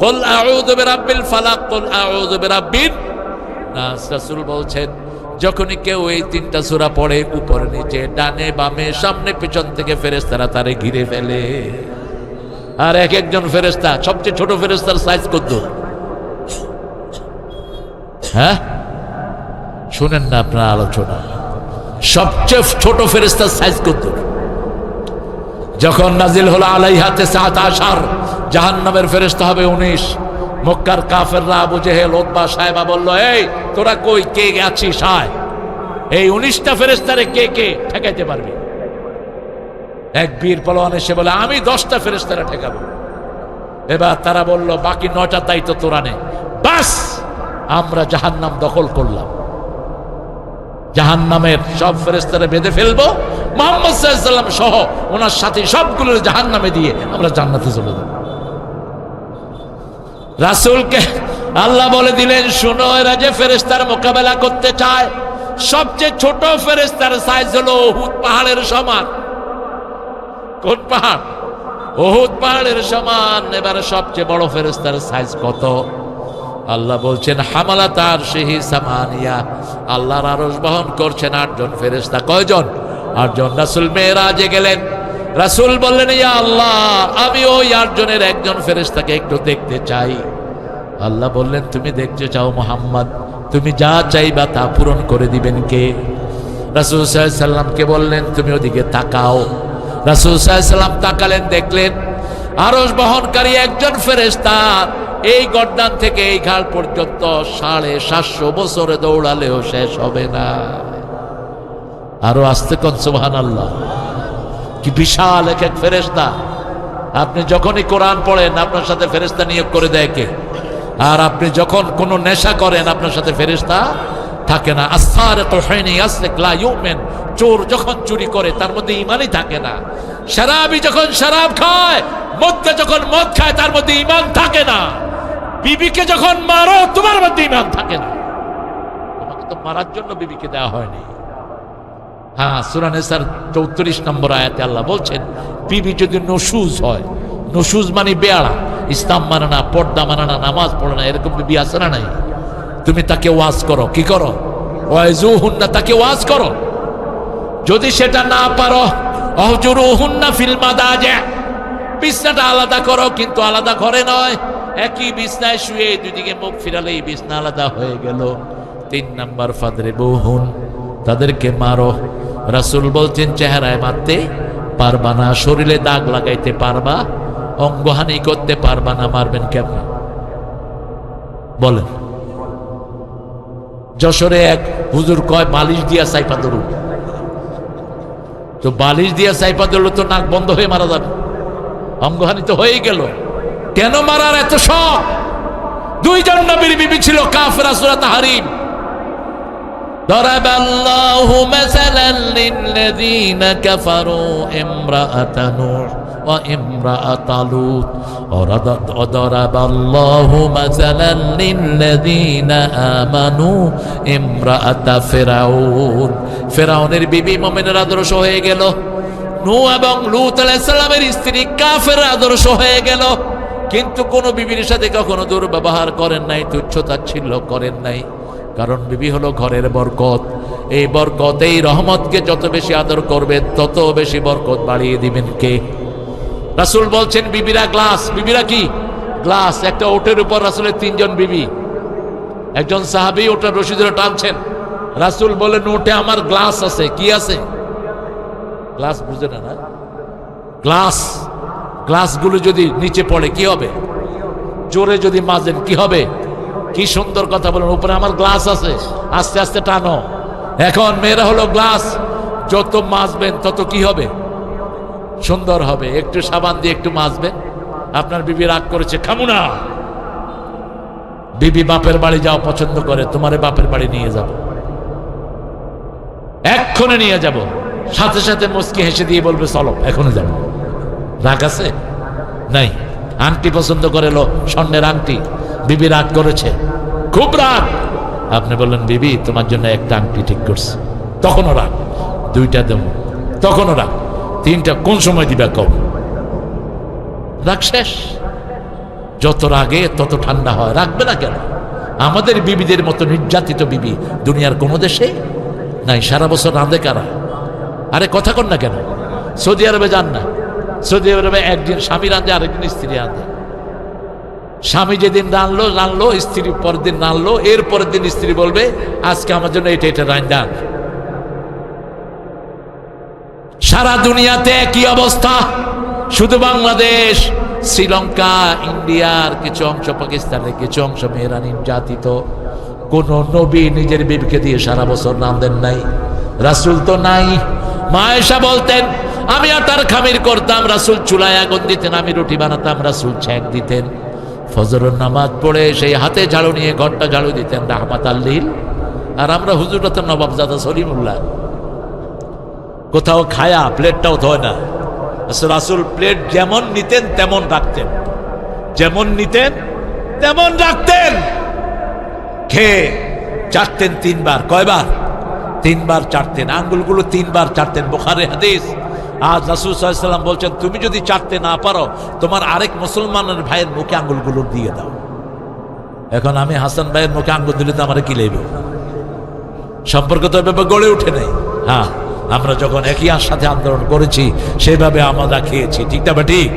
কুল আউযু বিরাব্বিল ফালাক, কুল আউযু বিরাব্বিন নাস। রাসূল বলছেন, যখনই কেউ এই 3টা সূরা পড়ে, উপরে নিচে ডানে বামে সামনে পিছন থেকে ফেরেশতারা তারে ঘিরে ফেলে। আর এক একজন ফেরেশতা, সবচেয়ে ছোট ফেরেশতার সাইজ কত? হ্যাঁ, শুনেন না আপনার আলোচনা। সবচেয়ে ছোট ফেরেশতার সাইজ কত? যখন নাজিল হলো আলাইহাতে 17, জাহান্নামের ফেরেশতা হবে 19। মক্কার কাফেররা, আবু জেহেল, উতবা, সায়বা বলল, এই তোরা কই, কে আছিস? আয়, এই 19টা ফেরেশতারে কে কে ঠেকাইতে পারবি? এক বীর পালোয়ান এসে বলে, আমি 10টা ফেরেশতারে ঠেকাবো। এবার তারা বলল, বাকি 9টার দায়িত্ব তোরা নে। বাস, আমরা জাহান্নাম দখল করলাম। জাহান্নামের সব ফেরেশতারে বেঁধে ফেলবো, মুহাম্মদ সাল্লাল্লাহু আলাইহি ওয়াসাল্লাম সহ ওনার সাথে সবগুলো জাহান্নামে দিয়ে আমরা জান্নাতে চলে যাব। রাসূলকে আল্লাহ বলে দিলেন, শুনো, এরা যে ফেরেশতার মোকাবেলা করতে চায়, সবচেয়ে ছোট ফেরেশতার সাইজ হলো উহুদ পাহাড়ের সমান। কোন পাহাড়? উহুদ পাহাড়ের সমান। এবারে সবচেয়ে বড় ফেরেশতার সাইজ কত? আল্লাহ বলছেন, হামালাত আরশিহি সামানিয়া, আল্লাহর আরশ বহন করছেন 8 জন ফেরেশতা। কয়জন? 8 জন। রাসূল মেরাজে গেলেন। রাসূল বললেন, ইয়া আল্লাহ, আমি ওই 8 জনের একজন ফেরেশতাকে একটু দেখতে চাই। আল্লাহ বললেন, তুমি দেখতে চাও মুহাম্মদ, তুমি যা চাইবা তা পূরণ করে দিবেন কে? রাসূল সাল্লাল্লাহু আলাইহি ওয়াসাল্লামকে বললেন, তুমি ওদিকে তাকাও। রাসূল সাল্লাল্লাহু আলাইহি ওয়াসাল্লাম তাকালেন, দেখলেন আরশ বহনকারী একজন ফেরেশতা এই গর্দান থেকে এই ঘাট পর্যন্ত 750 বছরে দৌড়ালেও শেষ হবে না। আরো আস্তে কোন সুবহানাল্লাহ। কি বিশাল এক এক ফেরেশতা! আপনি যখনই কোরআন পড়েন, আপনার সাথে ফেরেশতা নিয়োগ করে দেয় কে? আর আপনি যখন কোনো নেশা করেন, আপনার সাথে ফেরেশতা থাকে না। আস-সারিকু হিনা ইয়াসরিক লা ইউমিন, চোর যখন চুরি করে তার মধ্যে ঈমানই থাকে না। শরাবী যখন শরাব খায়, মদ্য যখন মদ খায়, তার মধ্যে ঈমান থাকে না। বিবিকে যখন মারো, তোমার মধ্যে ঈমান থাকে না। তোমাকে তো মারার জন্য বিবিকে দেওয়া হয়নি। হ্যাঁ, সূরা নিসার 34 নম্বর আয়াতে আল্লাহ বলছেন, বিবি যদি নশুজ হয়, নশুজ মানে বেয়াড়া, ইসলাম মানে না, পর্দা মানে না, নামাজ পড়ে না, এরকম বিবি আছে না নাই? তুমি তাকে ওয়াজ করো। কি করো? ওয়াইজুহুন্না, তাকে ওয়াজ করো। যদি সেটা না পারো, অহজুরুহুন্না ফিল মাদাজি, বিছনাটা আলাদা করো, কিন্তু আলাদা ঘরে নয়। একই বিছনায় শুয়ে দুদিকে মুখ ফিরালেই বিছনা আলাদা হয়ে গেল। 3 নাম্বার ফাদরিবুহুন, তাদেরকে মারো। রাসূল বলছেন চেহারায় মারতে পারবা না, শরীরে দাগ লাগাইতে পারবা, অঙ্গহানি করতে পারবা না, মারবেন কেমন বলেন? যশোরে এক হুজুর কয় বালিশ দিয়া সাইপা ধরুন, তো বালিশ দিয়া সাইপা ধরলে তো নাক বন্ধ হয়ে মারা যাবে, অঙ্গহানি তো হয়েই গেল। কেন মারার এত শখ? 2 জন নবীর বিবি ছিল কাফেরা, সূরা তাহরিম। ضرب الله مثلا للذين كفروا امرأة نوح وامرأة لوط وضرب الله مثلا للذين آمنوا امرأة فرعون। ফেরাউনের বিবি মুমিনের আদর্শ হয়ে গেল, নূহ এবং লূত আলাইহিস সালামের স্ত্রী কাফের আদর্শ হয়ে গেল। কিন্তু কোন বিবির সাথে কখনো দুর্ব্যবহার করেন নাই, তুচ্ছতাচ্ছিল্য করেন নাই, কারণ বিবি হলো ঘরের বরকত। এই বরকত, এই রহমতকে যত বেশি আদর করবেন তত বেশি বরকত বাড়িয়ে দিবেন কে? রাসূল বলছেন বিবিরা গ্লাস। বিবিরা কি? গ্লাস। একটা ওটের উপর রাসূলের 3 জন বিবি, একজন সাহাবী ওটা রশি ধরে টানছেন। রাসূল বলেন ওটে আমার গ্লাস আছে। কি আছে? গ্লাস, বুঝে না? গ্লাস। গ্লাসগুলো যদি নিচে পড়ে কি হবে? জোরে যদি মাজেন কি হবে? কি সুন্দর কথা বলেন, উপরে আমার গ্লাস আছে, আস্তে আস্তে টানো। এখন মেয়েরা হলো গ্লাস, যত মাজবেন তত কি হবে? সুন্দর হবে। একটু সাবান দিয়ে একটু মাজবেন। আপনার বিবি রাগ করেছে, খামু না। বিবি বাপের বাড়ি যাও পছন্দ করে, তোমারে বাপের বাড়ি নিয়ে যাব, এক্ষণে নিয়ে যাব। সাথে সাথে মুচকি হেসে দিয়ে বলবে চলো এখনো যাবো। রাগ আছে? নাই। আংটি পছন্দ করে লো, স্বর্ণের আংটি, বিবি রাগ করেছে, খুব রাগ। আপনি বললেন বিবি তোমার জন্য একটা আংটি ঠিক করছি, তখনও রাগ। 2টা দেব, তখনও রাগ। 3টা কোন সময় দিবা কম? রাগ শেষ। যত রাগে তত ঠান্ডা হয়। রাখবে না কেন? আমাদের বিবিদের মতো নির্যাতিত বিবি দুনিয়ার কোনো দেশে নাই। সারা বছর রাঁধে কারা? আরে কথা কন না কেন? সৌদি আরবে যান না, সৌদি আরবে একদিন স্বামী রাঁধে, আরেকদিন স্ত্রী রাঁধে। স্বামী যেদিন রানলো স্ত্রী পরের দিন রানলো, এর পরের দিন স্ত্রী বলবে আজকে আমার জন্য এটা রান্নান। সারা দুনিয়াতে একই অবস্থা। শুধু বাংলাদেশ, শ্রীলঙ্কা, ইন্ডিয়ার কিছু অংশ, পাকিস্তানের কিছু অংশ মেয়েরা নির্যাতিত। কোন নবী নিজের বিবিকে দিয়ে সারা বছর রাঁধেন নাই। রাসূল তো নাই। মা আয়েশা বলতেন আমি আটার খামির করতাম, রাসূল চুলায় আগুন দিতেন, আমি রুটি বানাতাম, রাসূল ছ্যাঁক দিতেন। ফজরের নামাজ পড়ে সেই হাতে ঝাড়ু নিয়ে ঘরটা ঝাড়ু দিতেন রাহমাতাল লিল। আর আমরা হুজুররা তো নবাবজাদা সলিমুল্লাহ, কোথাও খায়া প্লেটটাও ধোয় না। রাসূল প্লেট যেমন নিতেন তেমন রাখতেন, যেমন নিতেন তেমন রাখতেন। খেয়ে চাটতেন 3 বার। কয়বার? 3 বার চাটতেন। আঙ্গুলগুলো 3 বার চাটতেন। বুখারী হাদিস। আজ রাসূল সাল্লাল্লাহু আলাইহি ওয়াসাল্লাম বলছেন তুমি যদি চাটতে না পারো তোমার আরেক মুসলমানের ভাইয়ের মুখে আঙ্গুলগুলো দিয়ে দাও। এখন আমি হাসান ভাইয়ের মুখে আঙ্গুল দিলে তো আমার কি লাগবে? সম্পর্ক তো এভাবে গড়ে উঠে নেই। হ্যাঁ, আমরা যখন একই সাথে আন্দোলন করেছি সেভাবে আমরা খেয়েছি, ঠিক না? ঠিক।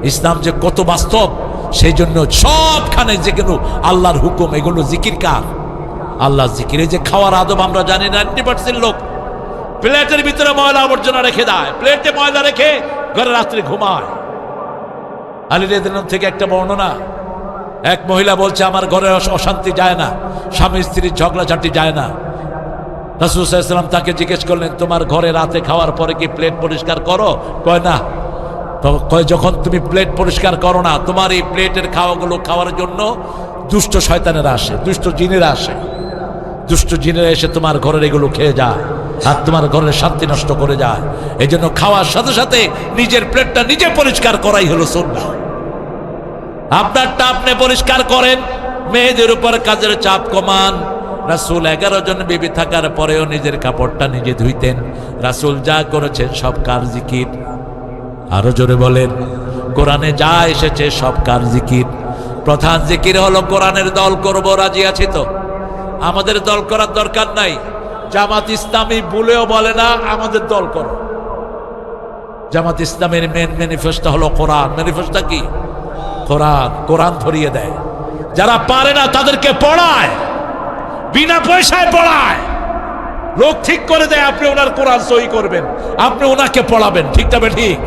ইসলাম যে কত বাস্তব, সেই জন্য সবখানে যে কোনো আল্লাহর হুকুম, এগুলো জিকির কার? আল্লাহ জিকির। এই যে খাওয়ার আদব আমরা জানি না। 90% লোক প্লেটের ভিতরে ময়লা আবর্জনা রেখে দেয়, প্লেটে ময়লা রেখে ঘরে রাত্রে ঘুমায়। আলী রাদিয়াল্লাহু থেকে একটা বর্ণনা, এক মহিলা বলছে আমার ঘরে অশান্তি যায় না, স্বামী স্ত্রীর ঝগড়াঝাটি যায় না। রাসূল সাল্লাল্লাহু আলাইহি ওয়াসাল্লাম তাকে জিজ্ঞেস করলেন তোমার ঘরে রাতে খাওয়ার পরে কি প্লেট পরিষ্কার করো? কয় না। কয় যখন তুমি প্লেট পরিষ্কার করো না, তোমার এই প্লেটের খাওয়াগুলো খাওয়ার জন্য দুষ্ট শয়তানেরা আসে, দুষ্ট জিনেরা আসে। দুষ্ট জিনেরা এসে তোমার ঘরের এগুলো খেয়ে যায় আর তোমার ঘরের শান্তি নষ্ট করে যায়। এই জন্য খাওয়ার সাথে সাথে নিজের প্লেটটা নিজে পরিষ্কার করাই হলো সুন্নাহ। আপনারটা আপনি পরিষ্কার করেন। মেয়েদের উপর কাজের চাপ কমান। রাসূল 11 জন বিবি থাকার পরেও নিজের কাপড়টা নিজে ধুইতেন। রাসূল যা করেছেন সব কার জিকির। আরো জোরে বলেন, কোরআনে যা এসেছে সব কার জিকির। প্রধান জিকির হলো কোরআনের দল করব, রাজি আছি তো? আমাদের দল করার দরকার নাই। জামাত ইসলামী বলেও বলে না আমাদের দল করো। জামাত ইসলামের মেন ম্যানিফেস্টো হলো কোরআন। ম্যানিফেস্টো কি? কোরআন। কোরআন ধরিয়ে দেয়। যারা পারে না তাদেরকে পড়ায়। বিনা পয়সায় পড়ায়, লোক ঠিক করে দেয় আপনি ওনার কোরআন সহি করবেন, আপনি ওনাকে পড়াবেন। ঠিক তবে ঠিক।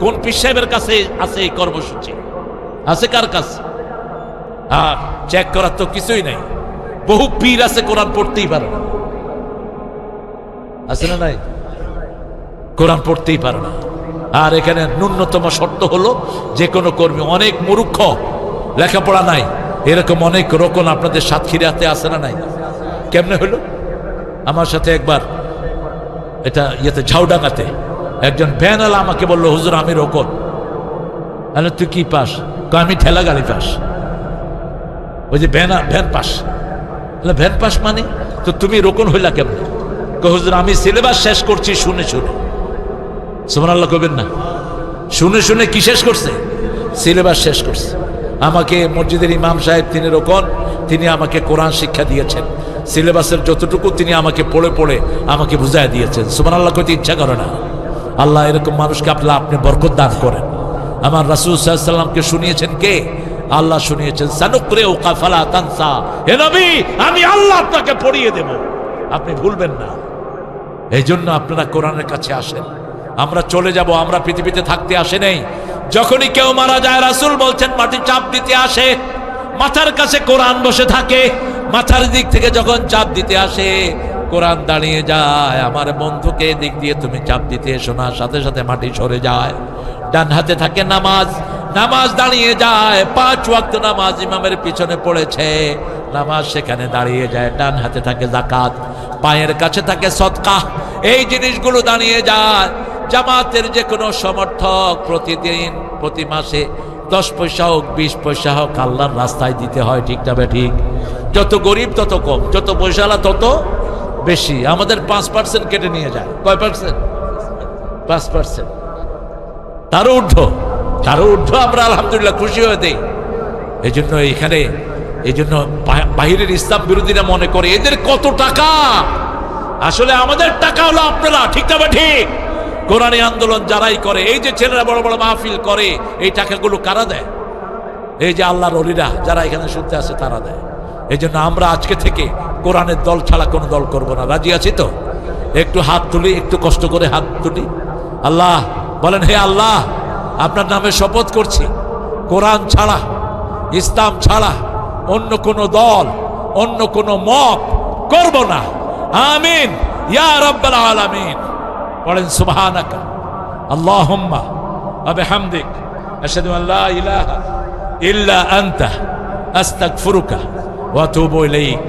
কোন পীর সাহেবের কাছে আছে এই কর্মসূচি? আছে কার কাছে? চেক করার তো কিছুই নাই। বহু পীর আছে কোরআন পড়তেই পারে না, আছে না নাই? কোরআন পড়তেই পারে না। আর এখানে ন্যূনতম শর্ত হলো যে কোনো কর্মী, অনেক মূর্খ, লেখাপড়া নাই, এরকম অনেক রোকন আপনাদের সাতক্ষীরাতে আছে না নাই? কেমনে হলো? আমার সাথে একবার এটা ঝাউডাঙ্গাতে একজন ভ্যানওয়ালা আমাকে বললো, হুজুর আমি রোকন। তুই কি পাস? আমি ঠেলা গাড়ি পাস। ওই যে ভ্যান পাস। ভ্যান পাস মানে? তো তুমি রোকন হইলা কেমন? হুজুর আমি সিলেবাস শেষ করছি শুনে শুনে। সুবহানাল্লাহ কইবেন না? শুনে শুনে কি শেষ করছে? সিলেবাস শেষ করছে। আমাকে মসজিদের ইমাম সাহেব, তিনি রোকন, তিনি আমাকে কোরআন শিক্ষা দিয়েছেন। সিলেবাসের যতটুকু তিনি আমাকে পড়ে পড়ে আমাকে বুঝায় দিয়েছেন। সুবহানাল্লাহ কইতে ইচ্ছা করে না। আল্লাহ এরকম মানুষকে আপনি বরকত দান করেন। আমার রাসূল সাল্লাল্লাহু আলাইহি ওয়াসাল্লামকে শুনিয়েছেন কে? আল্লাহ শুনিয়েছেন, সানুকরিউকা ফালা তানসা। হে নবী, আমি আল্লাহ আপনাকে পড়িয়ে দেব, আপনি ভুলবেন না। এই জন্য আপনারা কোরআনের কাছে আসেন। আমরা চলে যাব, আমরা পৃথিবীতে থাকতে আসে নেই। যখনই কেউ মারা যায় রাসূল বলছেন মাটি চাপ দিতে আসে, মাথার কাছে কোরআন বসে থাকে। মাথার দিক থেকে যখন চাপ দিতে আসে, কোরআন দাঁড়িয়ে যায়। আমার বন্ধুকে দিক দিয়ে তুমি চাপ দিতে এসো না, সাথে সাথে মাটি সরে যায়। ডান হাতে থাকে নামাজ, নামাজ দাঁড়িয়ে যায়। 5 ওয়াক্ত নামাজ ইমামের পিছনে পড়েছে, নামাজ সেখানে দাঁড়িয়ে যায়। ডান হাতে থাকে যাকাত, পায়ের কাছে থাকে সদকা। এই জিনিসগুলো দাঁড়িয়ে যায়। জামাতের যে কোনো সমর্থক প্রতিদিন, প্রতি মাসে 10 পয়সা হোক 20 পয়সা হোক আল্লাহর রাস্তায় দিতে হয়। ঠিক তবে ঠিক। যত গরিব তত কম, যত পয়সাওয়ালা তত বেশি। আমাদের 5% কেটে নিয়ে যায়। কয় পার্সেন্ট? 5%। তারও ঊর্ধ্ব আমরা আলহামদুলিল্লাহ খুশি হয়ে দেই। এই জন্য এখানে, এই জন্য বাহিরের ইসলাম বিরোধীরা মনে করে এদের কত টাকা। আসলে আমাদের টাকা হলো আপনারা। ঠিক তবে ঠিক। কোরআনী আন্দোলন যারাই করে, এই যে ছেলেরা বড় বড় মাহফিল করে, এই টাকাগুলো কারা দেয়? এই যে আল্লাহর ওলিরা যারা এখানে শুনতে আসে তারা দেয়। এই জন্য আমরা আজকে থেকে কোরআনের দল ছাড়া কোনো দল করব না। রাজি আছি তো? একটু হাত তুলি, একটু কষ্ট করে হাত তুলি। আল্লাহ বলেন, হে আল্লাহ, আপনার নামে শপথ করছি, কোরআন ছাড়া, ইসলাম ছাড়া অন্য কোনো দল, অন্য কোনো মত করব না। আমিন ইয়া রাব্বাল আলামিন। বলেন সুবহানাকা আল্লাহুম্মা ওয়া বিহামদিক আশহাদু আন লা ইলাহা ইল্লা আনতা আস্তাগফিরুকা ওয়া আতুবু ইলাইক।